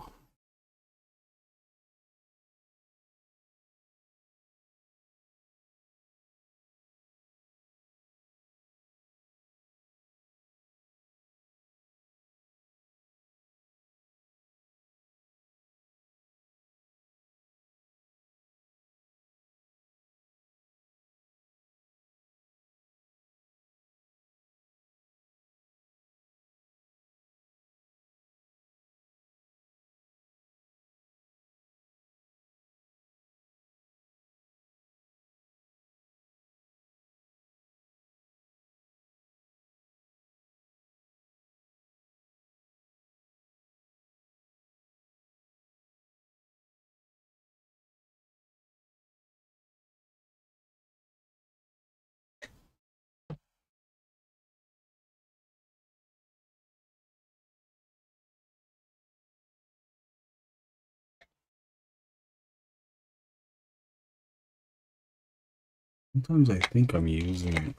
Sometimes I think I'm using it.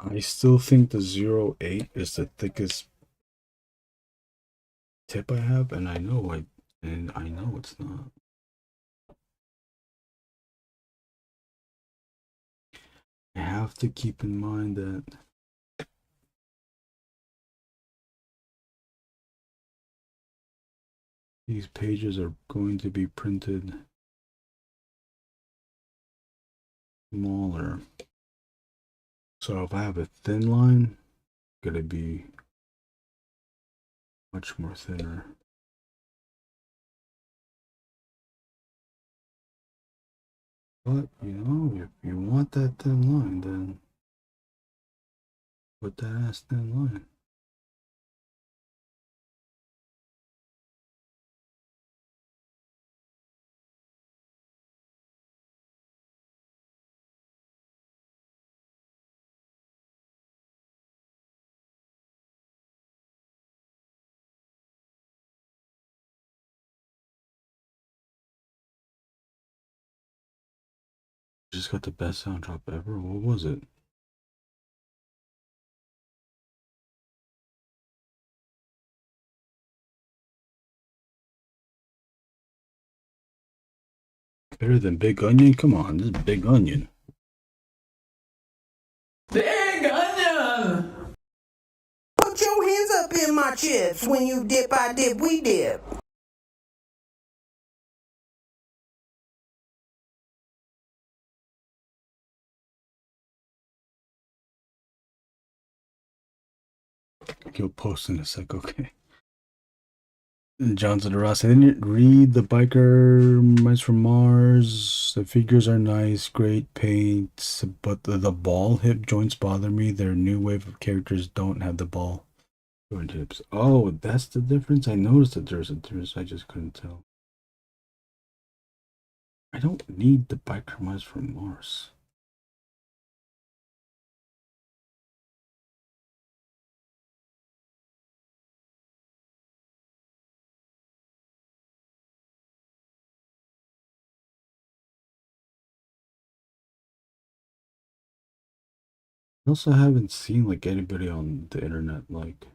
I still think the 08 is the thickest tip I have, and I know it's not. I have to keep in mind that these pages are going to be printed smaller. So if I have a thin line, it's gonna be much more thinner. But you know, if you want that thin line, then put that ass thin line. Just got the best sound drop ever. What was it? Better than Big Onion? Come on, this is Big Onion. Big onion! Put your hands up in my chips. When you dip, I dip, we dip. You'll post in a sec, okay. And Johnson Ross, I didn't read the Biker Mice from Mars. The figures are nice, great paints, but the ball hip joints bother me. Their new wave of characters don't have the ball joint hips. Oh, that's the difference? I noticed that there's a difference. I just couldn't tell. I don't need the Biker Mice from Mars. I also haven't seen like anybody on the internet like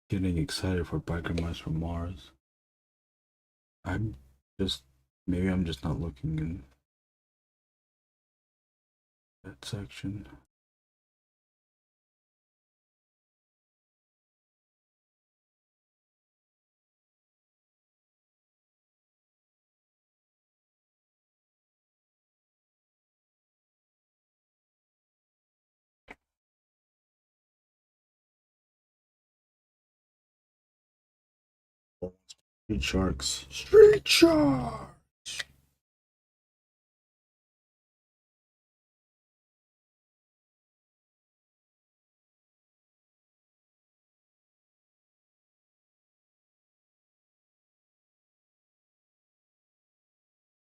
getting excited for Biker Mice from Mars. I'm just maybe I'm just not looking in that section. Street Sharks. Street Sharks.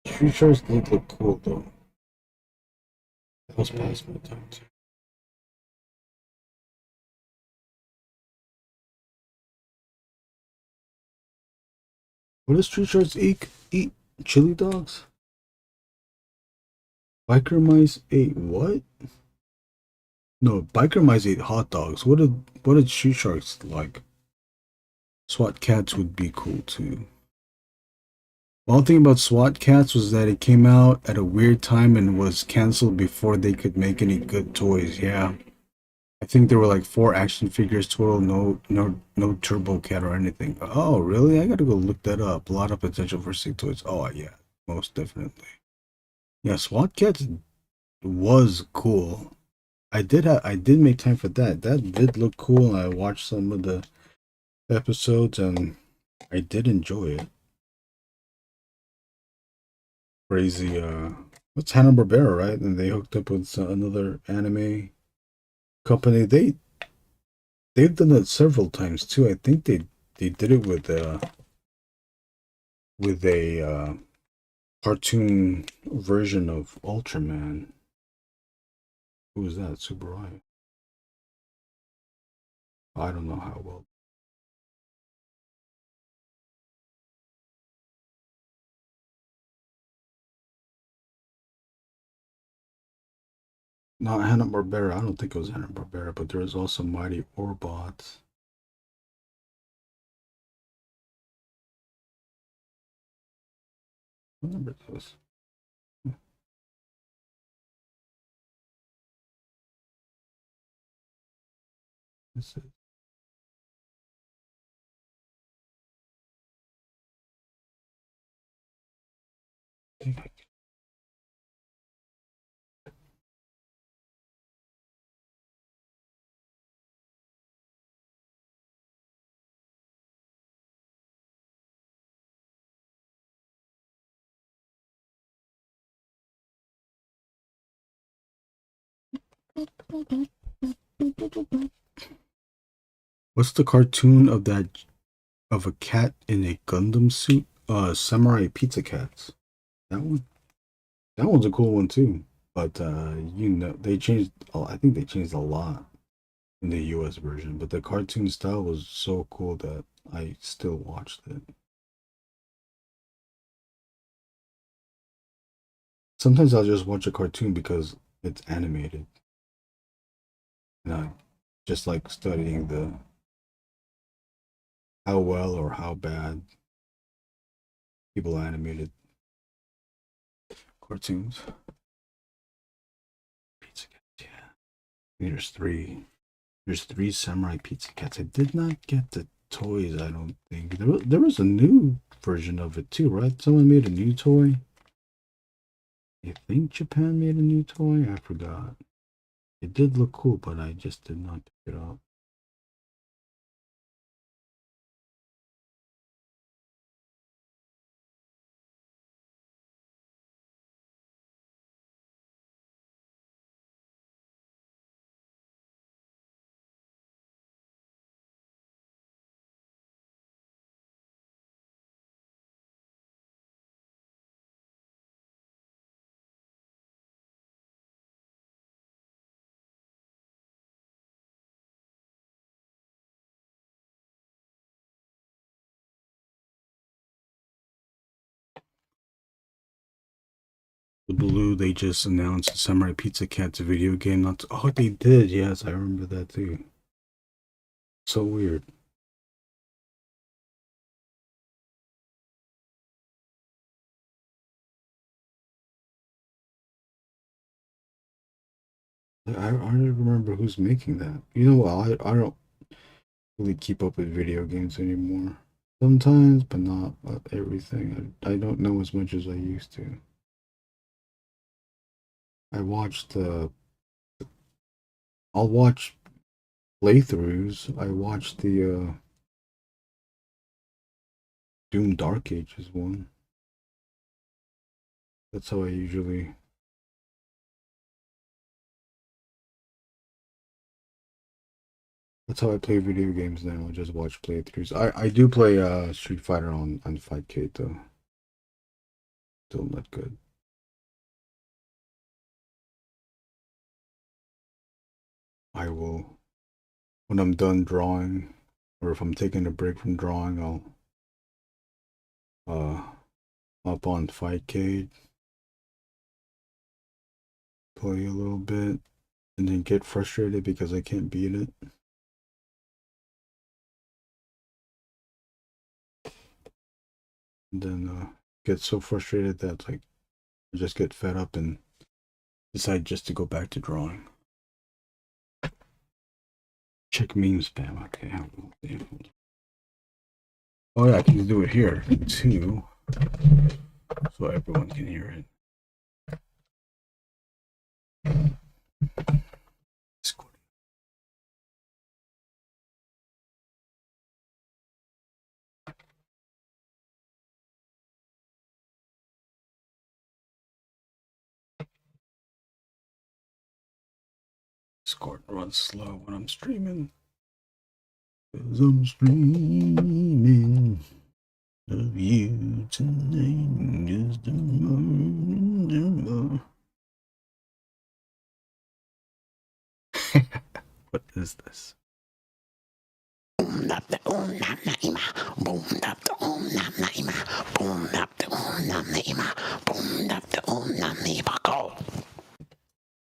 Street Sharks did look cool though. That was past my time too. What does Street Sharks eat chili dogs? Biker Mice ate what? No, Biker Mice ate hot dogs. What did Street Sharks like? SWAT Cats would be cool too. One thing about SWAT Cats was that it came out at a weird time and was canceled before they could make any good toys. Yeah, I think there were like 4 action figures total. No Turbo Cat or anything. Oh, really? I gotta go look that up. A lot of potential for sick toys. Oh yeah, most definitely. Yeah, SWAT Cats was cool. I did make time for that. That did look cool. I watched some of the episodes and I did enjoy it. Crazy what's Hanna-Barbera, right? And they hooked up with another anime company. They've done it several times too. I think they did it with a cartoon version of Ultraman. Who was that? Subaraya. I don't know how well. Not Hanna-Barbera. I don't think it was Hanna-Barbera, but there was also Mighty Orbots. What number is this? This is. I think I What's the cartoon of that of a cat in a Gundam suit? Samurai Pizza Cats. That one. That one's a cool one too. But you know, they changed. I think they changed a lot in the U.S. version. But the cartoon style was so cool that I still watched it. Sometimes I'll just watch a cartoon because it's animated. And I just like studying the how well or how bad people animated cartoons. Pizza Cats, yeah. There's 3. There's 3 Samurai Pizza Cats. I did not get the toys, I don't think. There was a new version of it too, right? Someone made a new toy. I think Japan made a new toy. I forgot. It did look cool, but I just did not pick it up. The Blue, they just announced Samurai Pizza Cat's video game. Not oh, they did. Yes, I remember that too. So weird. I don't remember who's making that. You know what? I don't really keep up with video games anymore. Sometimes, but not everything. I don't know as much as I used to. I watched I'll watch playthroughs. I watched the Doom Dark Ages one. That's how I usually. That's how I play video games now. I just watch playthroughs. I do play Street Fighter on Fightcade though. Still not good. I will when I'm done drawing, or if I'm taking a break from drawing, I'll up on Fightcade, play a little bit, and then get frustrated because I can't beat it. And then get so frustrated that like I just get fed up and decide just to go back to drawing. Check meme spam. Okay. Oh yeah, I can do it here too, so everyone can hear it. Discord runs slow when I'm streaming. 'Cause I'm streaming of you tonight. Just a moment. What is this?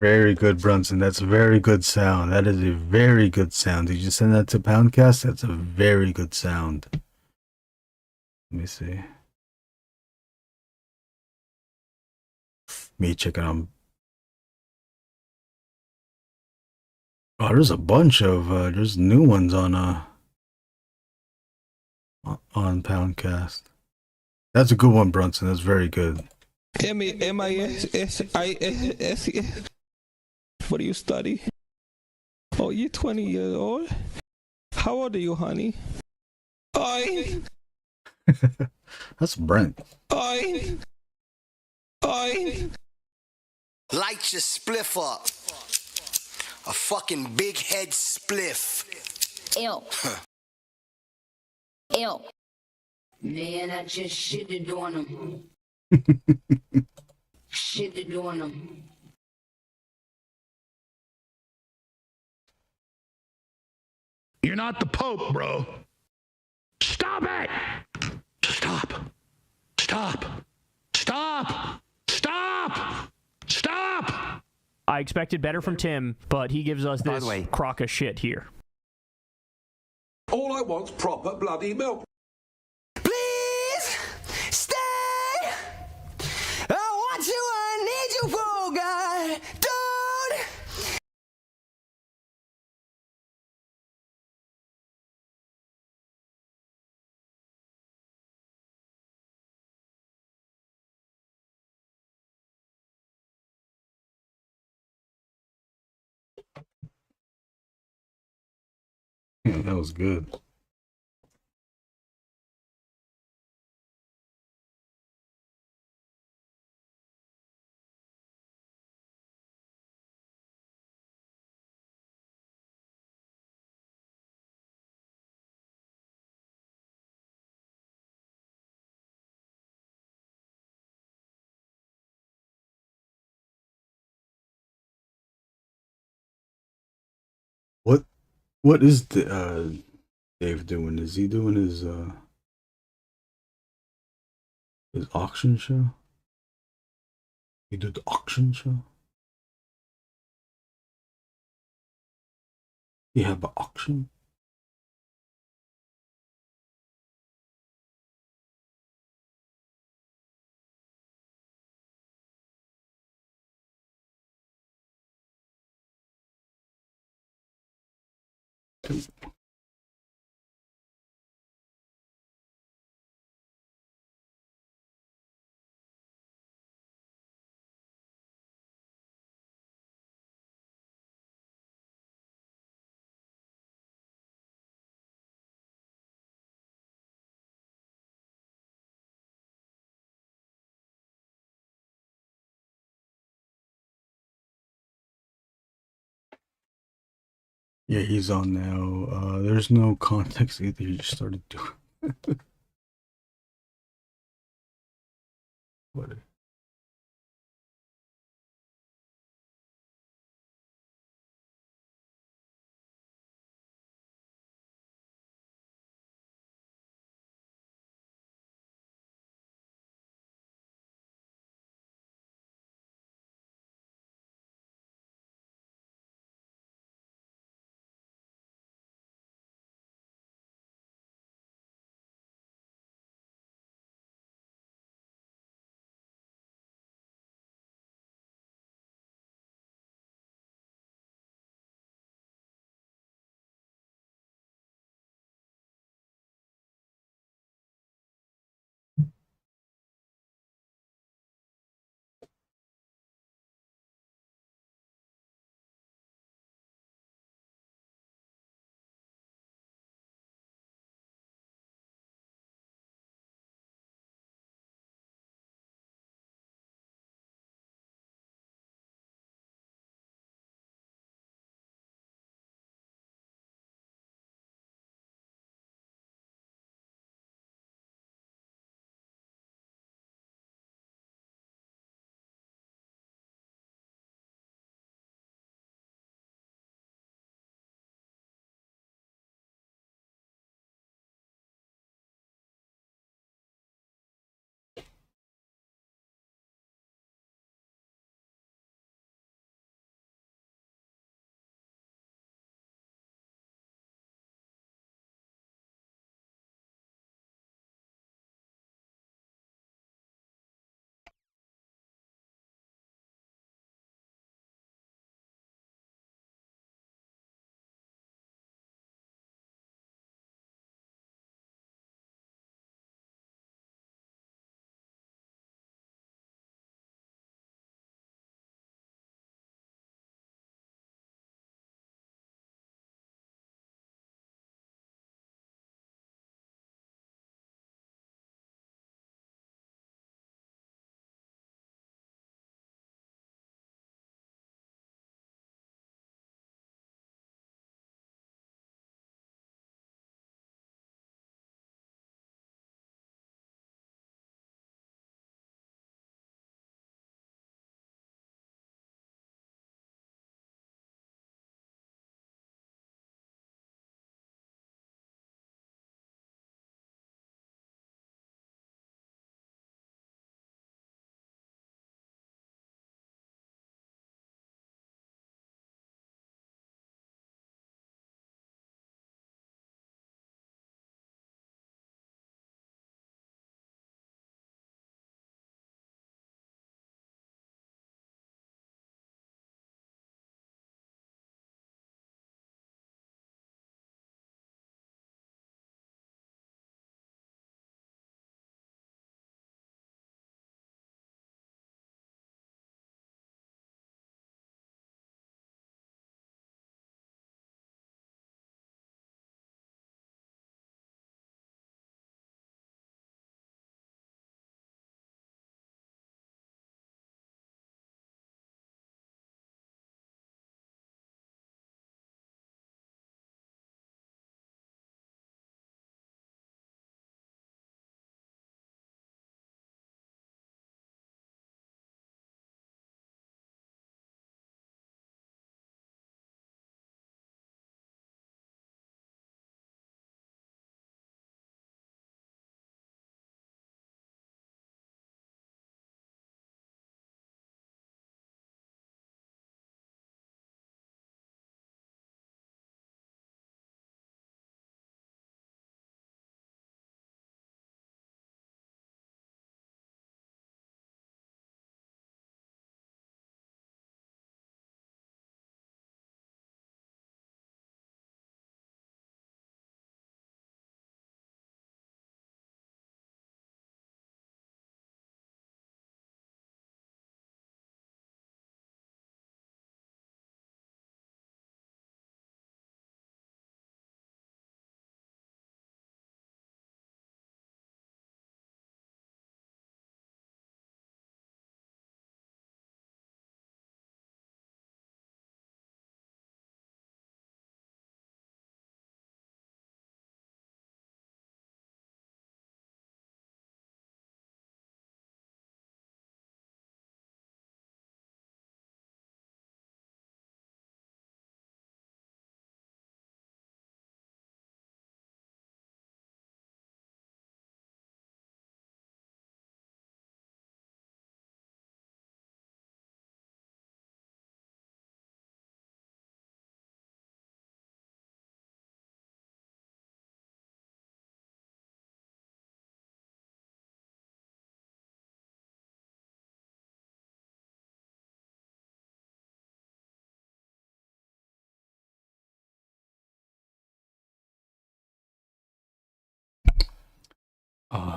Very good, Brunson. That's a very good sound. That is a very good sound. Did you send that to Poundcast? That's a very good sound. Let me see. Me checking on. Oh, there's a bunch of there's new ones on Poundcast. That's a good one, Brunson. That's very good. MISSIS. What do you study? Oh, you're 20 years old? How old are you, honey? Oi! That's Brent. Oi! Oi! Light your spliff up. A fucking big head spliff. Ew. Ew. Man, I just shitted on him. Shitted on him. You're not the Pope, bro. Stop it! Stop. Stop. Stop. Stop. Stop. I expected better from Tim, but he gives us this crock of shit here. All I want's proper bloody milk. Please stay. I want you, I need you, oh God. Don't. That was good. What is the Dave doing? Is he doing his auction show? He did the auction show? He have an auction? Yeah, he's on now. There's no context either. He just started doing what?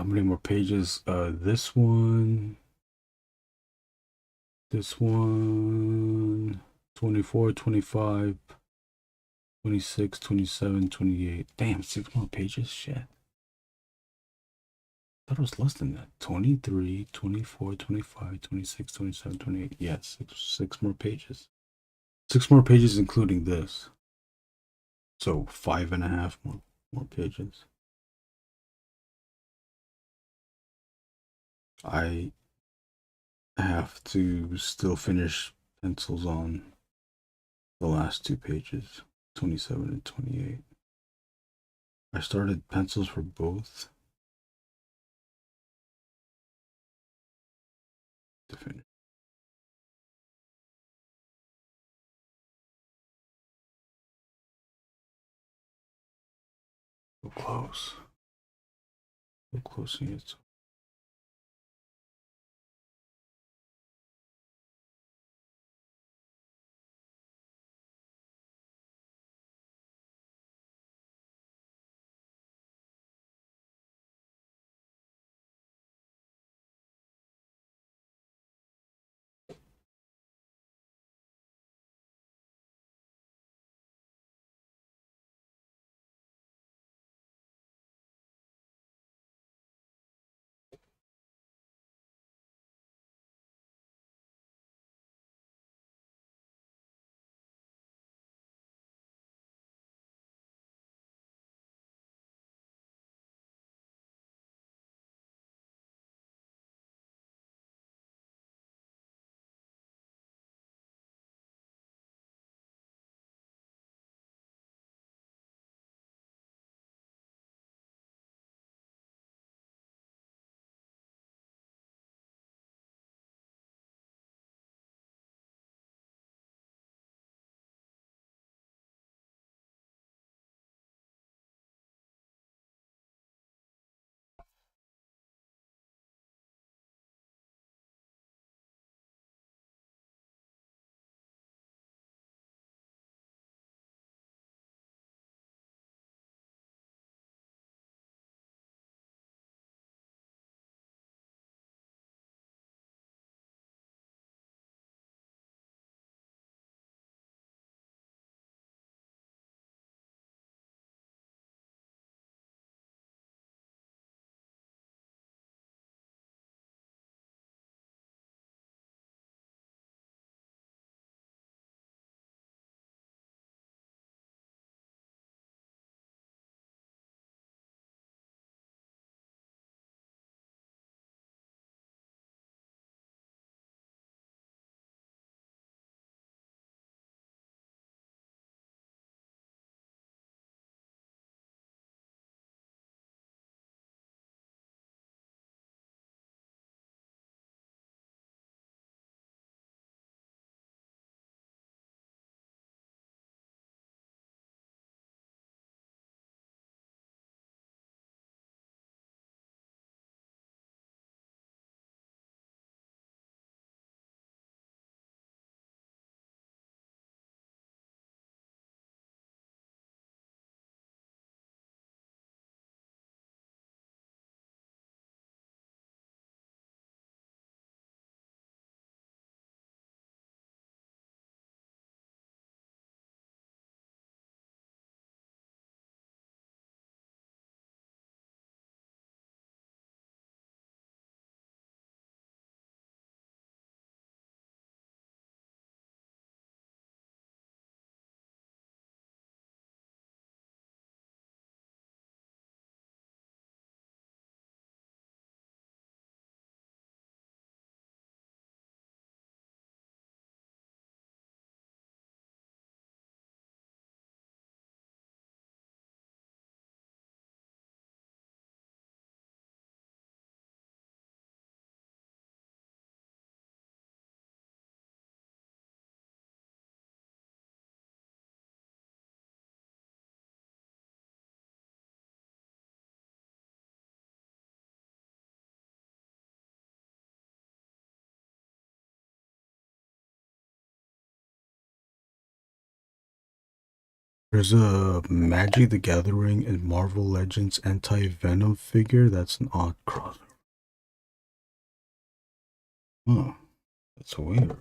many more pages? This one, 24, 25, 26, 27, 28. Damn, 6 more pages? Shit. I thought it was less than that. 23, 24, 25, 26, 27, 28. Yes, six more pages. 6 more pages including this. So 5.5 more pages. I have to still finish pencils on the last 2 pages, 27 and 28. I started pencils for both to finish. So close. So close yet. There's a Magic the Gathering and Marvel Legends anti-Venom figure. That's an odd crossover. Huh. That's weird.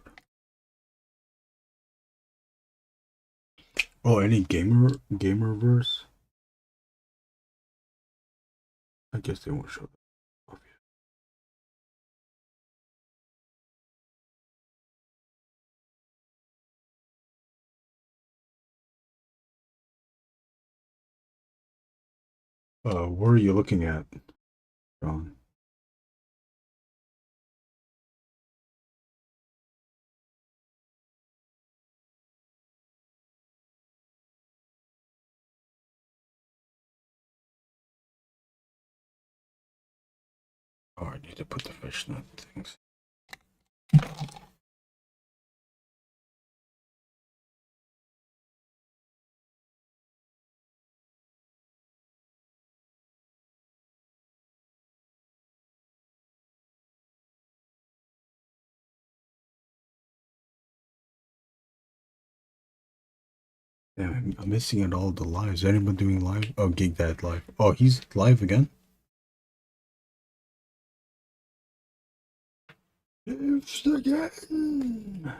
Oh, any gamerverse? I guess they won't show that off yet. Where are you looking at, John? Oh, I need to put the fishnet things. Damn, I'm missing out all the lives. Is anyone doing live? Oh, Gig Dad live. Oh, he's live again? It's again.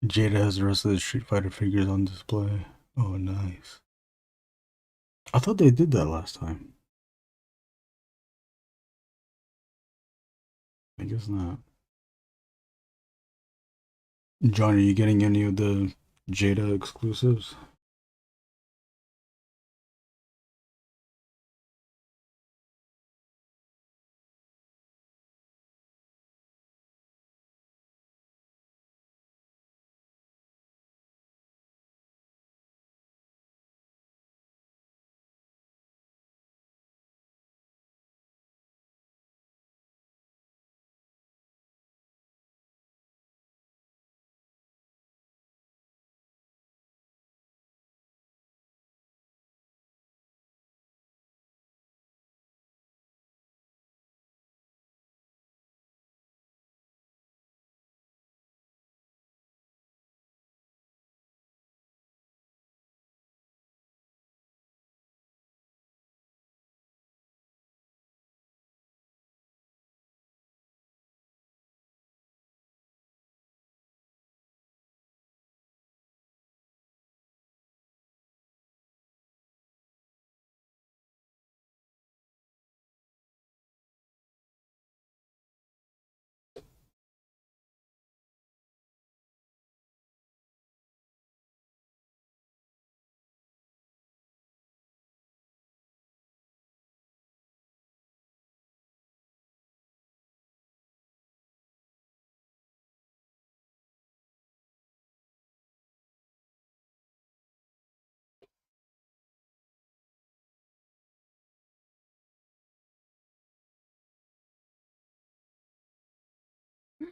Jada has the rest of the Street Fighter figures on display. Oh, nice. I thought they did that last time. I guess not. John, are you getting any of the Jada exclusives?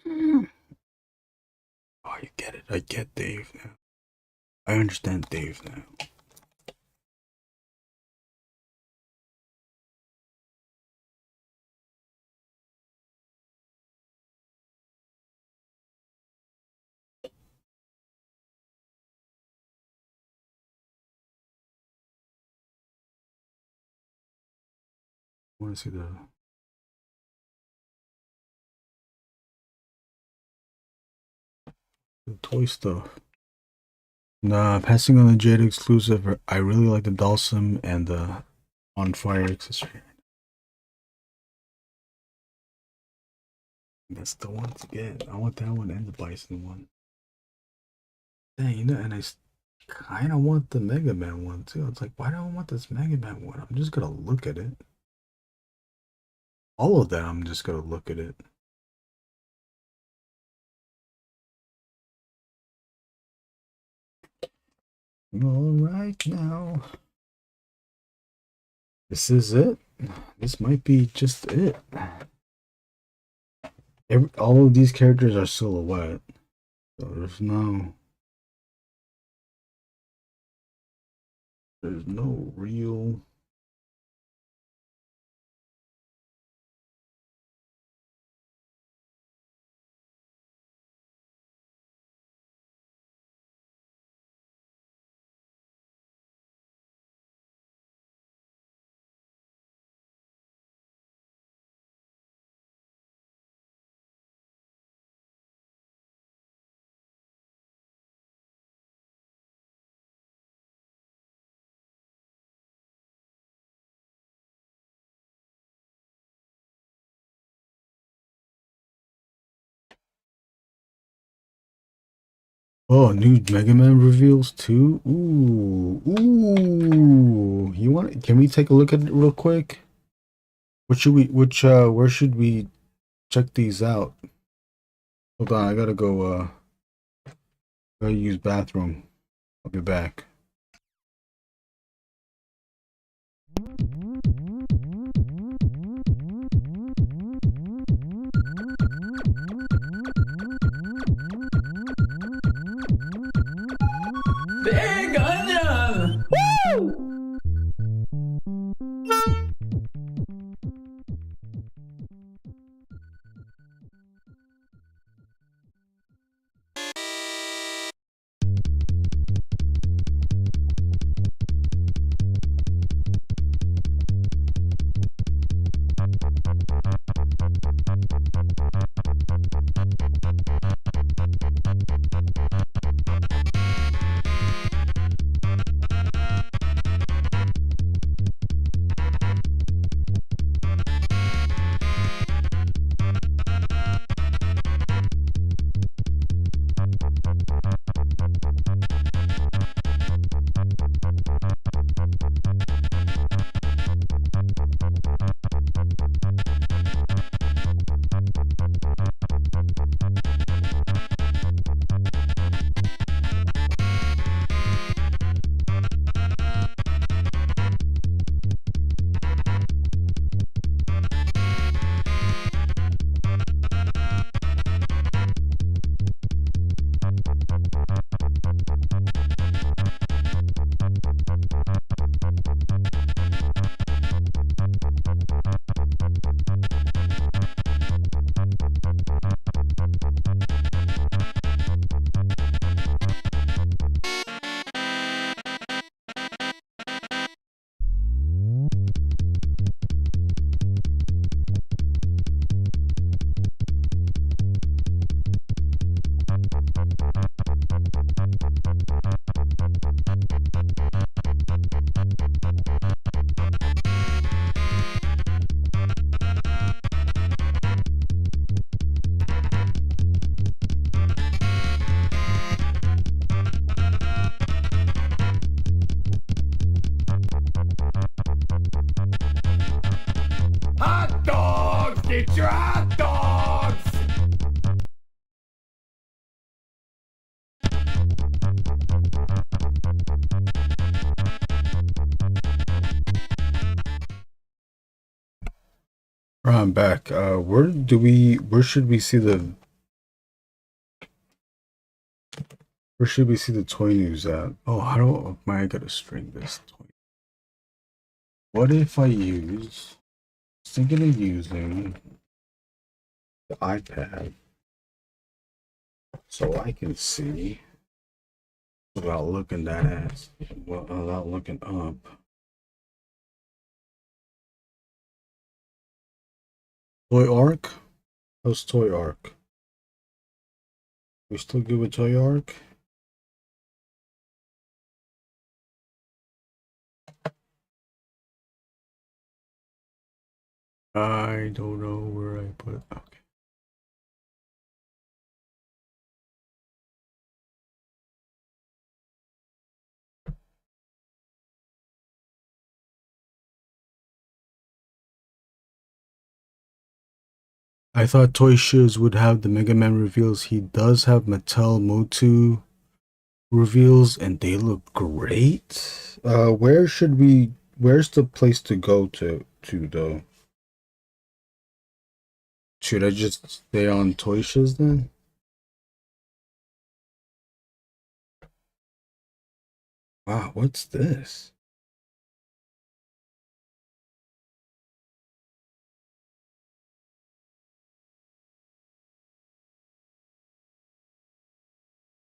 Oh, you get it. I get Dave now. I understand Dave now. I want to see the toy stuff. Nah, passing on the Jade exclusive. I really like the Dalsum and the On Fire accessory. That's the one to get. I want that one and the Bison one. Dang, you know, and I kind of want the Mega Man one too. It's like, why do I want this Mega Man one? I'm just gonna look at it. All of that, I'm just gonna look at it. All right now. This is it. This might be just it. All of these characters are silhouette. So there's no real Oh, new Mega Man reveals too. Ooh. You want? Can we take a look at it real quick? Where should we check these out? Hold on, I gotta go. Gotta use bathroom. I'll be back. Big onion! Woo! Get your hot dogs! I'm back. Where should we see the Where should we see the toy news at? Oh, how do I gotta string this toy? What if I use, thinking of using the iPad so I can see without looking that ass, without looking up. Toy Arc? How's Toy Arc? We still good with Toy Arc? I don't know where I put it. Okay. I thought Toy Shiz would have the Mega Man reveals. He does have Mattel Motu reveals, and they look great. Where should we? Where's the place to go to though? Should I just stay on Toy Shiz then? Wow, what's this?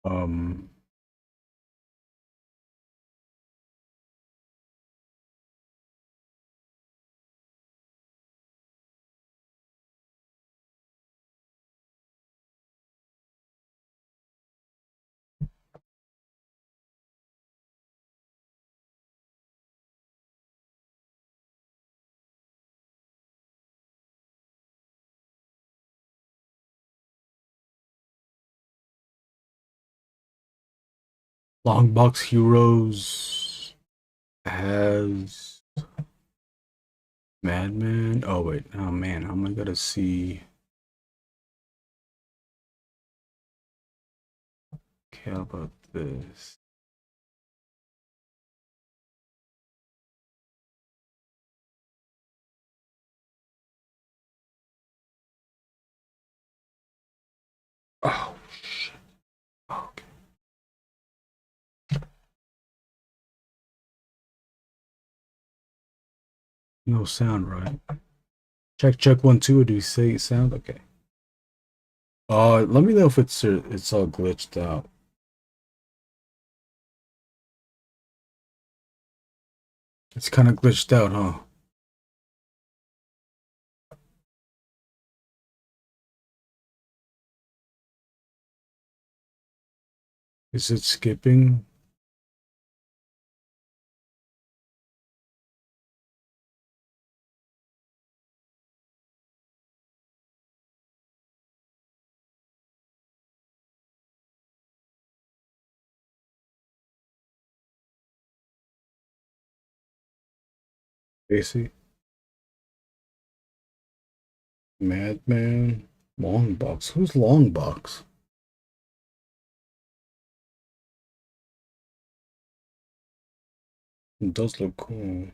Um. Longbox Heroes has Madman. Oh wait, oh man, how am I gonna see? Okay, how about this? Oh shit. Okay. No sound, right? Check 1 2. Do you say sound? Okay. Let me know if it's all glitched out. It's kind of glitched out, huh? Is it skipping? Casey? Madman? Longbox? Who's Longbox? It does look cool.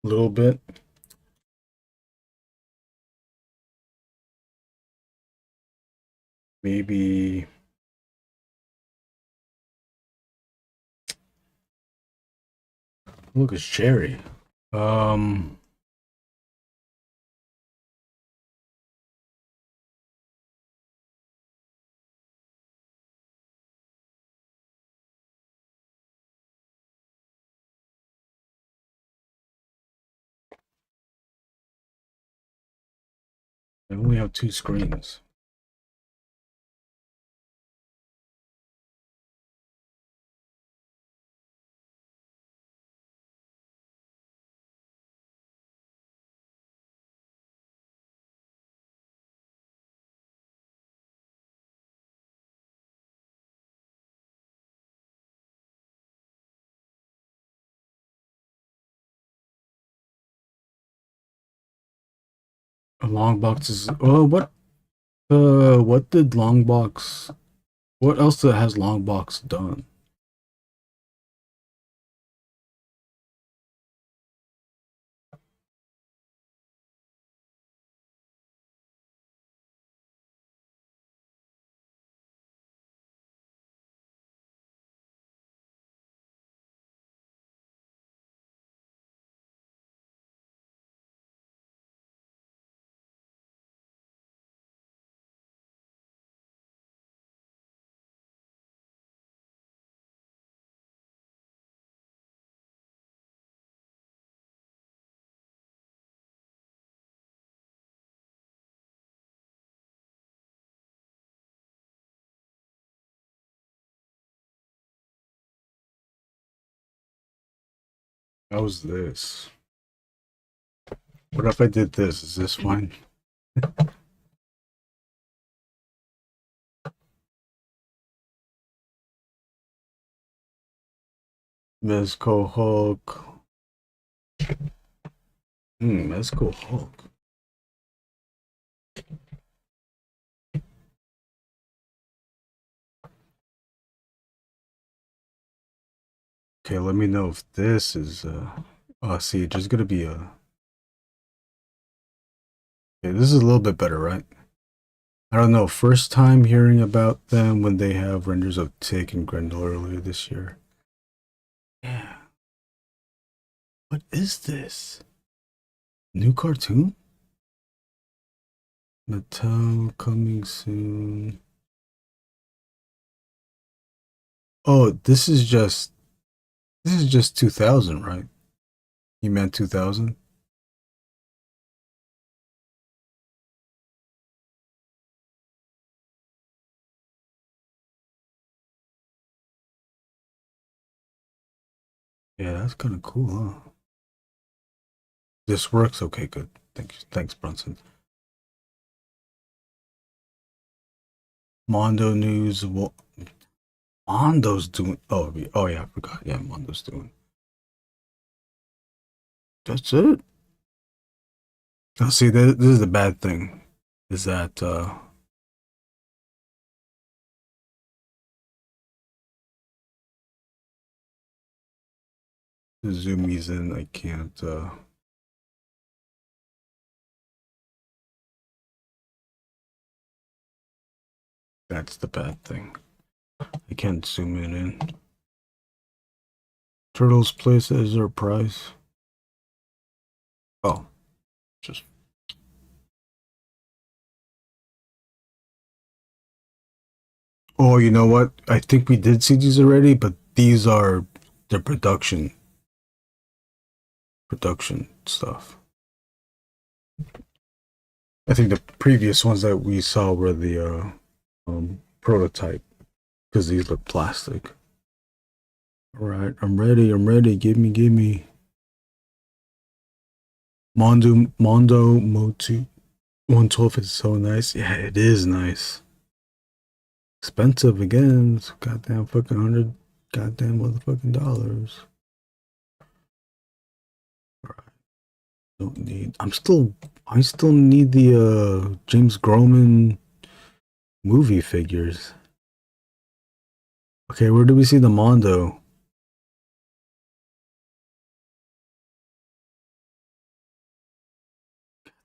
A little bit. Maybe. Look, it's Cherry. I only have 2 screens. Longbox is. Oh, what? What did Longbox? What else has Longbox done? How's this? What if I did this? Is this fine? Mezco Hulk. Mezco Hulk. Okay, let me know if this is see, there's gonna be a okay, this is a little bit better, right? I don't know, first time hearing about them when they have renders of Tick and Grendel earlier this year. Yeah. What is this? New cartoon? Mattel coming soon. Oh, this is just 2000, right? You meant 2000? Yeah, that's kind of cool, huh? This works? Okay, good. Thanks, Brunson. Mondo News. Mondo's doing. Oh yeah, I forgot. Yeah, Mondo's doing. That's it. Now, see, this is the bad thing, is that the zoomies in. I can't. That's the bad thing. I can't zoom it in. Turtles place as their price. Oh, just. Oh, you know what? I think we did see these already, but these are the production stuff. I think the previous ones that we saw were the prototype, because these look plastic. All right, I'm ready. Give me. Mondo Motu 112 is so nice. Yeah, it is nice. Expensive again. It's goddamn fucking $100 goddamn motherfucking dollars. All right. Don't need. I still need the James Groman movie figures. Okay, where do we see the Mondo?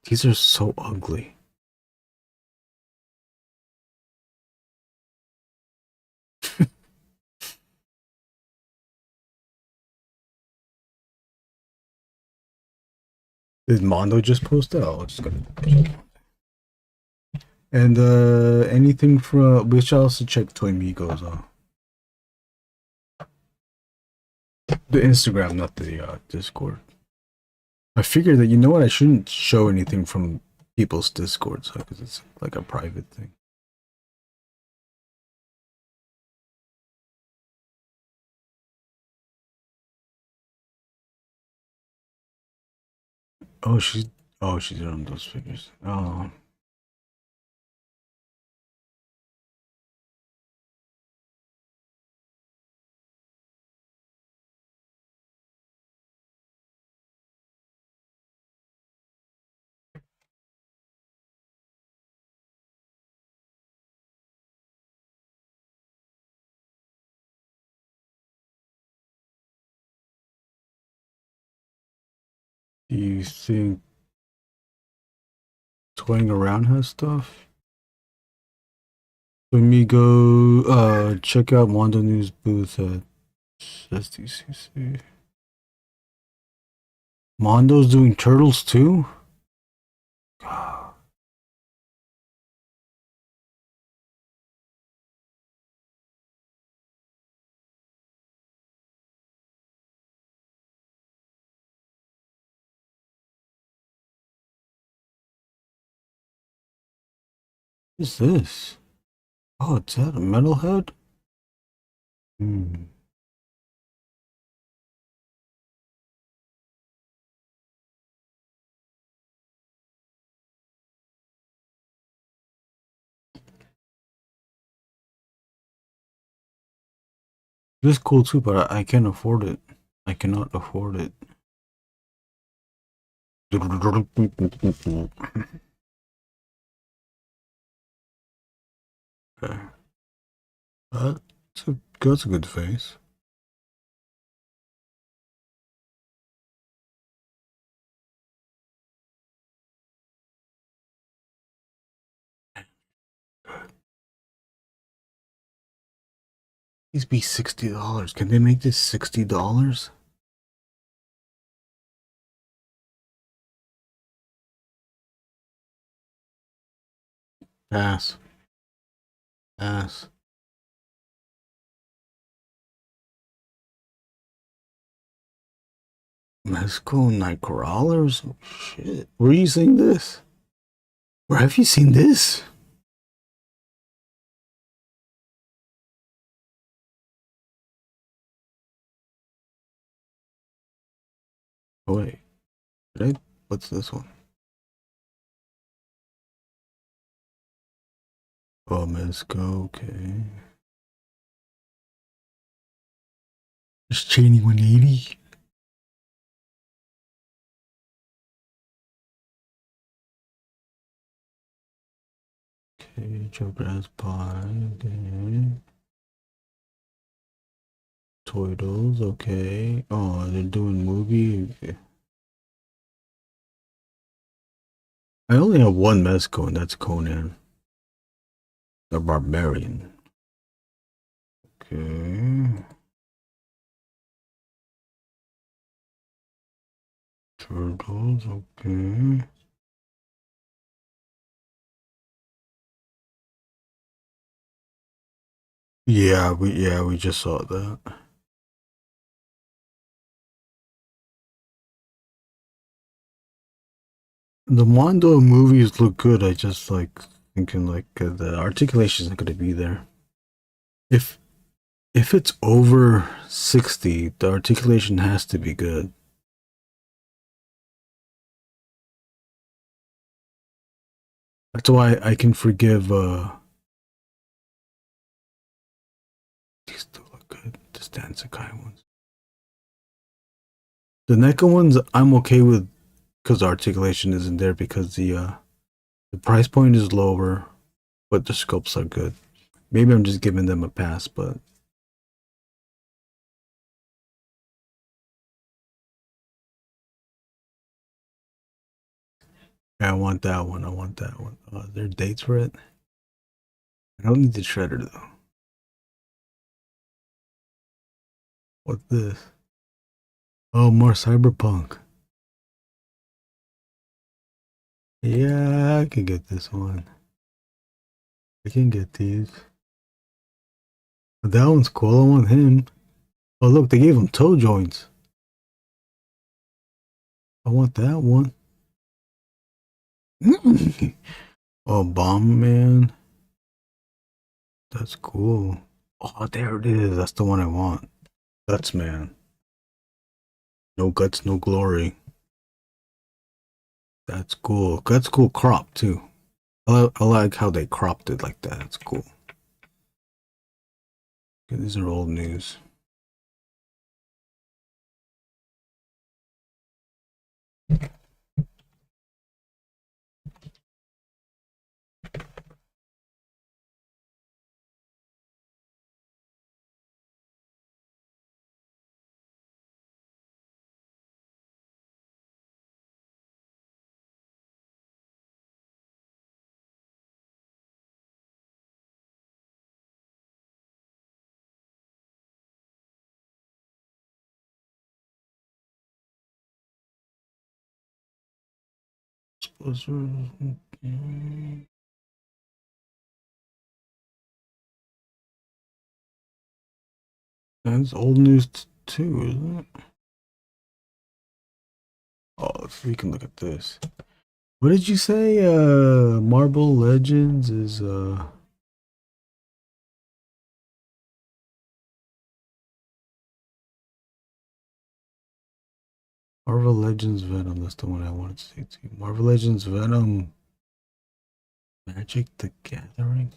These are so ugly. Did Mondo just post that? I'll just go. And anything from, we should also check Toy Migos. The Instagram, not the Discord. I figured that, you know what, I shouldn't show anything from people's Discords, because it's like a private thing. Oh, she's on those figures. Oh. Do you think Toying Around has stuff? Let me go check out Mondo News booth at SDCC. Mondo's doing Turtles too? What is this? Oh, it's that a metalhead? This is cool too, but I can't afford it. I cannot afford it. Okay. That's a good face. These be $60. Can they make this $60? Pass. Pass. Mexico night crawlers? Oh, shit. Where are you seeing this? Where have you seen this? Oh, wait. What's this one? Oh, Mexico, okay. Just Cheney 180. Okay, Joe Grass Pie, okay. Toidles, okay. Oh, they're doing movie. Okay. I only have one Mezco, and that's Conan the Barbarian. Okay. Turtles, okay. Yeah, we just saw that. The Mondo movies look good. I just like thinking like the articulation isn't gonna be there. If it's over 60, the articulation has to be good. That's why I can forgive these still look good. The Stansakai ones. The NECA ones I'm okay with because the articulation isn't there because the price point is lower, but the sculpts are good. Maybe I'm just giving them a pass, but yeah, I want that one. I want that one. Are there dates for it? I don't need the shredder though. What's this? Oh, more cyberpunk. Yeah, I can get this one. I can get these. That one's cool. I want him. Oh, look, they gave him toe joints. I want that one. Oh, Bomb Man. That's cool. Oh, there it is. That's the one I want. Guts Man. No guts, no glory. That's cool. That's cool crop too. I like how they cropped it like that. It's cool. Okay, these are old news. That's old news too, isn't it? Oh, if we can look at this. What did you say? Marble Legends is Marvel Legends Venom. That's the one I wanted to say too. Marvel Legends Venom. Magic the Gathering.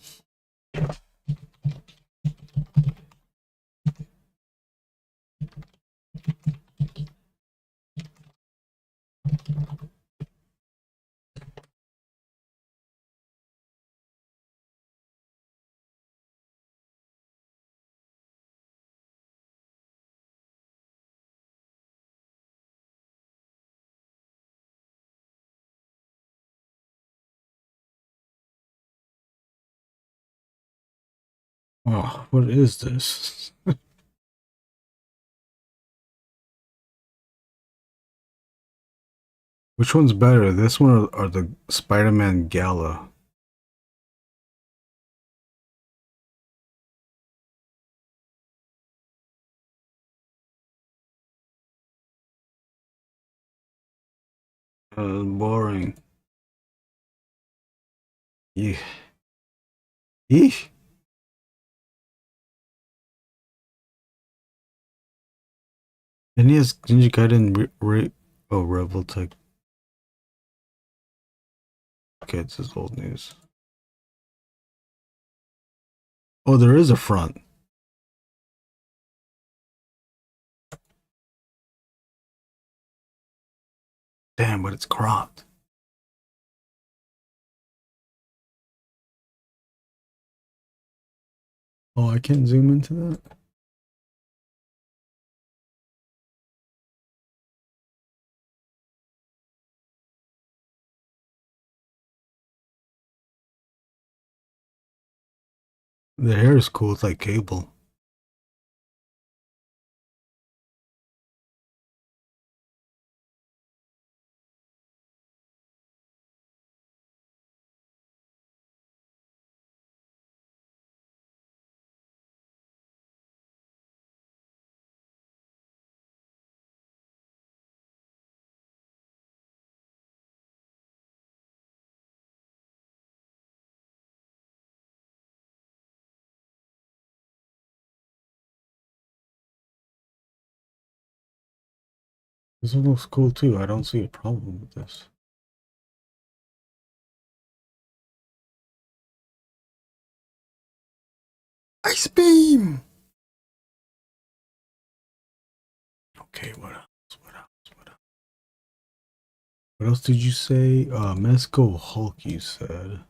Oh, what is this? Which one's better, this one or the Spider-Man Gala? Boring. Yeah. Eesh. And he has Ninja Gaiden Rebel Tech. Okay, it's his old news. Oh, there is a front. Damn, but it's cropped. Oh, I can't zoom into that? The hair is cool, it's like Cable. This one looks cool too. I don't see a problem with this. Ice beam. Okay, what else? What else? What else? What else did you say? Mezco Hulk, you said.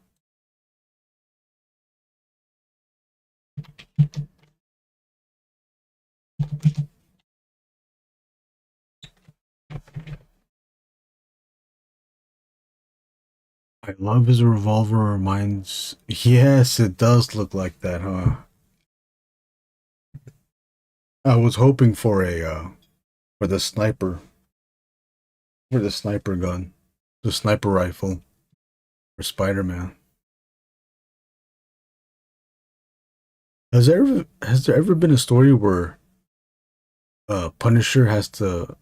I love his revolver reminds. Yes, it does look like that, huh? I was hoping for a for the sniper gun, the sniper rifle for Spider-Man. Has there ever been a story where Punisher has to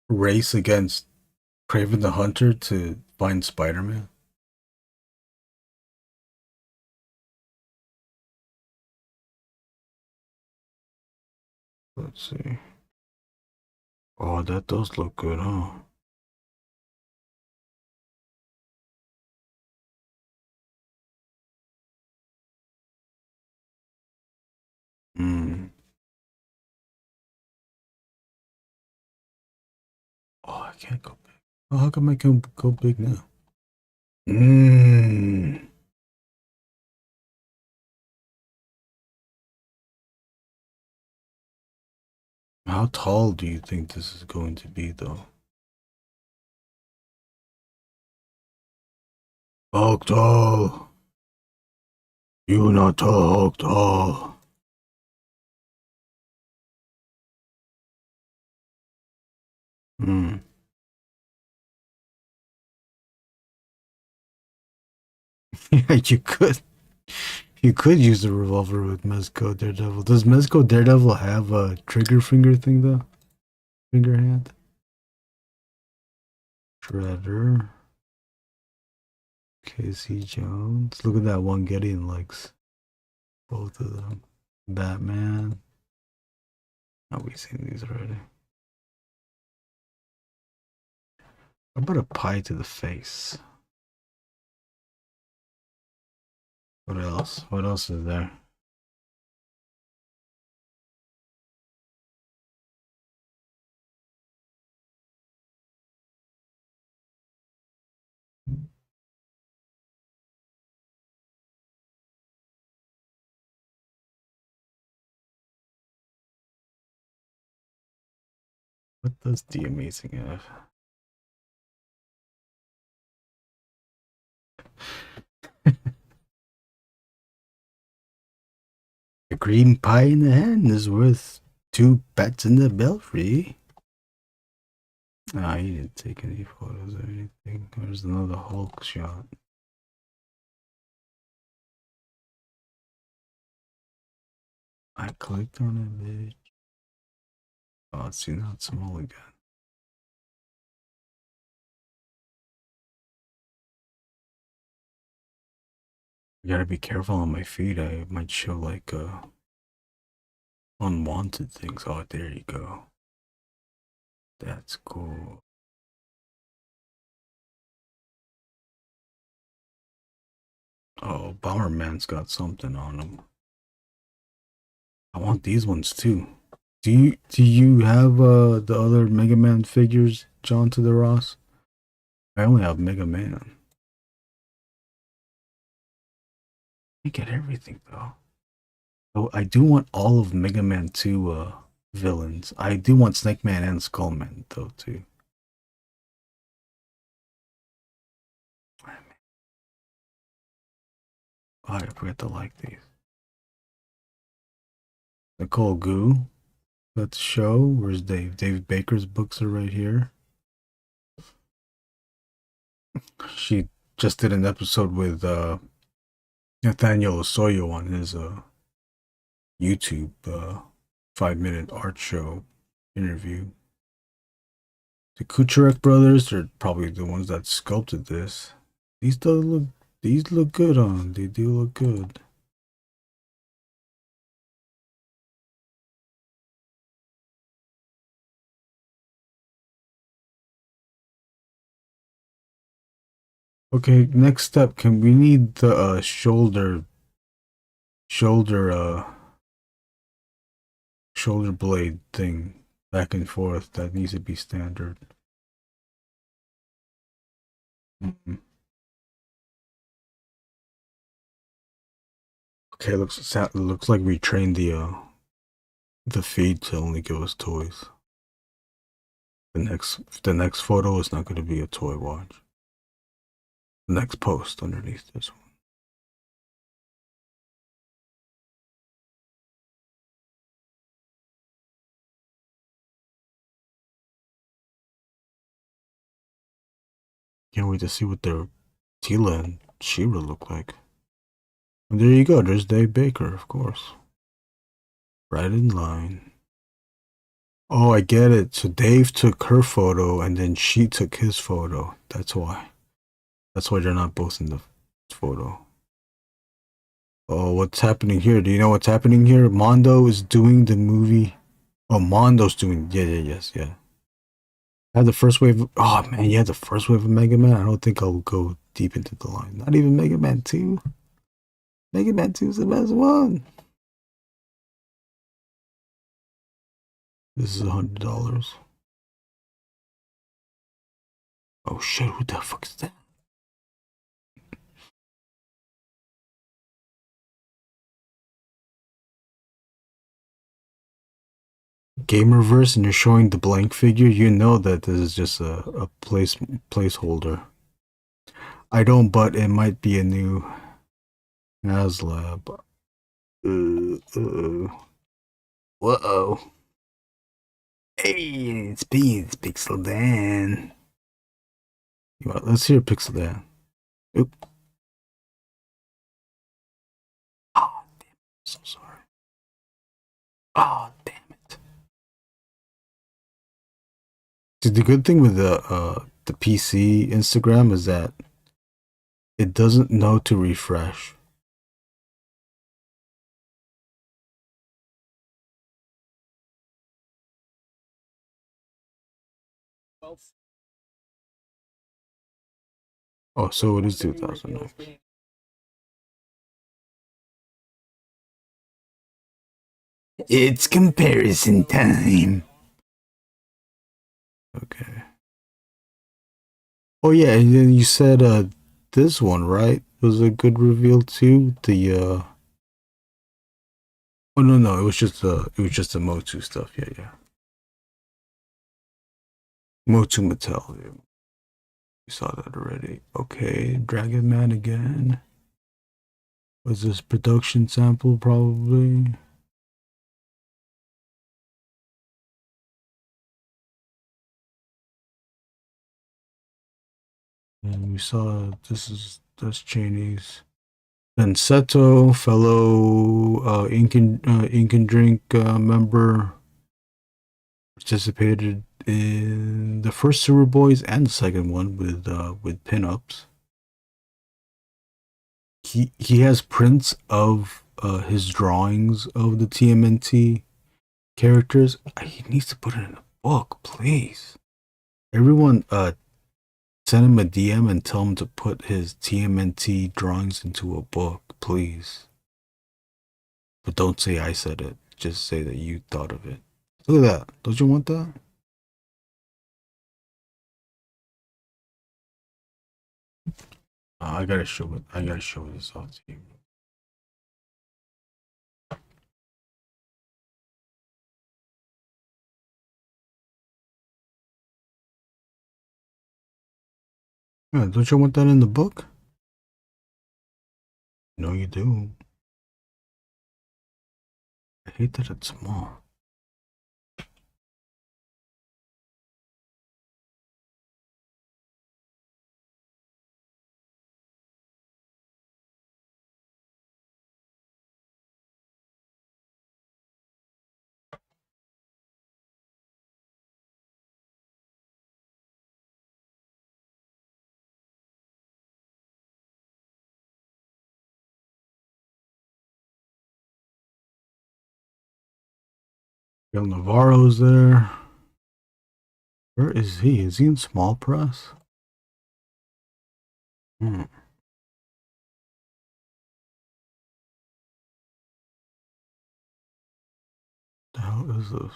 race against Kraven the Hunter to find Spider-Man? Let's see. Oh, that does look good, huh? Hmm. Oh, I can't go big. Oh, how come I can go big now? Hmm. How tall do you think this is going to be, though? Hulk tall. You not tall, Hulk tall. Hmm. Yeah, you could. You could use the revolver with Mezco Daredevil. Does Mezco Daredevil have a trigger finger thing, though? Finger hand? Shredder. Casey Jones. Look at that one Gideon likes. Both of them. Batman. Oh, we've seen these already. How about a pie to the face? What else? What else is there? What does the Amazing have? A green pie in the hand is worth 2 bats in the belfry. Nah, he didn't take any photos or anything. There's another Hulk shot. I clicked on it, bitch. Oh, see, now it's small again. I gotta be careful on my feed. I might show like unwanted things. Oh, there you go. That's cool. Oh, Bomberman's got something on him. I want these ones too. Do you have the other Mega Man figures, John to the Ross? I only have Mega Man. I get everything though. Oh, I do want all of Mega Man 2 villains. I do want Snake Man and Skullman though too. Oh, I forgot to like these. Nicole Goo. Let's show. Where's Dave? Dave Baker's books are right here. She just did an episode with Nathaniel Osoyo on his YouTube 5-minute art show interview. The Kucherek brothers are probably the ones that sculpted this. These look good on. They do look good. Okay, next step. Can we need the shoulder blade thing back and forth? That needs to be standard. Okay, looks like we trained the feed to only give us toys. The next photo is not going to be a toy watch. The next post underneath this one. Can't wait to see what their Tila and She-Ra look like. And there you go. There's Dave Baker, of course. Right in line. Oh, I get it. So Dave took her photo and then she took his photo. That's why. That's why they're not both in the photo. Oh, what's happening here? Do you know what's happening here? Mondo is doing the movie. Oh, Mondo's doing. Yeah. I had the first wave. Oh man, you had the first wave of Mega Man. I don't think I'll go deep into the line. Not even Mega Man 2. Mega Man 2 is the best one. This is $100. Oh shit, who the fuck is that? Gamerverse, and you're showing the blank figure, you know that this is just a placeholder. I don't, but it might be a new HasLab. Whoa. Hey, it's Pixel Dan. Let's hear Pixel Dan. Oop. Oh, damn. I'm so sorry. Oh, damn it. See, the good thing with the PC Instagram is that it doesn't know to refresh. Oh, so it is 2009. It's comparison time. Okay. Oh yeah, and then you said this one, right? Was a good reveal too. The oh no, it was just the Motu stuff. Yeah. Motu Mattel. Yeah. We saw that already. Okay, Dragon Man again. Was this production sample probably? And we saw that's Cheney's. Then Seto, fellow Ink and Drink member, participated in the first Sewer Boys and the second one with pinups. He has prints of his drawings of the TMNT characters. He needs to put it in a book, please. Everyone, send him a DM and tell him to put his TMNT drawings into a book, please. But don't say I said it. Just say that you thought of it. Look at that. Don't you want that? I gotta show it. I gotta show this off to you. Yeah, don't you want that in the book? No, you do. I hate that it's small. Bill Navarro's there. Where is he? Is he in small press? The hell is this?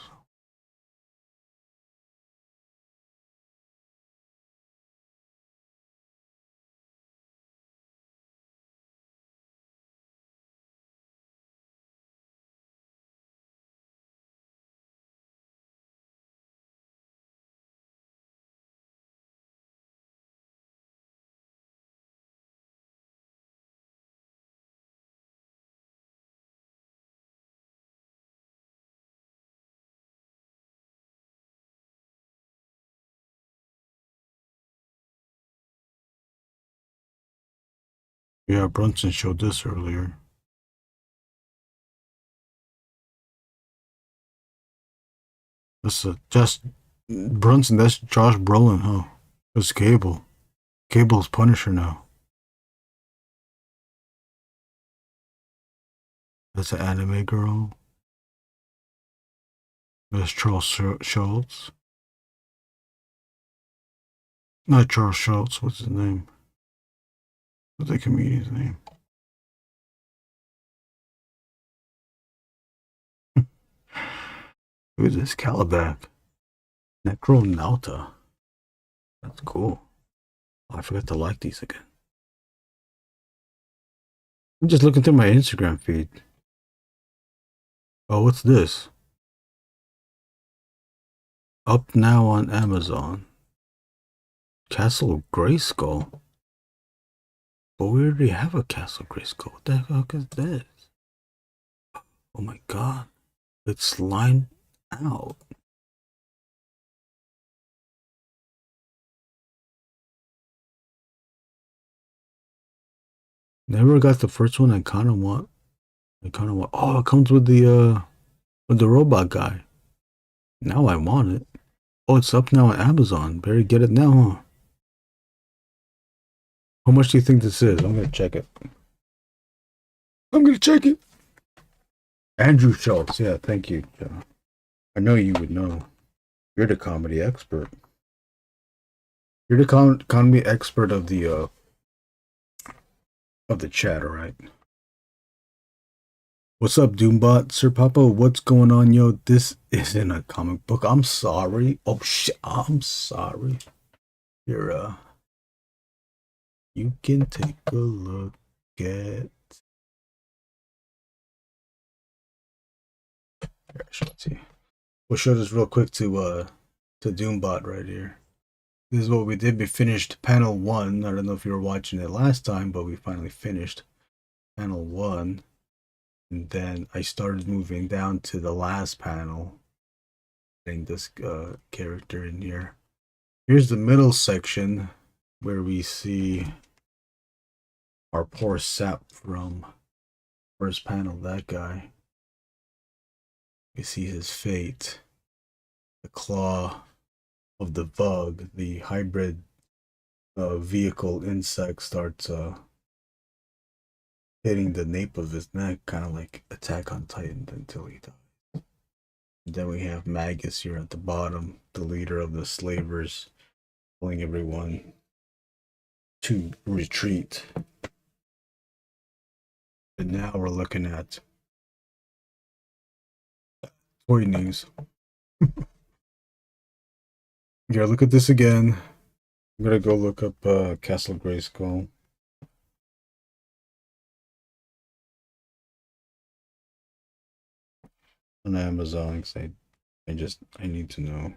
Yeah, Brunson showed this earlier. That's Brunson. That's Josh Brolin, huh? That's Cable. Cable's Punisher now. That's an anime girl. That's Charles Schultz. Not Charles Schultz. What's his name? What's the comedian's name? Look at this Calabac. Necronauta. That's cool. Oh, I forgot to like these again. I'm just looking through my Instagram feed. Oh, what's this? Up now on Amazon. Castle Grayskull. But we already have a Castle Grayskull. What the heck is this? Oh my god. It's lined out. Never got the first one. I kind of want. Oh, it comes with the robot guy. Now I want it. Oh, it's up now on Amazon. Better get it now, huh? How much do you think this is? I'm gonna check it. Andrew Schultz. Yeah, thank you. I know you would know. You're the comedy expert. You're the comedy expert of the chat, all right? What's up, Doombot? Sir Papa, what's going on, yo? This isn't a comic book. I'm sorry. Oh shit, I'm sorry. You're you can take a look at. Let's see. We'll show this real quick to Doombot right here. This is what we did. We finished panel 1. I don't know if you were watching it last time, but we finally finished. panel 1, and then I started moving down to the last panel, getting this character in here. Here's the middle section where we see our poor sap from first panel, that guy. We see his fate. The claw of the bug, the hybrid vehicle insect, starts hitting the nape of his neck, kind of like Attack on Titan, until he dies. And then we have Magus here at the bottom, the leader of the slavers, telling everyone to retreat. And now we're looking at toy news. Yeah, look at this again. I'm gonna go look up Castle Grayskull. On Amazon, because I need to know.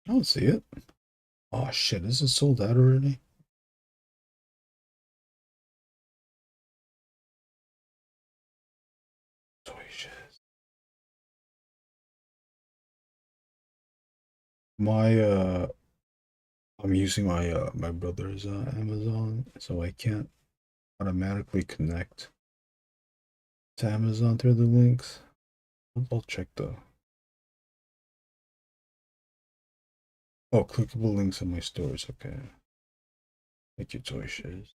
I don't see it. Oh shit, is it sold out already? Toy shit. My I'm using my brother's Amazon, so I can't automatically connect to Amazon through the links. I'll check the clickable links in my stores. Okay. Thank you, Toy Shiz.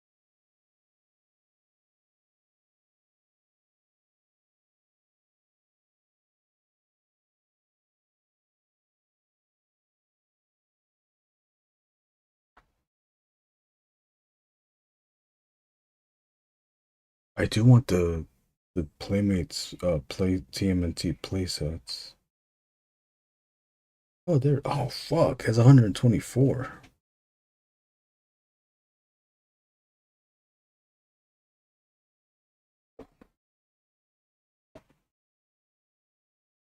I do want the Playmates play TMNT playsets. Oh, there. Oh, fuck. It has 124.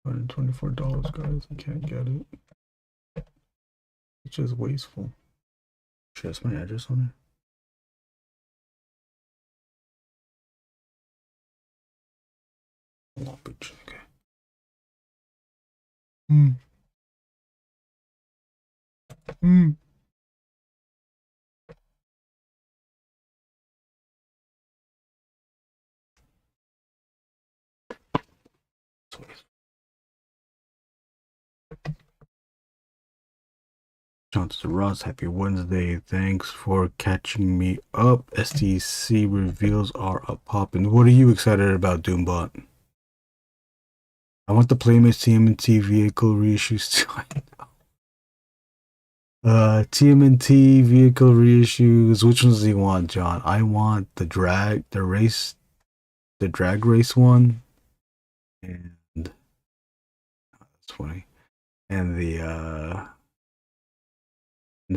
$124, guys. I can't get it. It's just wasteful. Shit, that's my address on it. Long Beach. Okay. Shout out to Ross. Happy Wednesday. Thanks for catching me up. STC reveals are a poppin'. What are you excited about, Doombot? I want the Playmates TMNT vehicle reissues too. TMNT vehicle reissues. Which ones do you want, John? I want the drag race one. And that's funny. And the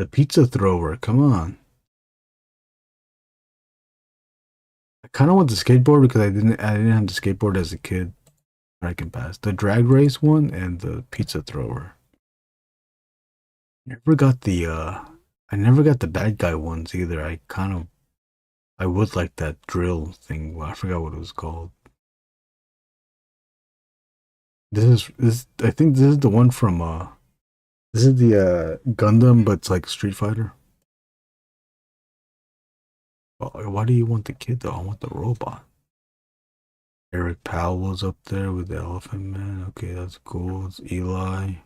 pizza thrower. Come on. I kind of want the skateboard because I didn't have the skateboard as a kid. I can pass the drag race one and the pizza thrower. I never got the bad guy ones either. I would like that drill thing. Well, I forgot what it was called. This I think this is the one from this is the Gundam, but it's like Street Fighter. Why do you want the kid though? I want the robot. Eric Powell's up there with the Elephant Man. Okay, that's cool. It's Eli.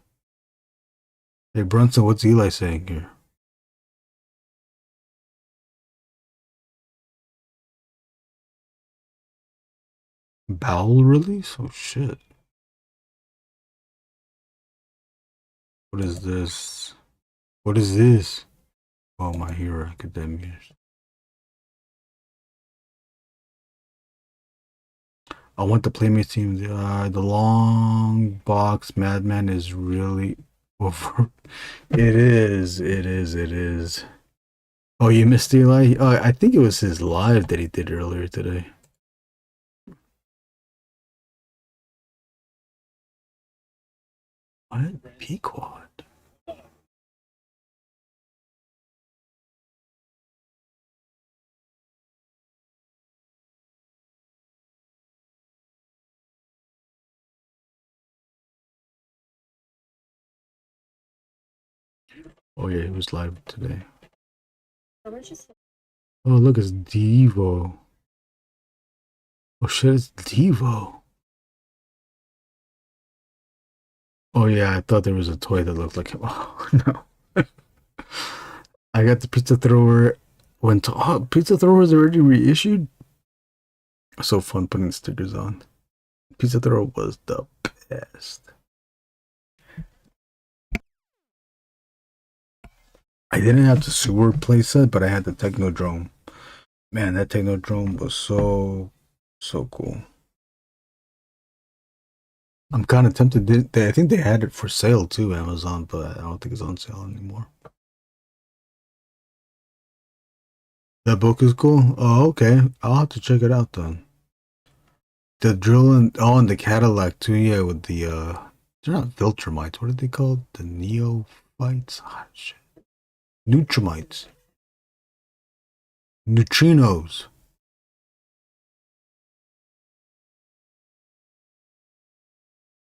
Hey Brunson, what's Eli saying here? Bowel release? Oh shit. What is this? What is this? Oh, My Hero Academia. I want the Playmates team. The long box Madman is really over. It is. Oh, you missed Eli? I think it was his live that he did earlier today. What? Pequod? Oh yeah, he was live today. Oh look, it's Devo. Oh shit, it's Devo. Oh yeah, I thought there was a toy that looked like him. Oh no. I got the pizza thrower. Pizza thrower is already reissued. So fun putting stickers on. Pizza thrower was the best. I didn't have the sewer playset, but I had the Technodrome. Man, that Technodrome was so cool. I'm kind of tempted. I think they had it for sale too, Amazon, but I don't think it's on sale anymore. That book is cool. Oh, okay. I'll have to check it out then. The drill and the Cadillac too. Yeah, with the they're not Viltrumites. What are they called? The Neophytes. Ah, shit. Nutramites. Neutrinos.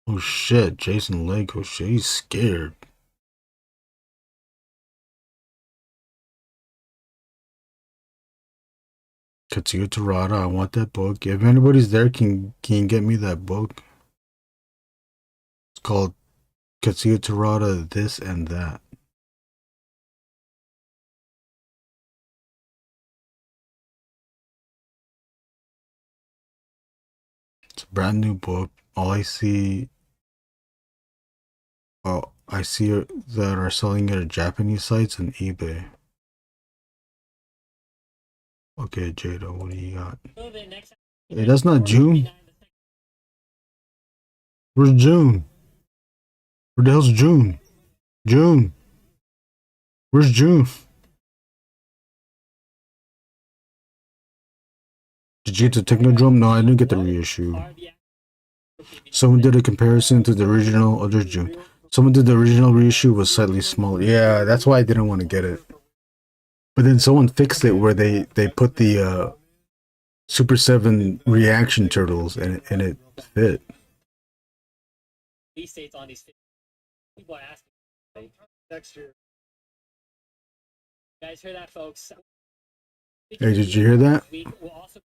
Oh shit, Jason Lake. Oh shit, he's scared. Katsuya Terada, I want that book. If anybody's there, can you get me that book? It's called Katsuya Terada, This and That. It's a brand new book. All I see, I see that are selling it at Japanese sites and eBay. Okay, Jada, what do you got? Hey, that's not June. Where's June? Where the hell's June? June. Where's June? Did you get the Technodrome? No, I didn't get the reissue. Someone did a comparison to the original. Oh, there's June. Someone did the original reissue was slightly smaller. Yeah, that's why I didn't want to get it. But then someone fixed it where they put the Super 7 reaction turtles and it fit. People are asking next year. You guys hear that, folks? Hey, did you hear that? We'll also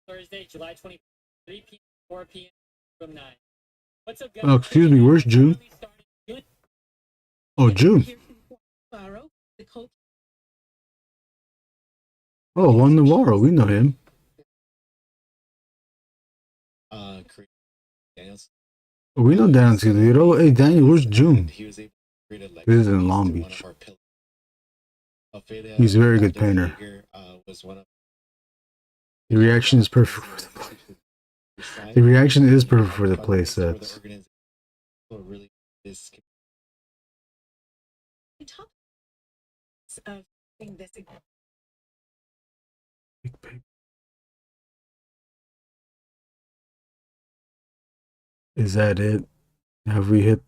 Thursday, July 23rd, 3 p.m. 4 p.m. from 9. What's up, guys? Oh, excuse me, where's June? Oh, June. Oh, Juan Navarro, we know him. Oh, we know Daniel Toledo. Hey, Daniel, where's June? This is in Long Beach. He's a very good painter. The reaction is perfect for the play. The reaction is perfect for the play sets. Is that it? Have we hit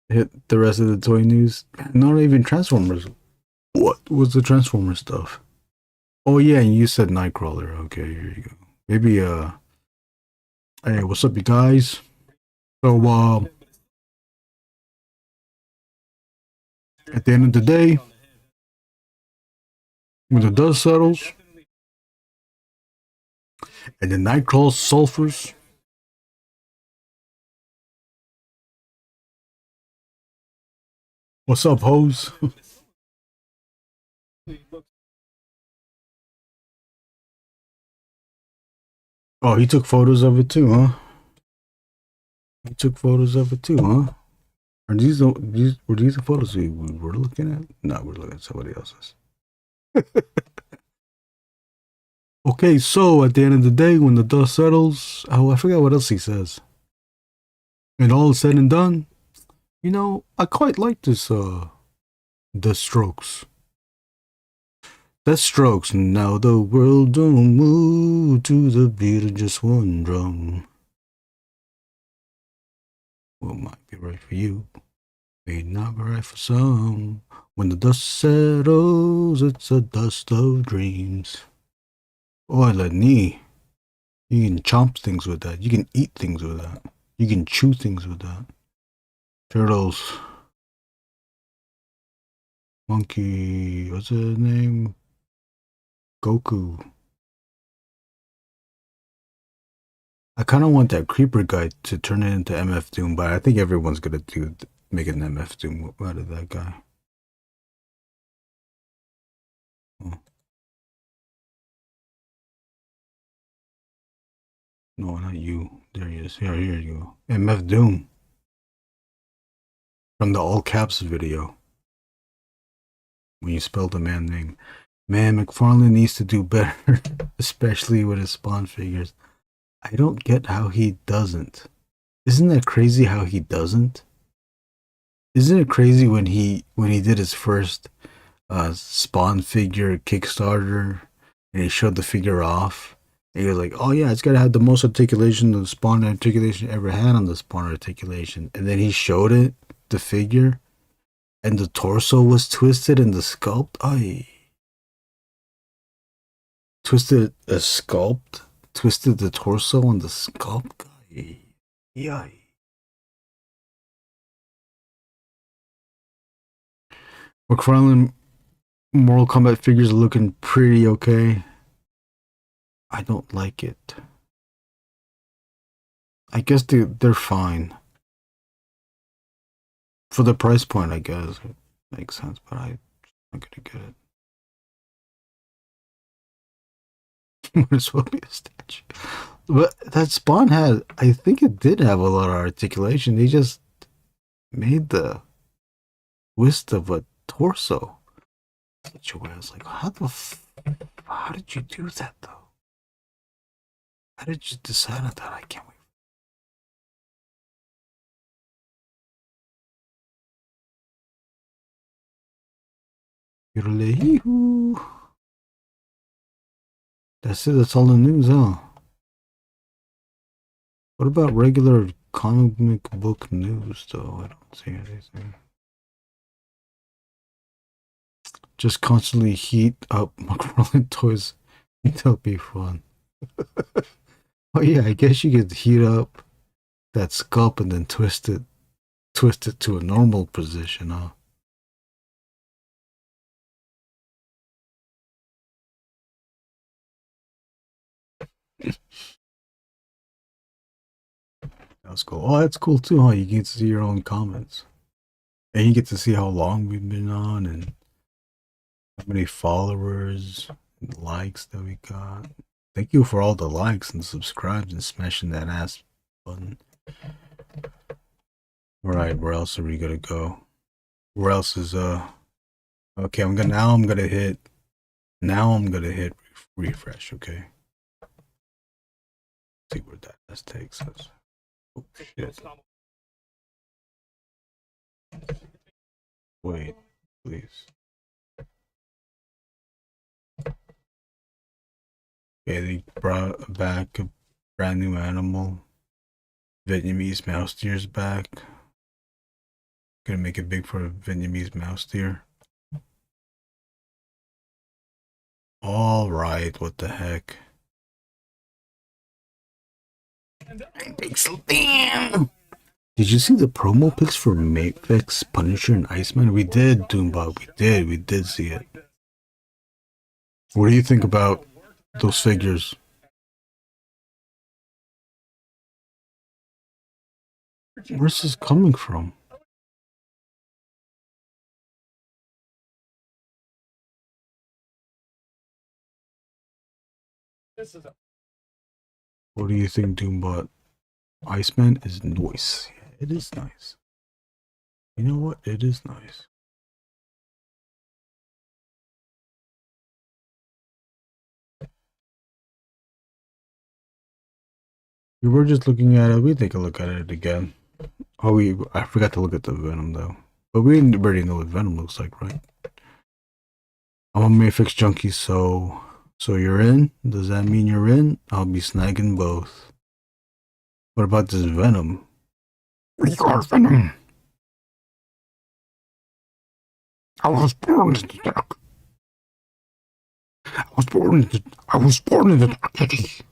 the rest of the toy news? Not even Transformers. What was the Transformers stuff? Oh yeah, and you said Nightcrawler. Okay, here you go. Maybe hey, what's up, you guys? So at the end of the day, when the dust settles and the Nightcrawler sulfurs, what's up, hoes? Oh, he took photos of it too, huh? He took photos of it too, huh? Are were these the photos we were looking at? No, we're looking at somebody else's. Okay, so at the end of the day, when the dust settles, oh, I forgot what else he says. And all is said and done, you know, I quite like this the Strokes. The Strokes, now the world don't move to the beat of just one drum. What might be right for you may not be right for some. When the dust settles, it's a dust of dreams. Oh, Lenny, you can chomp things with that. You can eat things with that. You can chew things with that. Turtles. Monkey, what's his name? Goku. I kind of want that creeper guy to turn it into MF Doom, but I think everyone's gonna make an MF Doom out of that guy. Oh. No, not you. There he is. Here you go. MF Doom. From the all caps video. When you spelled the man name. Man, McFarlane needs to do better, especially with his Spawn figures. I don't get how he doesn't. Isn't that crazy how he doesn't? Isn't it crazy when he did his first Spawn figure Kickstarter and he showed the figure off? And he was like, oh yeah, it's gotta have the most articulation the Spawn articulation ever had on the Spawn articulation. And then he showed it, the figure, and the torso was twisted in the sculpt. Ay. Twisted a sculpt? Twisted the torso on the sculpt guy. Yeah. McFarlane Mortal Kombat figures are looking pretty okay. I don't like it. I guess they're fine. For the price point, I guess it makes sense, but I'm not gonna get it. Might as well be a statue. But that Spawn had, I think it did have a lot of articulation. They just made the twist of a torso. Such a way. I was like, how did you do that though? How did you decide on that? I can't wait. That's it. That's all the news, huh? What about regular comic book news, though? I don't see anything. Just constantly heat up McFarlane toys. That'll be fun. Oh yeah, I guess you could heat up that sculpt and then twist it to a normal position, huh? That's cool. Oh, that's cool too, huh? You get to see your own comments. And you get to see how long we've been on and how many followers and likes that we got. Thank you for all the likes and subscribes and smashing that ass button. Alright, where else are we gonna go? Where else is okay, I'm gonna hit refresh, okay? See where that takes us. Oh shit. Wait, please. Okay, they brought back a brand new animal. Vietnamese mouse deer's back. Gonna make it big for a Vietnamese mouse deer. Alright, what the heck? Damn! Did you see the promo pics for Maplex, Punisher, and Iceman? We did, Doombot. We did see it. What do you think about those figures? Where's this coming from? What do you think, Doombot? Iceman is nice. Yeah, it is nice. You know what? It is nice. We were just looking at it. We take a look at it again. Oh, I forgot to look at the Venom though. But we already know what Venom looks like, right? I'm a Mayfix junkie, so you're in? Does that mean you're in? I'll be snagging both. What about this Venom? We got Venom. I was born in the dark. I was born in the dark age.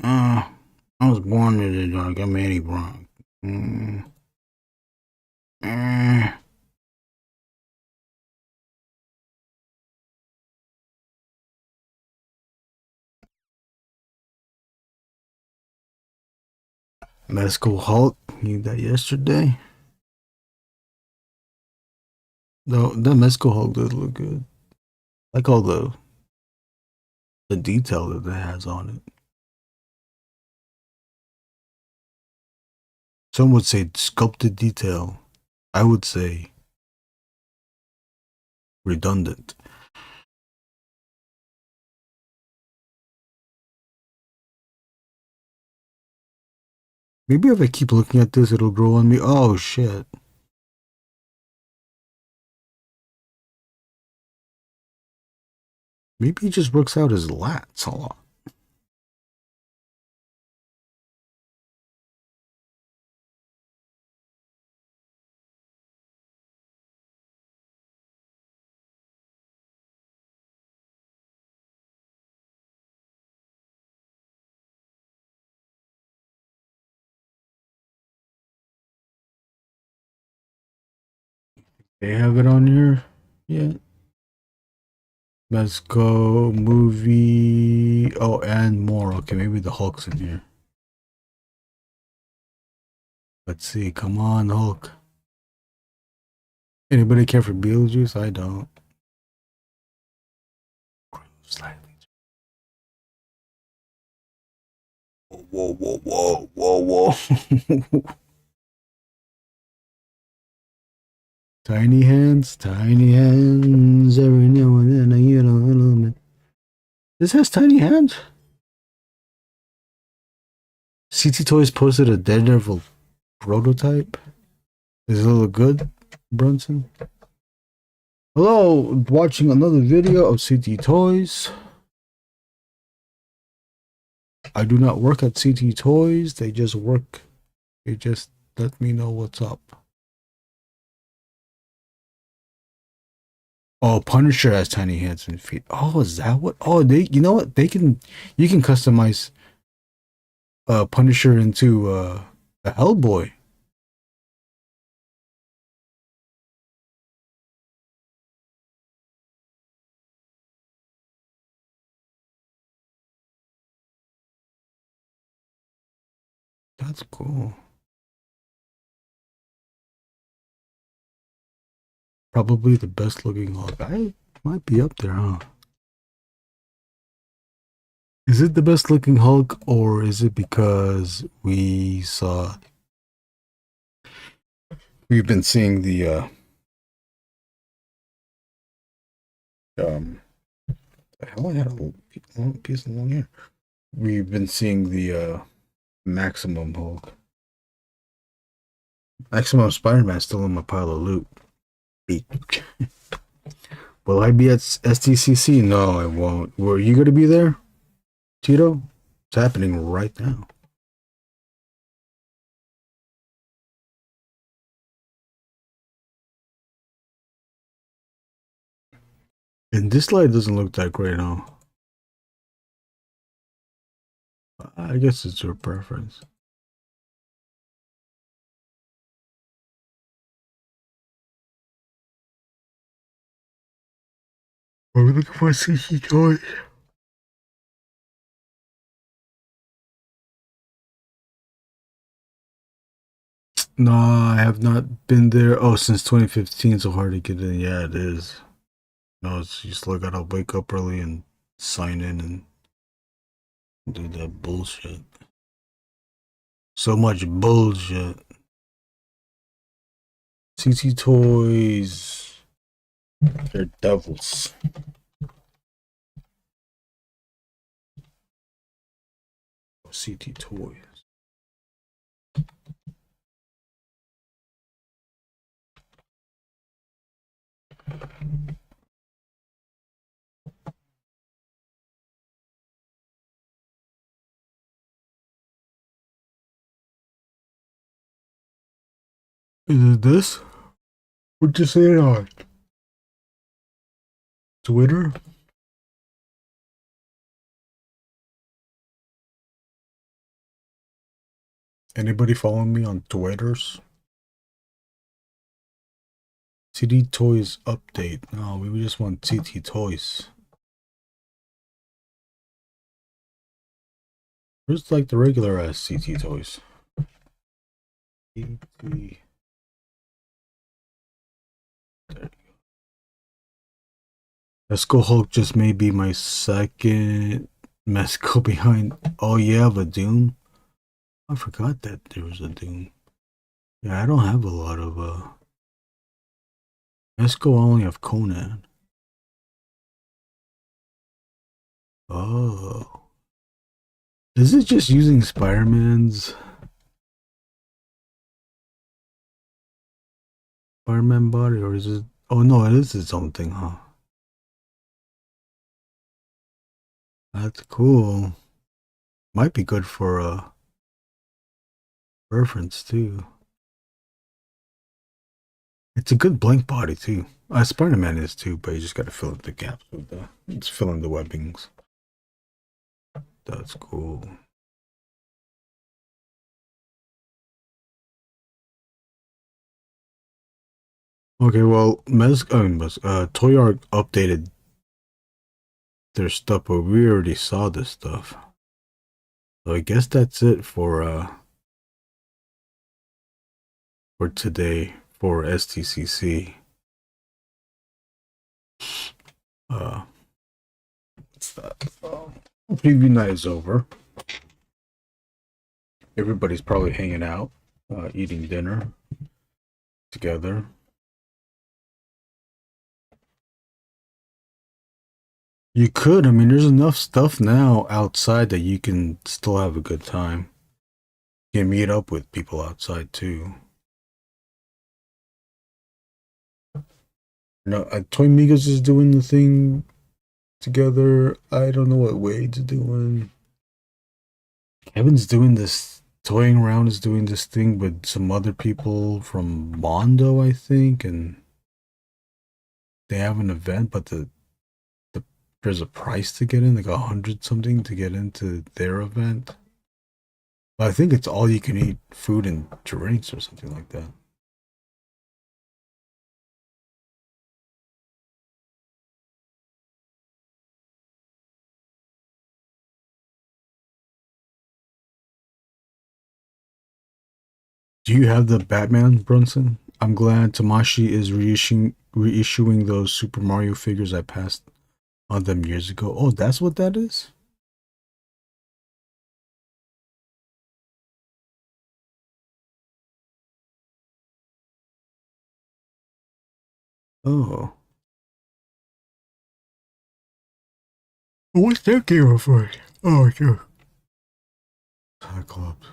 I was born in the dark. I'm Eddie Brock. Medical Hulk. Need that yesterday. No, the Medical Hulk does look good. Like all the detail that it has on it. Some would say sculpted detail. I would say redundant. Maybe if I keep looking at this, it'll grow on me. Oh, shit. Maybe he just works out his lats a lot. They have it on here? Yeah. Let's go movie. Oh, and more. Okay, maybe the Hulk's in here. Let's see. Come on, Hulk. Anybody care for Beetlejuice? I don't. Slightly. Whoa, whoa, whoa, whoa, whoa. Tiny hands every now and then I get a little bit. This has tiny hands. CT Toys posted a Daredevil prototype. Does it look good, Brunson? Hello, watching another video of CT Toys. I do not work at CT Toys. They just let me know what's up. Oh, Punisher has tiny hands and feet. Oh, is that what? Oh, you know what? You can customize Punisher into a Hellboy. That's cool. Probably the best looking Hulk. I might be up there, huh? Is it the best looking Hulk, or is it because we've been seeing the the hell, I had a long piece of long hair. We've been seeing the Maximum Hulk. Maximum Spider-Man still in my pile of loot. Will I be at SDCC? No, I won't. Were you going to be there, Tito? It's happening right now. And this light doesn't look that great, huh? I guess it's your preference. Are we looking for a CC toy? No, I have not been there. Oh, since 2015, so hard to get in. Yeah, it is. No, it's, you still gotta wake up early and sign in and do that bullshit. So much bullshit. CT Toys. They're devils. CT Toys. Is it this? What you say on Twitter? Anybody following me on Twitters? CT Toys update. No, we just want CT Toys. Where's like the regular ass CT Toys? There you go. Mesco Hulk just may be my second Mesco behind. Oh yeah, but Doom. I forgot that there was a Doom. Yeah, I don't have a lot of Mesco. I only have Conan. Oh. Is it just using Spider-Man's Spider-Man body, or is it? Oh no, it is its own thing, huh? That's cool. Might be good for reference too. It's a good blank body too. Spider-Man is too, but you just gotta fill in the gaps with it's filling the webbings. That's cool. Okay, well, Toy Art updated their stuff, but we already saw this stuff. So I guess that's it for today for STCC. What's that? Preview night is over. Everybody's probably hanging out, eating dinner together. You could. I mean, there's enough stuff now outside that you can still have a good time. You can meet up with people outside too. No, Toy Migos is doing the thing together. I don't know what Wade's doing. Kevin's doing this, toying around is doing this thing with some other people from Mondo, I think, and they have an event, but there's a price to get in, like 100 something to get into their event. But I think it's all you can eat food and drinks or something like that. Do you have the Batman, Brunson? I'm glad Tamashi is reissuing those Super Mario figures I passed on them years ago. Oh, that's what that is? Oh. What's that game for? Oh, sure. Cyclops.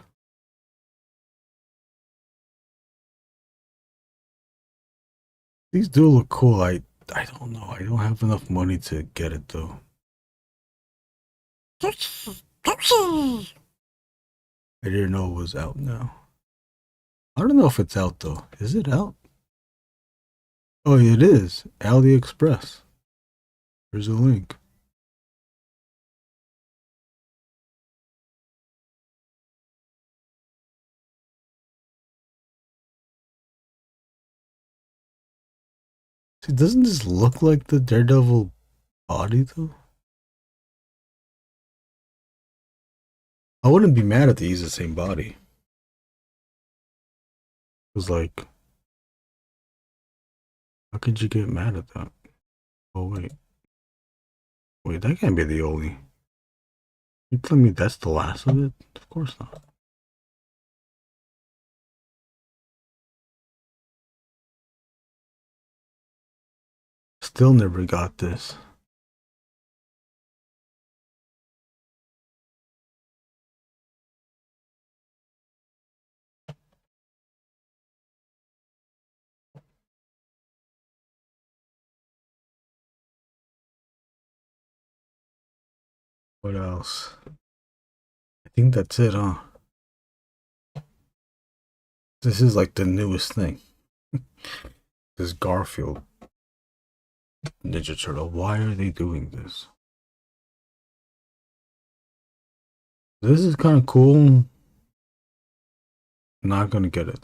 These do look cool. I don't know. I don't have enough money to get it though. I didn't know it was out now. I don't know if it's out though. Is it out? Oh, it is. AliExpress. There's a link. See, doesn't this look like the Daredevil body though? I wouldn't be mad if they use the same body. It was like, how could you get mad at that? Oh wait. Wait, that can't be the only. You telling me that's the last of it? Of course not. Still never got this. What else? I think that's it, huh? This is like the newest thing. This Garfield Ninja Turtle. Why are they doing this? This is kind of cool. Not gonna get it.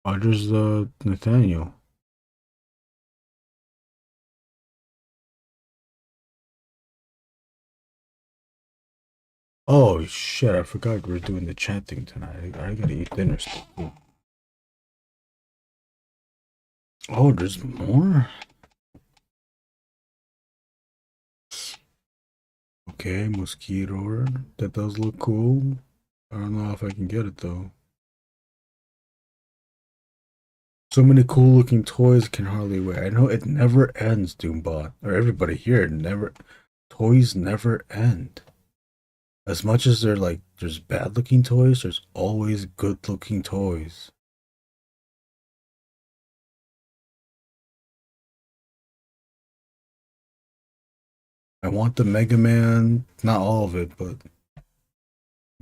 Oh, there's Nathaniel. Oh shit, I forgot we were doing the chat thing tonight. I gotta eat dinner still. Oh, there's more? Okay, mosquito. That does look cool. I don't know if I can get it though. So many cool looking toys can hardly wait. I know it never ends, Doombot. Or everybody here, toys never end. As much as they're like, there's bad looking toys, there's always good looking toys. I want the Mega Man, not all of it, but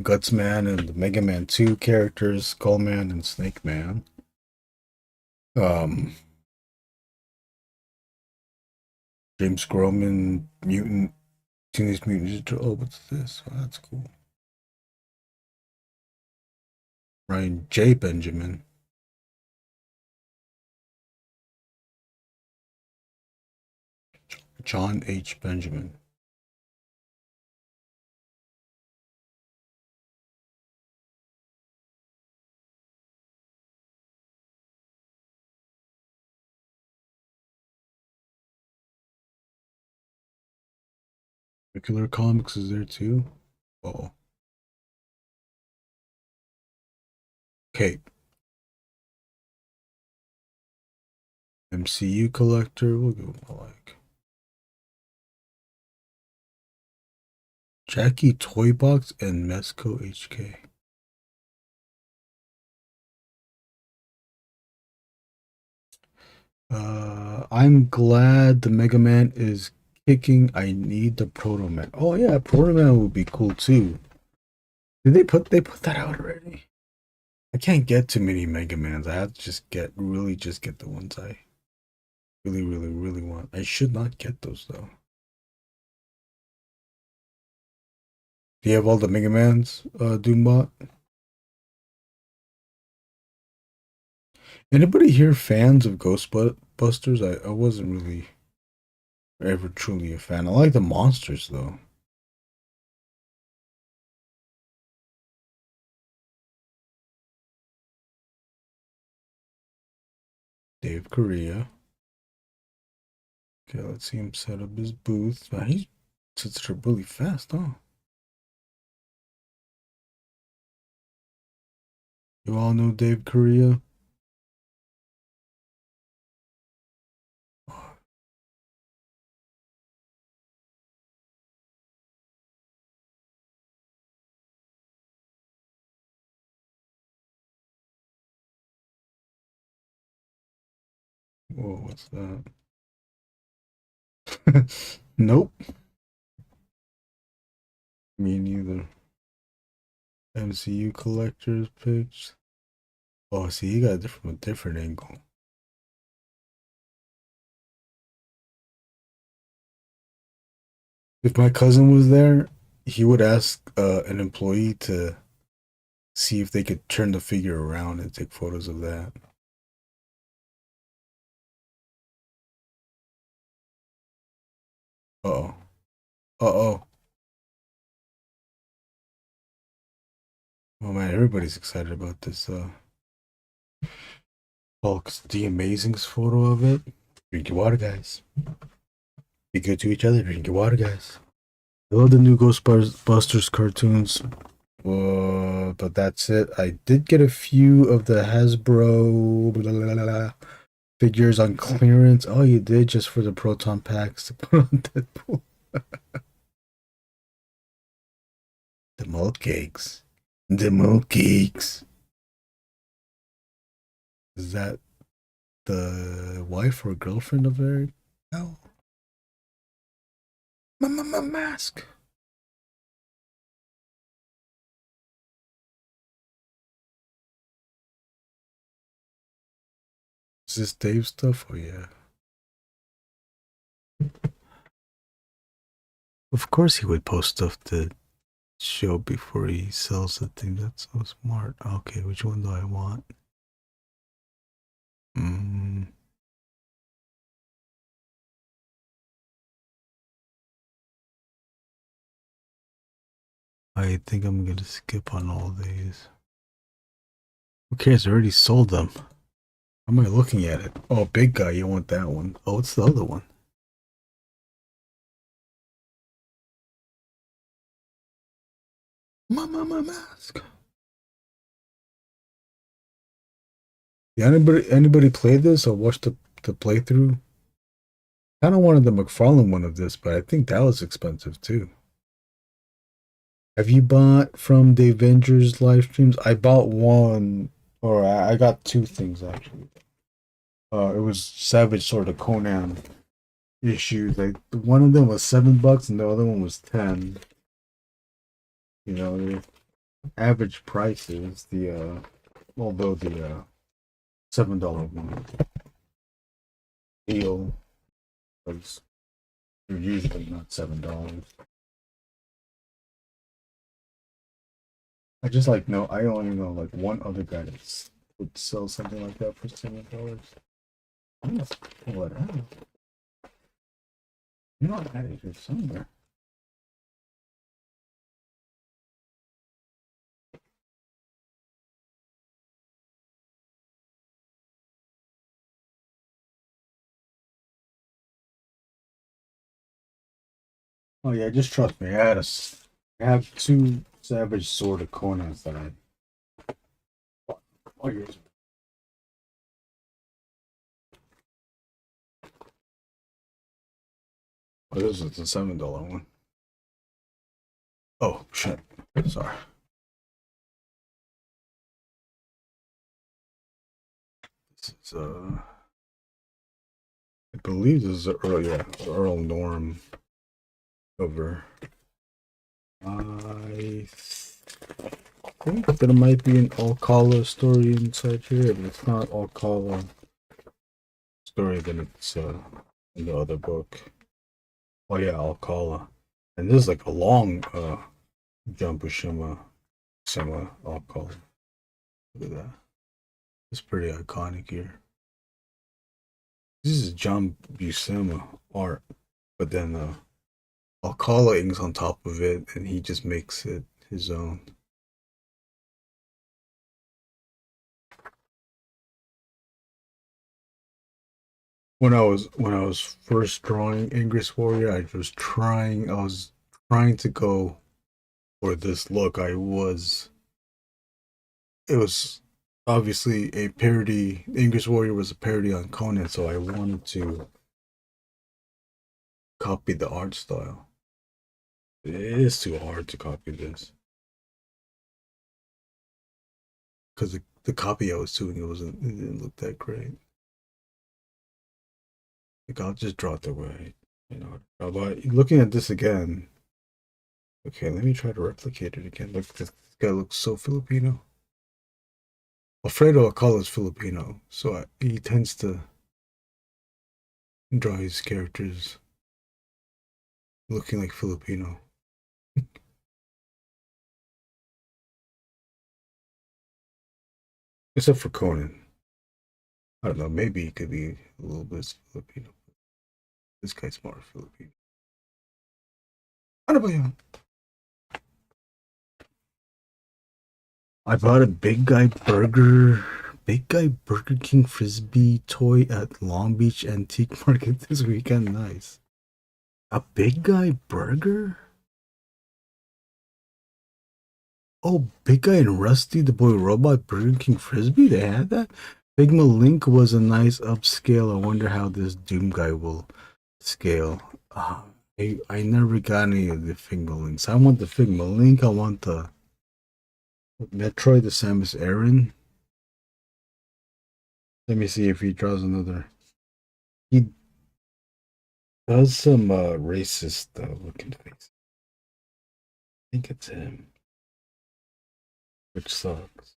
Guts Man and the Mega Man 2 characters, Skull Man and Snake Man. James Groman, Mutant, Teenage Mutant Ninja Turtles. Oh, what's this? Oh, that's cool. Ryan J. Benjamin. John H. Benjamin. Regular Comics is there too. Oh. Cape. MCU collector. We'll go like Jackie Toy Box and Mesco HK. I'm glad the Mega Man is kicking. I need the Proto Man. Oh yeah, Proto Man would be cool too. Did they put that out already? I can't get too many Mega Mans. I have to just get the ones I really want. I should not get those though. Do you have all the Mega Mans, Doombot? Anybody here fans of Ghostbusters? I wasn't really ever truly a fan. I like the monsters though. Dave Korea. Okay, let's see him set up his booth. Wow, he sets it up really fast, huh? You all know Dave Korea? Whoa, what's that? Nope. Me neither. MCU collectors picks. Oh, see, he got it from a different angle. If my cousin was there, he would ask an employee to see if they could turn the figure around and take photos of that. Uh-oh. Uh-oh. Oh man, everybody's excited about this. Hulk's The Amazing's photo of it. Drink your water, guys. Be good to each other. Drink your water, guys. I love the new Ghostbusters cartoons. But that's it. I did get a few of the Hasbro figures on clearance. Oh, you did, just for the proton packs to put on Deadpool. The malt cakes. The malt cakes. Is that the wife or girlfriend of Eric? No. Mask. Is this Dave stuff? Oh yeah. Of course he would post stuff to show before he sells the thing. That's so smart. Okay, which one do I want? I think I'm gonna skip on all these. Who cares? I already sold them. How am I looking at it? Oh, big guy, you want that one. Oh, what's the other one? Mama mask. Yeah, anybody play this or watch the playthrough? I kind of wanted the McFarlane one of this, but I think that was expensive too. Have you bought from the Avengers live streams? I bought one, or I got two things actually. It was Savage Sword of Conan issues. Like one of them was $7 and the other one was 10. You know, the average price is the although the $7 one deal was usually not $7. I just like I only know like one other guy that would sell something like that for $7. I'm gonna pull it out. You know, I had it here somewhere. Oh yeah, just trust me. I have two Savage Sword of Conans that I. Oh, yours. Oh, this is the $7 one. Oh shit! Sorry. This is I believe this is Earl Norm cover. I think there might be an Alcala story inside here. If it's not Alcala story, then it's in the other book. Oh yeah, Alcala. And this is like a long John Buscema Alcala. Look at that. It's pretty iconic here. This is John Buscema art, but then Alcala inks on top of it, and he just makes it his own. When I was first drawing Angriest Warrior, I was trying to go for this look. It was obviously a parody. Angriest Warrior was a parody on Conan, so I wanted to copy the art style. It is too hard to copy this because the copy I was doing it didn't look that great. Like I'll just draw it the way, you know. But looking at this again, okay, let me try to replicate it again. Look, this guy looks so Filipino. Alfredo Alcala is Filipino, so he tends to draw his characters looking like Filipino. Except for Conan. I don't know, maybe he could be a little bit Filipino. This guy's more Filipino. Ano ba yun? I bought a Big Guy Burger King Frisbee toy at Long Beach Antique Market this weekend. Nice. A Big Guy Burger? Oh, Big Guy and Rusty the Boy Robot Burger King Frisbee? They had that? Figma Link was a nice upscale. I wonder how this Doom guy will scale. I never got any of the Figma Links. I want the Figma Link. I want the Metroid, the Samus Aran. Let me see if he draws another. He does some racist looking face. I think it's him. Which sucks.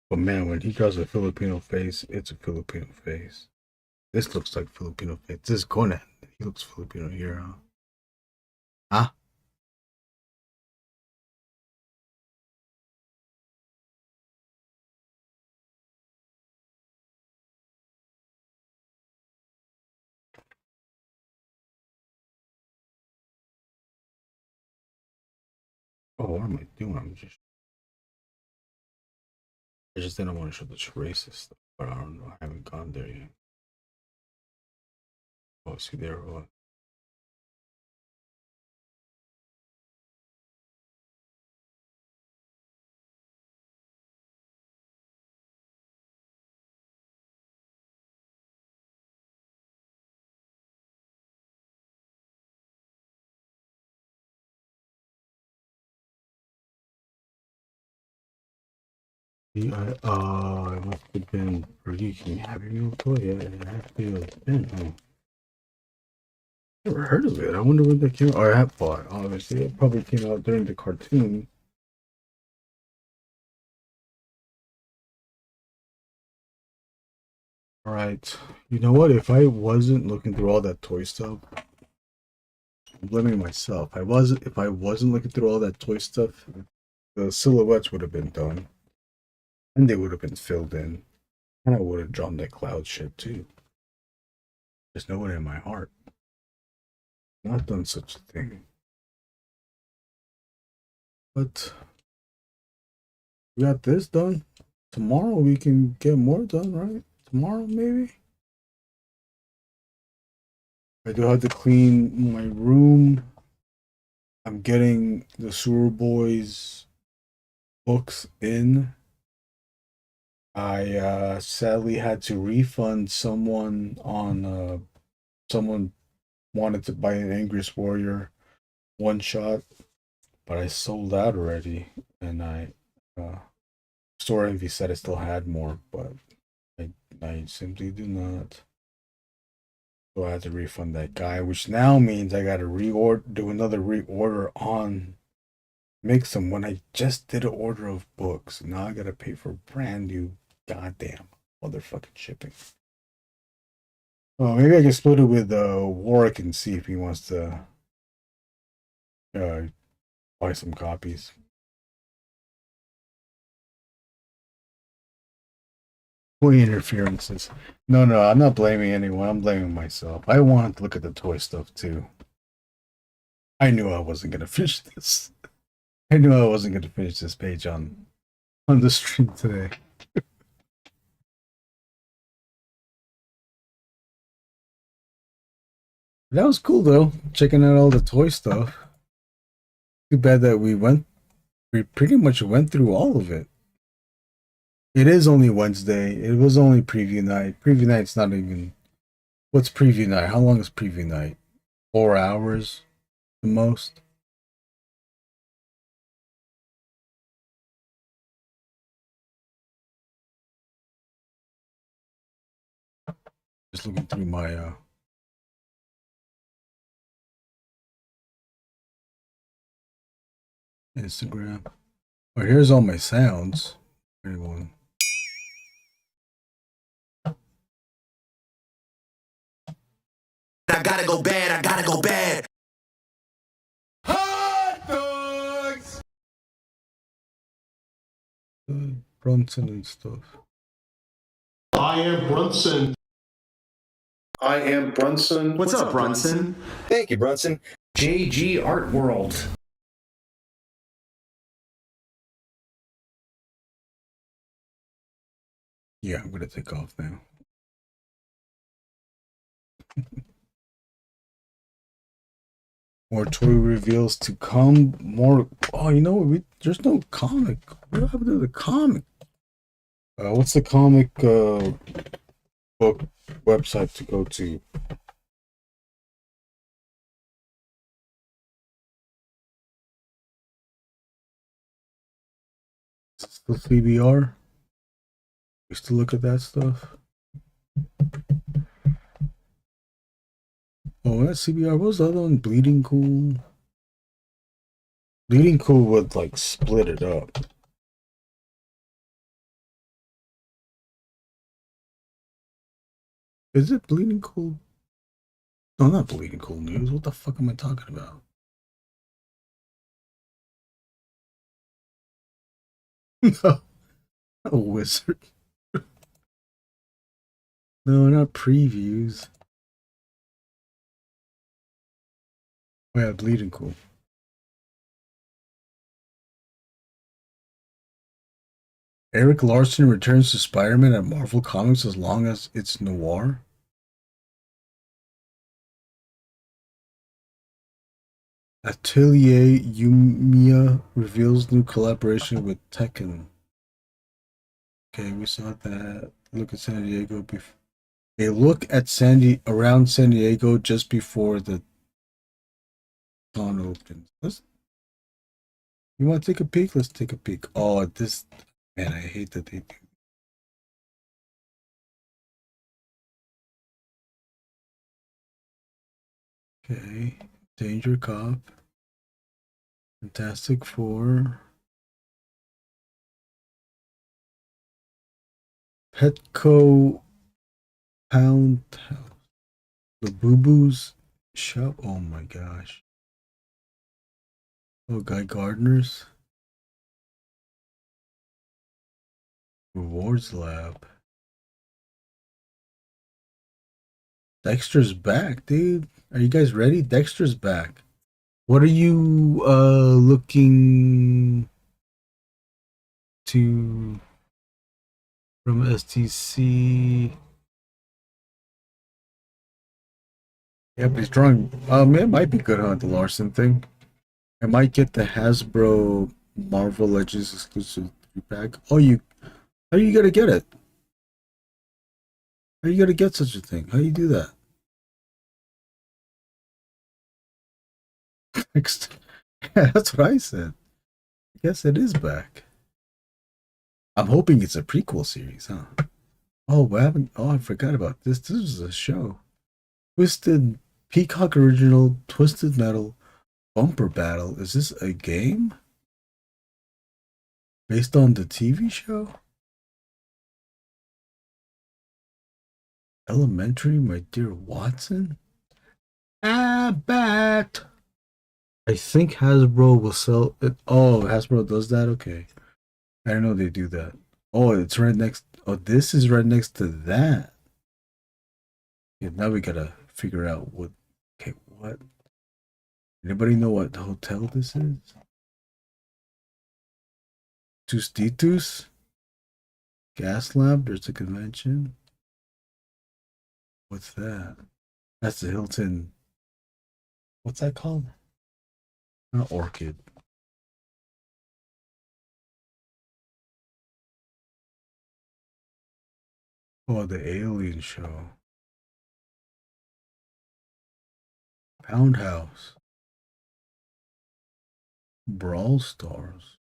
But man, when he draws a Filipino face, it's a Filipino face. This looks like Filipino face. This is Conan. He looks Filipino here, huh? Huh? Oh, what am I doing? I just didn't want to show the traces stuff, but I don't know. I haven't gone there yet. Oh, see there. Oh. It must have been for you. Can you have your own toy? Yeah, it actually has been. Oh. Never heard of it. I wonder when that came out. Oh, I have bought. Obviously, it probably came out during the cartoon. All right. You know what? If I wasn't looking through all that toy stuff, I'm blaming myself. If I wasn't looking through all that toy stuff, the silhouettes would have been done, and they would have been filled in, and I would have drawn that cloud shit too. Just know it in my heart. Not done such a thing. But we got this done. Tomorrow we can get more done, right? Tomorrow maybe. I do have to clean my room. I'm getting the Sewer Boys books in. I sadly had to refund someone on someone wanted to buy an Angriest Warrior one shot, but I sold out already, and I Store Envy said I still had more, but I simply do not. So I had to refund that guy, which now means I gotta do another reorder on Mix'em when I just did an order of books. Now I gotta pay for brand new goddamn motherfucking shipping. Oh, maybe I can split it with Warrick and see if he wants to buy some copies. Toy interferences. No, I'm not blaming anyone. I'm blaming myself. I wanted to look at the toy stuff too. I knew I wasn't gonna finish this. I knew I wasn't gonna finish this page on the stream today. That was cool though, checking out all the toy stuff. Too bad that we pretty much went through all of it. It is only Wednesday. It was only preview night. Preview night's not even... What's preview night? How long is preview night? 4 hours the most? Just looking through my Instagram. Oh, here's all my sounds. Everyone. I gotta go bad, I gotta go bad. Hot dogs! Brunson and stuff. I am Brunson. I am Brunson. What's up, Brunson? Thank you, Brunson. JG Art World. Yeah, I'm gonna take off now. More toy reveals to come. More. Oh, you know what? There's no comic. What happened to the comic? What's the comic book website to go to? Is it still CBR? We still look at that stuff. Oh, that's CBR. What was the other one? Bleeding Cool. Bleeding Cool would like split it up. Is it Bleeding Cool? No, not Bleeding Cool News. What the fuck am I talking about? No, a wizard. No, not previews. Oh yeah, Bleeding Cool. Eric Larson returns to Spider-Man at Marvel Comics as long as it's noir. Atelier Yumiya reveals new collaboration with Tekken. Okay, we saw that. Look at San Diego before. A look at around San Diego just before the con opens. You want to take a peek? Let's take a peek. Oh, this man, I hate that they do. Okay, Danger Cop, Fantastic Four, Petco Pound House, the Boo Boos Shop. Oh my gosh. Oh, Guy Gardner's Rewards Lab. Dexter's back, dude. Are you guys ready? Dexter's back. What are you looking to from STC? Yeah, but he's drawing. It might be good on the Larson thing. I might get the Hasbro Marvel Legends exclusive 3-pack. Oh, how are you gonna get it? How are you gonna get such a thing? How do you do that? Yeah, that's what I said. I guess it is back. I'm hoping it's a prequel series, huh? Oh, we haven't. Oh, I forgot about this. This is a show. Twisted Peacock Original Twisted Metal Bumper Battle. Is this a game based on the TV show? Elementary, My Dear Watson. Bet. I think Hasbro will sell it. Oh, Hasbro does that? Okay. I didn't know they do that. Oh, it's right next. Oh, this is right next to that. Yeah, now we gotta figure out what. Okay, what? Anybody know what hotel this is? Tostitos? Gas Lab? There's a convention. What's that? That's the Hilton. What's that called? Not Orchid. Oh, the Alien Show. Pound House. Brawl Stars.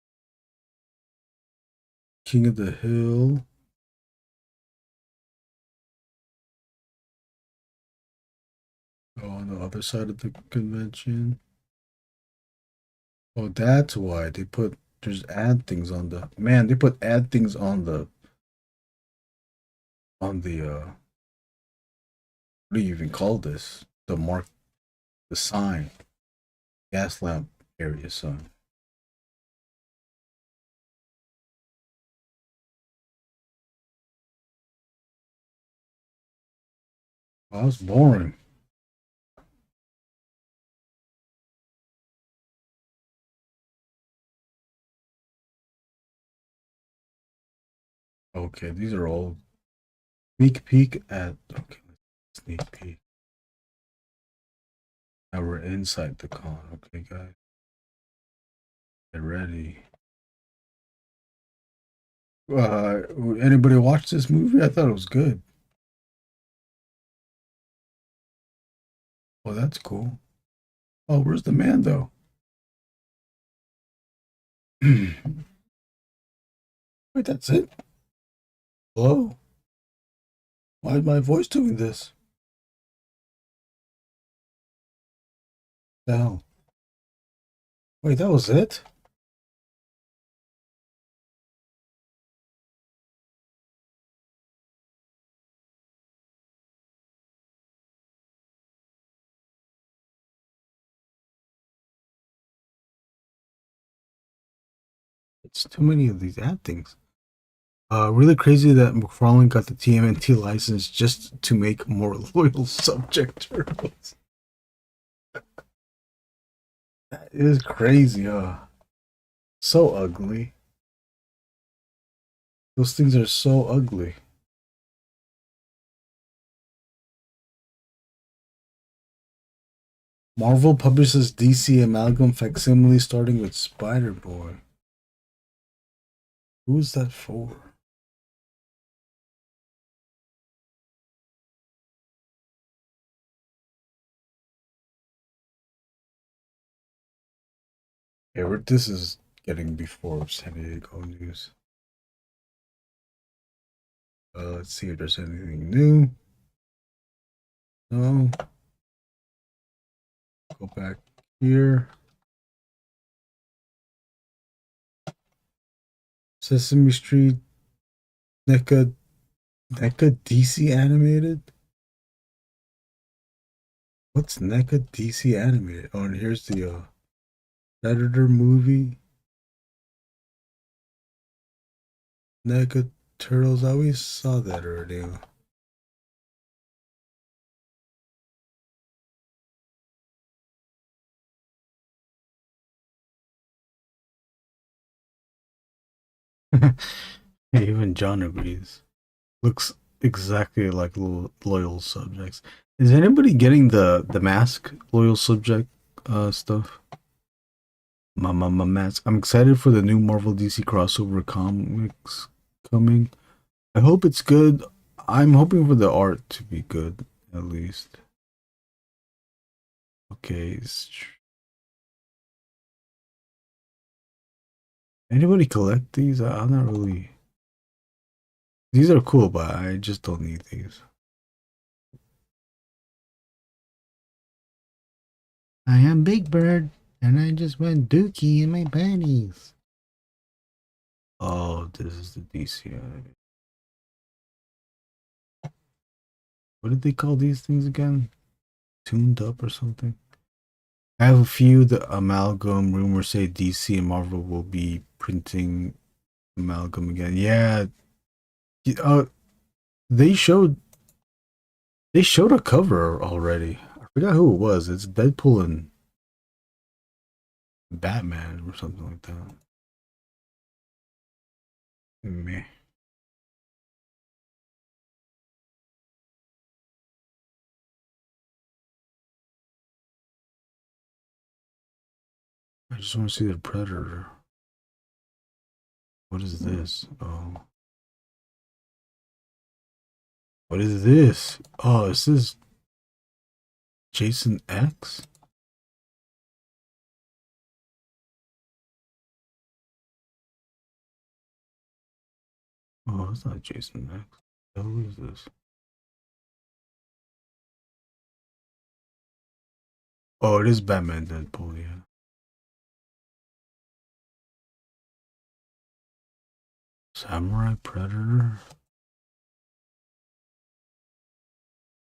King of the Hill. Oh, on the other side of the convention. Oh, that's why they put there's ad things on the they put ad things on the what do you even call this? The sign. Gas lamp area sign. Oh, that was boring. Okay, these are all sneak peek at. Okay, sneak peek. Now we're inside the con. Okay, guys, get ready. Anybody watch this movie? I thought it was good. Oh, that's cool. Oh, where's the man though? Wait, that's it? Hello? Why is my voice doing this? The hell? Wait, that was it? It's too many of these ad things. Really crazy that McFarlane got the TMNT license just to make more loyal subject turtles. That is crazy, so ugly. Those things are so ugly. Marvel publishes DC Amalgam facsimile starting with Spider-Boy. Who's that for? Yeah, this is getting before San Diego news. Let's see if there's anything new. No. Go back here. Sesame Street. NECA DC animated? What's NECA DC animated? Oh, and here's the Predator movie. NECA Turtles. I always saw that already. Even John agrees. Looks exactly like loyal subjects. Is anybody getting the mask loyal subject stuff? My mask. I'm excited for the new Marvel DC crossover comics coming. I hope it's good. I'm hoping for the art to be good at least. Okay. Anybody collect these? I'm not really. These are cool, but I just don't need these. I am Big Bird, and I just went dookie in my panties. Oh, this is the DC. What did they call these things again? Tuned up or something? I have a few. The amalgam rumors say DC and Marvel will be printing amalgam again. Yeah. They showed a cover already. I forgot who it was. It's Deadpool and Batman or something like that. Meh. I just want to see the Predator. What is this? Oh. What is this? Oh, is this Jason X? Oh, it's not Jason X. Who is this? Oh, it is Batman Deadpool, yeah. Samurai Predator?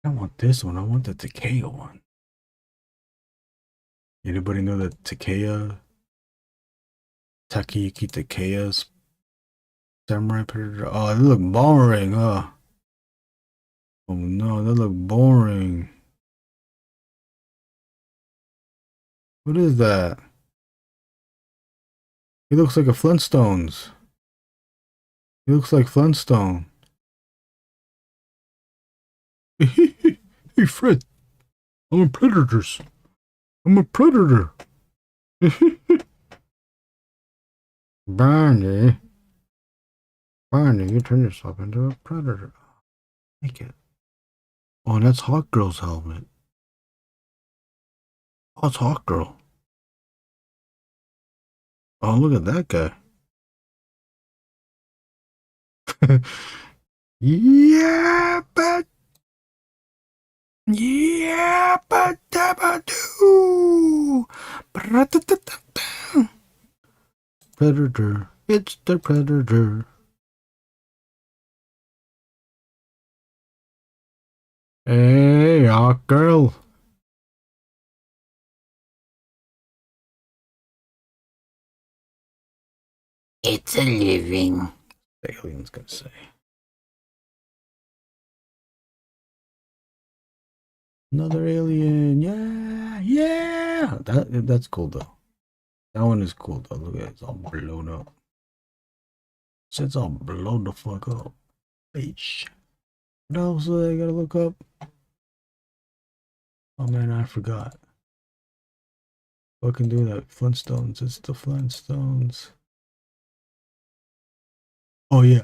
I don't want this one. I want the Takeo one. Anybody know that Takeyuki Takeya's Samurai Predator? Oh, they look boring, huh? Oh no, they look boring. What is that? He looks like a Flintstones. He looks like Flintstone. Hey Fred, I'm a predator. I'm a predator. Barney, you turn yourself into a predator. Make it. Oh, and that's Hawk Girl's helmet. Oh, it's Hawk Girl. Oh, look at that guy. Yeah, but dabba-doo. Predator. It's the Predator. Hey, Hawk Girl. It's a living. The alien's gonna say. Another alien. Yeah. That's cool though. That one is cool though. Look at it. It's all blown up. Shit's all blown the fuck up. Bitch. What else I gotta look up? Oh man, I forgot. Fucking do that. Flintstones. It's the Flintstones. Oh yeah.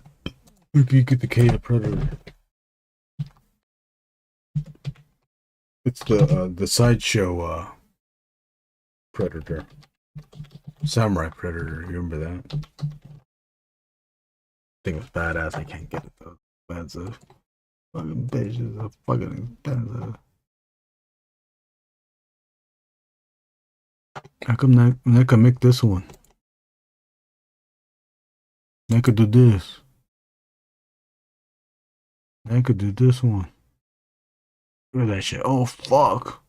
You get the K of Predator. It's the Sideshow Predator. Samurai Predator. You remember that? I think it was badass. I can't get it though. Expensive. Fucking bitches are fucking expensive. How come I can make this one? I could do this. I could do this one. Look at that shit. Oh fuck.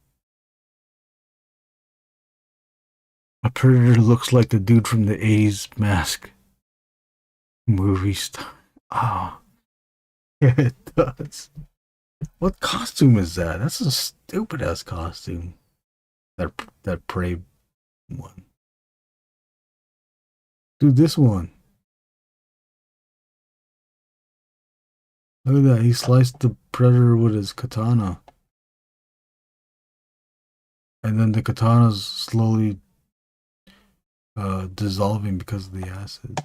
A Predator looks like the dude from the 80s Mask movie star. Ah. Yeah, it does. What costume is that? That's a stupid ass costume. That prey one. Dude, this one. Look at that. He sliced the Predator with his katana. And then the katana's slowly dissolving because of the acid.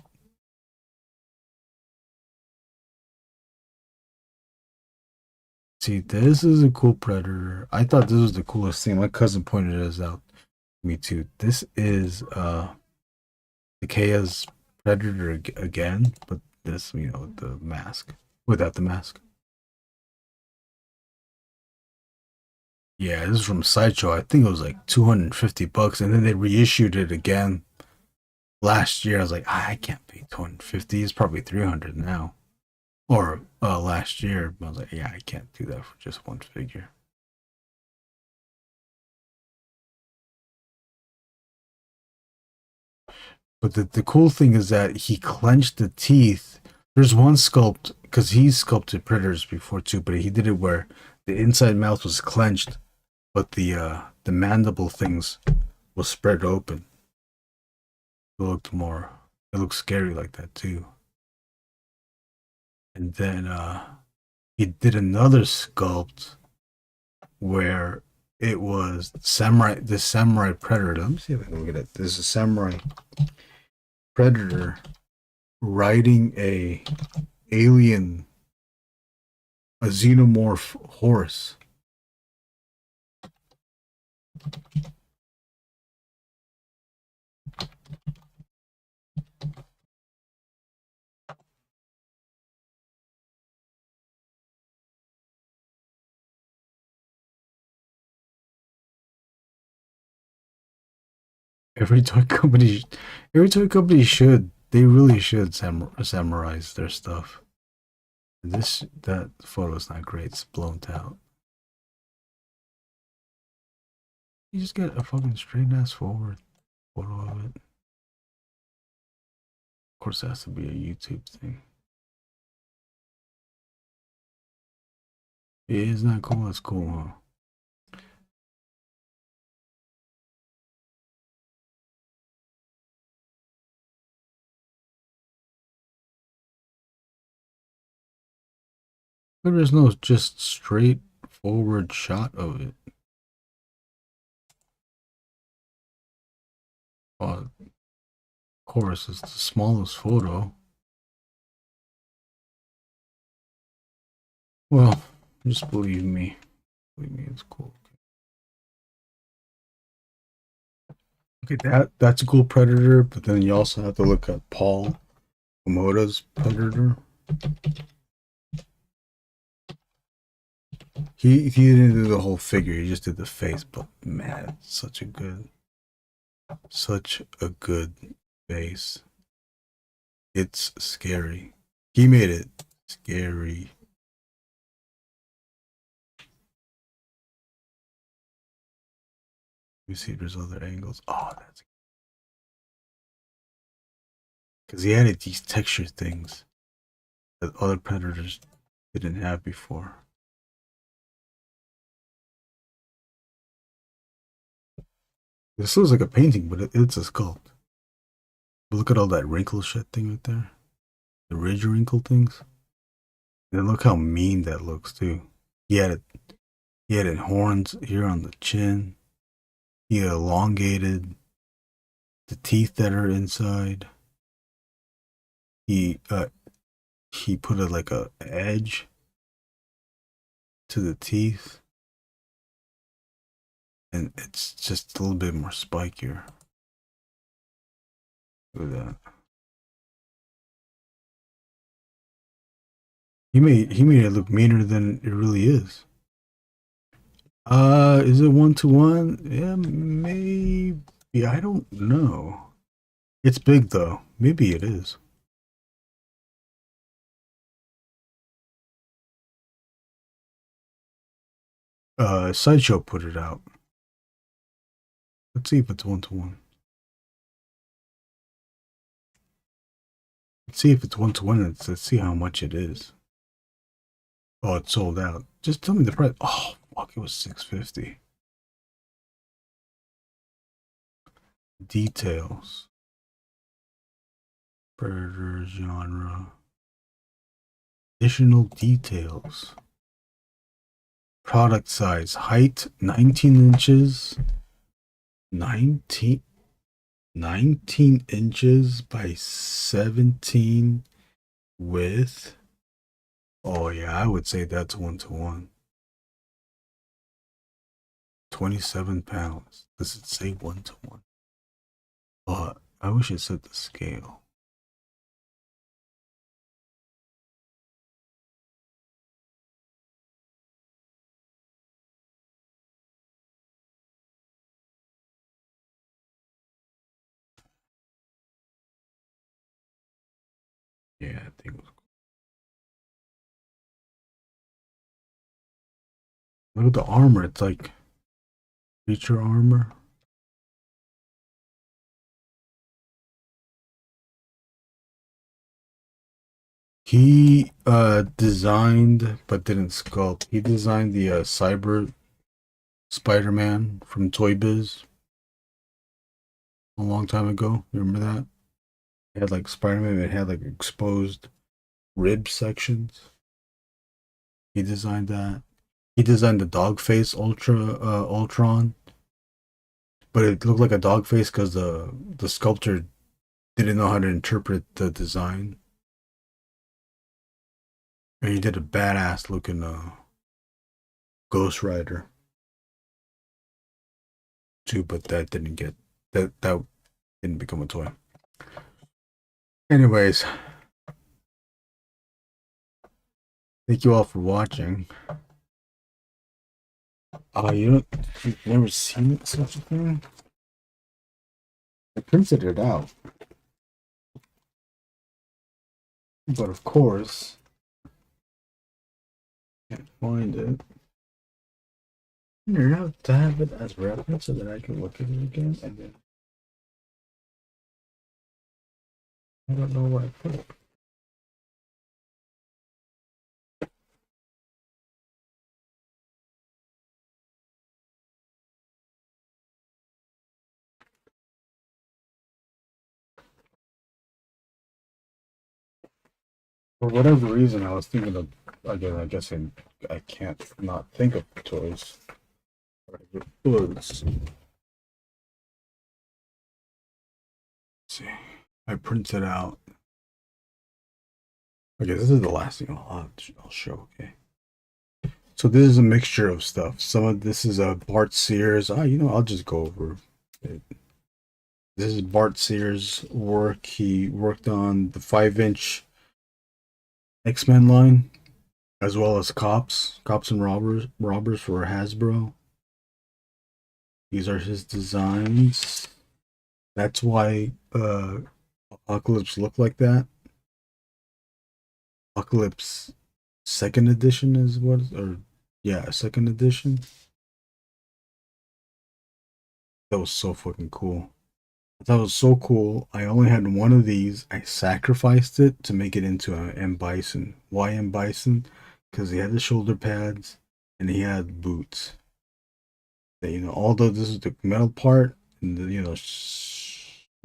See, this is a cool Predator. I thought this was the coolest thing. My cousin pointed this out to me too. This is the Kaya's Predator again, but this, you know, with the mask. Without the mask. Yeah, this is from Sideshow. I think it was like $250, and then they reissued it again last year. I was like, I can't pay $250. It's probably $300 now. Or last year, I was like, yeah, I can't do that for just one figure. But the cool thing is that he clenched the teeth. There's one sculpt, because he's sculpted Predators before too, but he did it where the inside mouth was clenched, but the mandible things was spread open. It looked scary like that too. And then he did another sculpt where it was the samurai Predator. Let me see if I can look at it. There's a samurai Predator riding a xenomorph horse. Every toy company should. They really should samurais their stuff. That photo's not great. It's blown out. You just get a fucking straight ass forward photo of it. Of course, it has to be a YouTube thing. Yeah, isn't that cool? That's cool, huh? But there's no just straightforward shot of it. Of course, it's the smallest photo. Well, just believe me. Believe me, it's cool. Okay, that's a cool Predator, but then you also have to look at Paul Komoda's Predator. He didn't do the whole figure, he just did the face, but man, it's such a good face. It's scary. He made it scary. Let me see if there's other angles. Oh, that's because he added these texture things that other Predators didn't have before. This looks like a painting, but it's a sculpt. But look at all that wrinkle shit thing right there. The ridge wrinkle things. And look how mean that looks too. He had horns here on the chin. He elongated the teeth that are inside. He put like a edge to the teeth, and it's just a little bit more spikier. Look at that. He made it look meaner than it really is. Is it 1-to-1? Yeah, maybe. I don't know. It's big though. Maybe it is. Sideshow put it out. Let's see if it's 1-to-1. Let's see if it's 1-to-1. Let's see how much it is. Oh, it's sold out. Just tell me the price. Oh, fuck, it was $6.50. Details. Predator genre. Additional details. Product size. Height 19 inches. 19 inches by 17 width. Oh yeah, I would say that's 1-to-1. 27 pounds. Does it say 1-to-1? But I wish it said the scale. Yeah, I think it was cool. Look at the armor. It's like feature armor. He designed but didn't sculpt. He designed the Cyber Spider-Man from ToyBiz a long time ago. You remember that? It had like Spider-Man, it had like exposed rib sections. He designed that. He designed the dog face Ultron. But it looked like a dog face because the sculptor didn't know how to interpret the design. And he did a badass looking Ghost Rider too, but that didn't get that didn't become a toy. Anyways, thank you all for watching. You've never seen such a thing? I printed it out, but of course can't find it. You have to have it as reference so that I can look at it again, and then I don't know where I put it. For whatever reason, I was thinking of, again, I guess I can't not think of toys. Let's see. I printed out. Okay, this is the last thing I'll show. Okay. So this is a mixture of stuff. Some of this is Bart Sears. I'll just go over it. This is Bart Sears' work. He worked on the 5-inch X-Men line, as well as Cops and Robbers for Hasbro. These are his designs. That's why Apocalypse looked like that. Apocalypse second edition is what, or yeah, second edition. That was so fucking cool. That was so cool. I only had one of these. I sacrificed it to make it into an M. Bison. Why M. Bison? Because he had the shoulder pads and he had boots. Although this is the metal part, and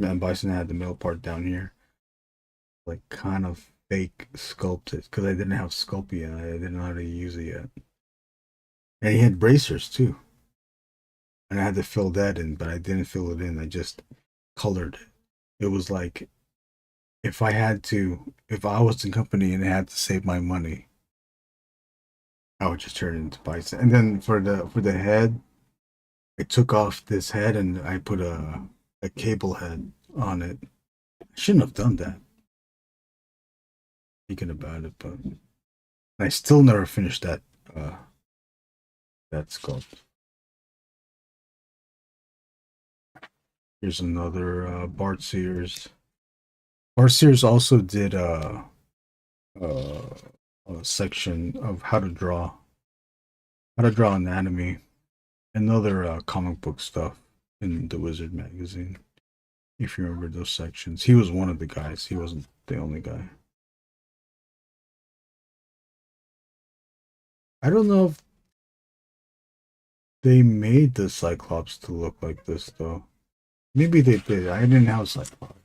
M. Bison had the metal part down here, like kind of fake sculpt it because I didn't have Sculpia. I didn't know how to use it yet. And he had bracers too. And I had to fill that in, but I didn't fill it in. I just colored it. It was like if I was in company and I had to save my money, I would just turn it into bison. And then for the head, I took off this head and I put a cable head on it. I shouldn't have done that. Thinking about it, but I still never finished that sculpt. Here's another Bart Sears. Bart Sears also did a section of how to draw anatomy, and other comic book stuff in the Wizard magazine. If you remember those sections, he was one of the guys. He wasn't the only guy. I don't know if they made the Cyclops to look like this though. Maybe they did. I didn't have Cyclops.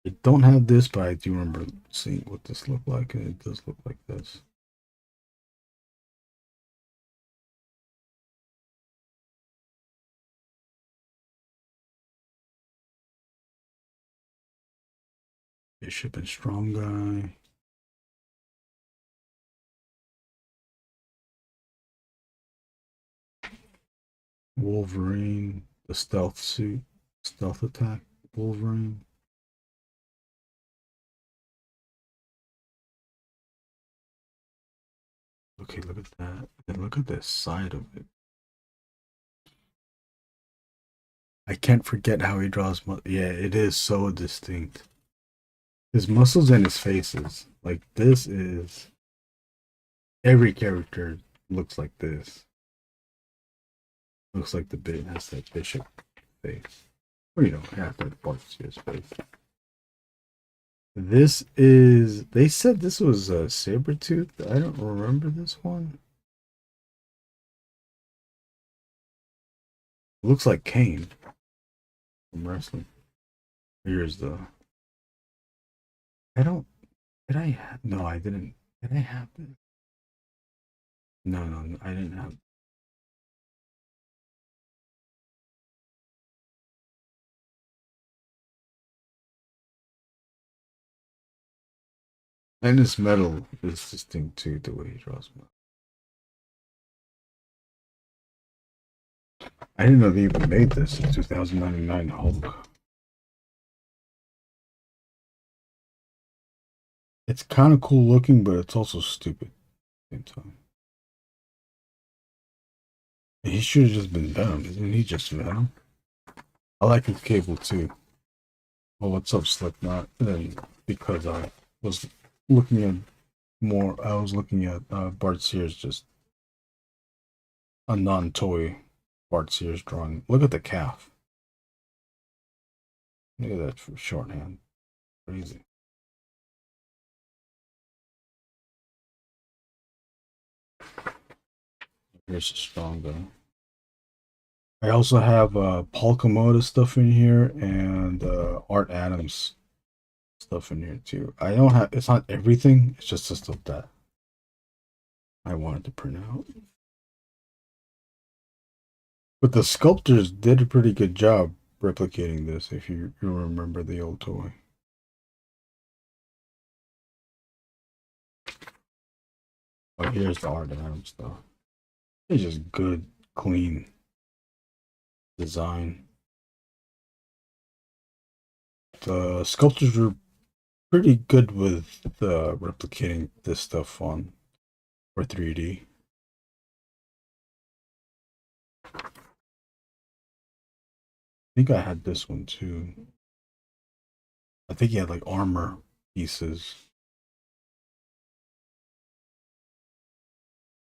I don't have this, but I do remember seeing what this looked like, and it does look like this. Bishop and Strong Guy. Wolverine, the stealth suit, stealth attack, Wolverine. Okay, look at that. And look at this side of it. I can't forget how he draws. Yeah, it is so distinct. His muscles and his faces. Like, this is... Every character looks like this. Looks like the bit has that Bishop face. Or, you know, half that Bart Sears face. This is... They said this was a Sabretooth. I don't remember this one. It looks like Kane from wrestling. Here's the... No, I didn't. Did I have this? No, I didn't have. And this metal is distinct too, the way he draws metal. I didn't know they even made this in 2099 Hulk. It's kind of cool looking, but it's also stupid at the same time. He should have just been Venom. Isn't he just Venom? I like his cable too. Well, what's up, Slipknot? Then because I was looking at Bart Sears, just a non-toy Bart Sears drawing. Look at the calf. Look at that for shorthand. Crazy. Here's a Strong Guy. I also have Paul Komoda stuff in here and Art Adams stuff in here too. I don't have, it's not everything, it's just the stuff that I wanted to print out. But the sculptors did a pretty good job replicating this, if you remember the old toy. Oh, here's the Art Adams stuff. It's just good, clean design. The sculptors were pretty good with replicating this stuff for 3D. I think I had this one too. I think he had like armor pieces.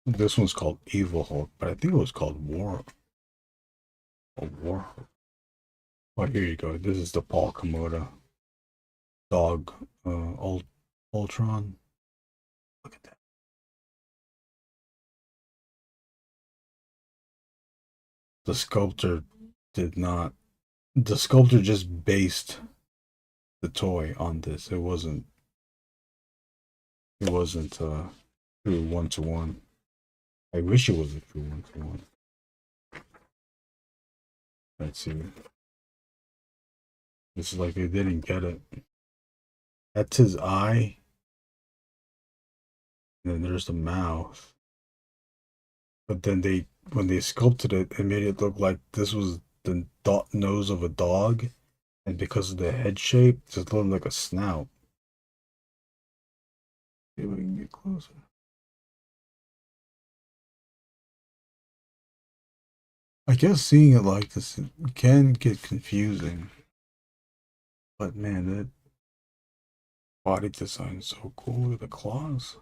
This one's called Evil Hulk, but I think it was called War Hulk. Oh, here you go. This is the Paul Komoda dog Ultron. Look at that. The sculptor just based the toy on this. It wasn't It wasn't true 1-to-1. I wish it was a true 1-to-1. Let's see. It's like they didn't get it. That's his eye. And then there's the mouth. But then when they sculpted it, it made it look like this was the nose of a dog. And because of the head shape, it just looked like a snout. See if we can get closer. I guess seeing it like this can get confusing. But man, that body design is so cool with the claws.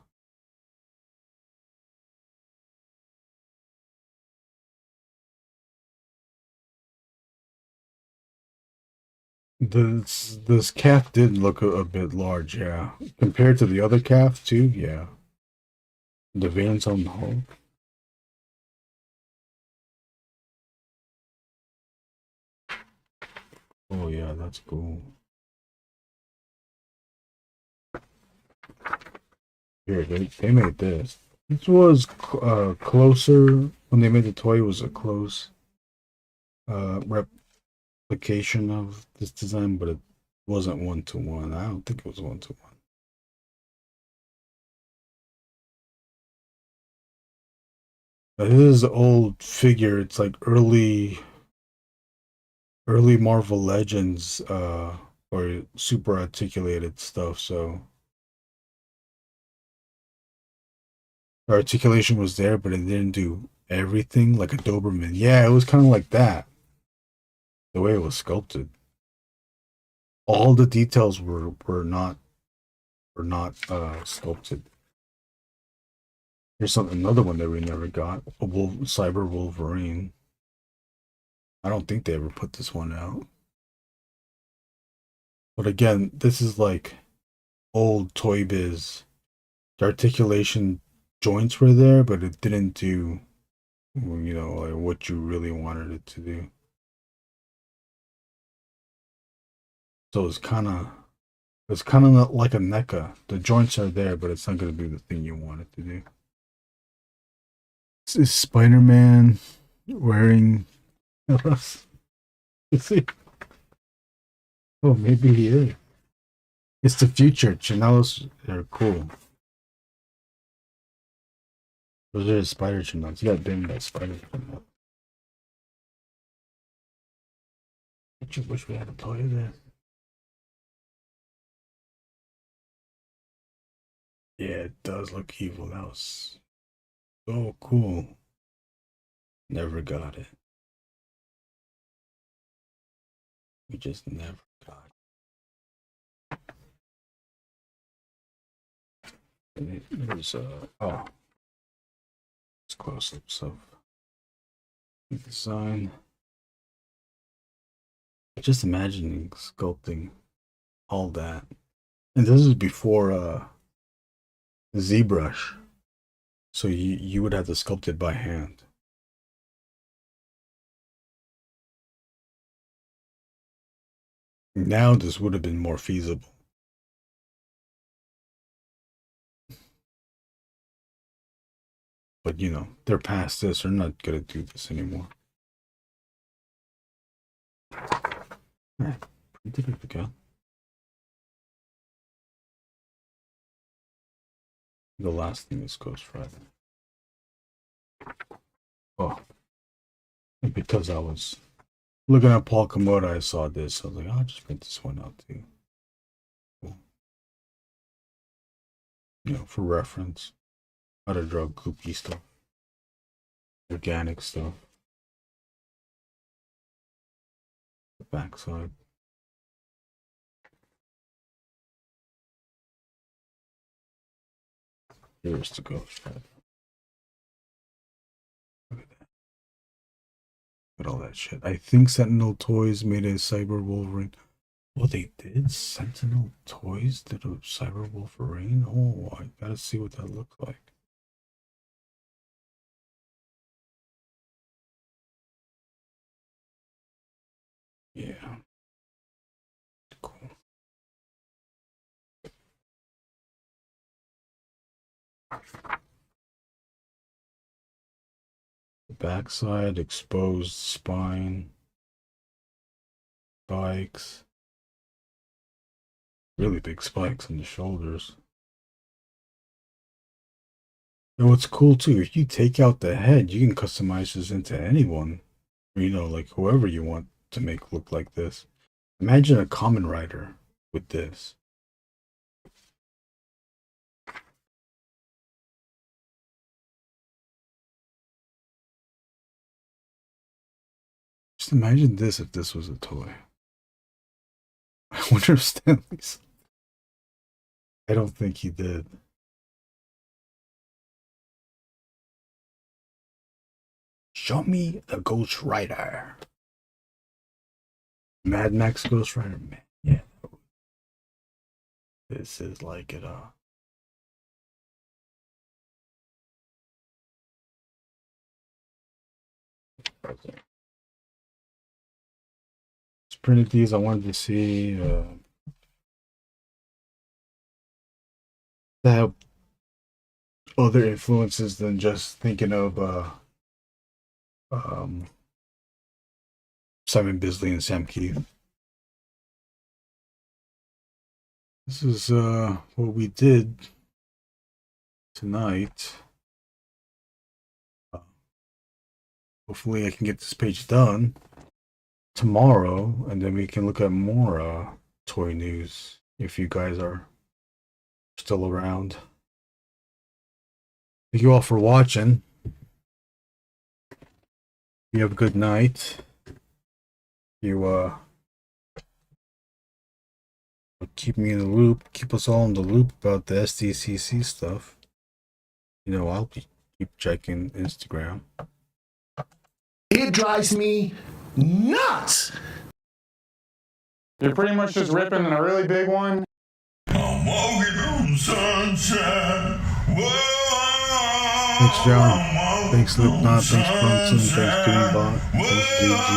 This calf did look a bit large, yeah. Compared to the other calf too, yeah. The veins on the hull. Oh yeah, that's cool. Here, they made this. This was closer when they made the toy. It was a close replication of this design, but it wasn't 1-to-1. I don't think it was 1-to-1. But it is an old figure. It's like early Marvel Legends or super articulated stuff, so the articulation was there, but it didn't do everything like a Doberman. Yeah, it was kind of like that. The way it was sculpted. All the details were not sculpted. Here's another one that we never got. A Cyber Wolverine. I don't think they ever put this one out. But again, this is like old Toy Biz. The articulation joints were there, but it didn't do, you know, like what you really wanted it to do. So it's kind of not like a NECA. The joints are there, but it's not going to do the thing you want it to do. This is Spider-Man wearing... Let's see. Oh, maybe he is. It's the future. Chinelos are cool. Those are spider chinelos. You got bitten by spider chinelos. I wish we had a toy of that. Yeah, it does look evil. That was so cool. Never got it. We just never got it. There's oh, it's close-ups of the design. Just imagining sculpting all that, and this is before ZBrush, so you would have to sculpt it by hand. Now this would have been more feasible. But you know, they're past this, they're not gonna do this anymore. Alright, printed it again. The last thing is Ghost Rider. Oh, and because I was looking at Paul Komoda, I saw this. I was like, I'll just print this one out too. Cool. You know, for reference. How to draw goopy stuff. Organic stuff. The backside. Here's the Ghost Rider. Look at that. Look at all that shit. I think Sentinel Toys made a Cyber Wolverine. Oh, they did? Sentinel Toys did a Cyber Wolverine? Oh, I gotta see what that looks like. Yeah. Cool. The backside, exposed spine, spikes. Really big spikes on the shoulders. And what's cool too, if you take out the head, you can customize this into anyone. You know, like whoever you want to make look like this. Imagine a common rider with this. Just imagine this if this was a toy. I wonder if Stanley's. I don't think he did. Show me the Ghost Rider. Mad Max Ghost Rider, man. Yeah. This is like it. Just printed these. I wanted to see have other influences than just thinking of Simon Bisley and Sam Keith. This is what we did tonight. Hopefully I can get this page done tomorrow, and then we can look at more toy news if you guys are still around. Thank you all for watching. You have a good night. You keep me in the loop, keep us all in the loop about the SDCC stuff. You know, I'll keep checking Instagram. It drives me nuts. You're pretty much just ripping a really big one. Thanks, John. Thanks, Slipknot. Thanks, Brunson. Thanks, Greenbot. Thanks, DG.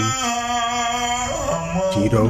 Tito.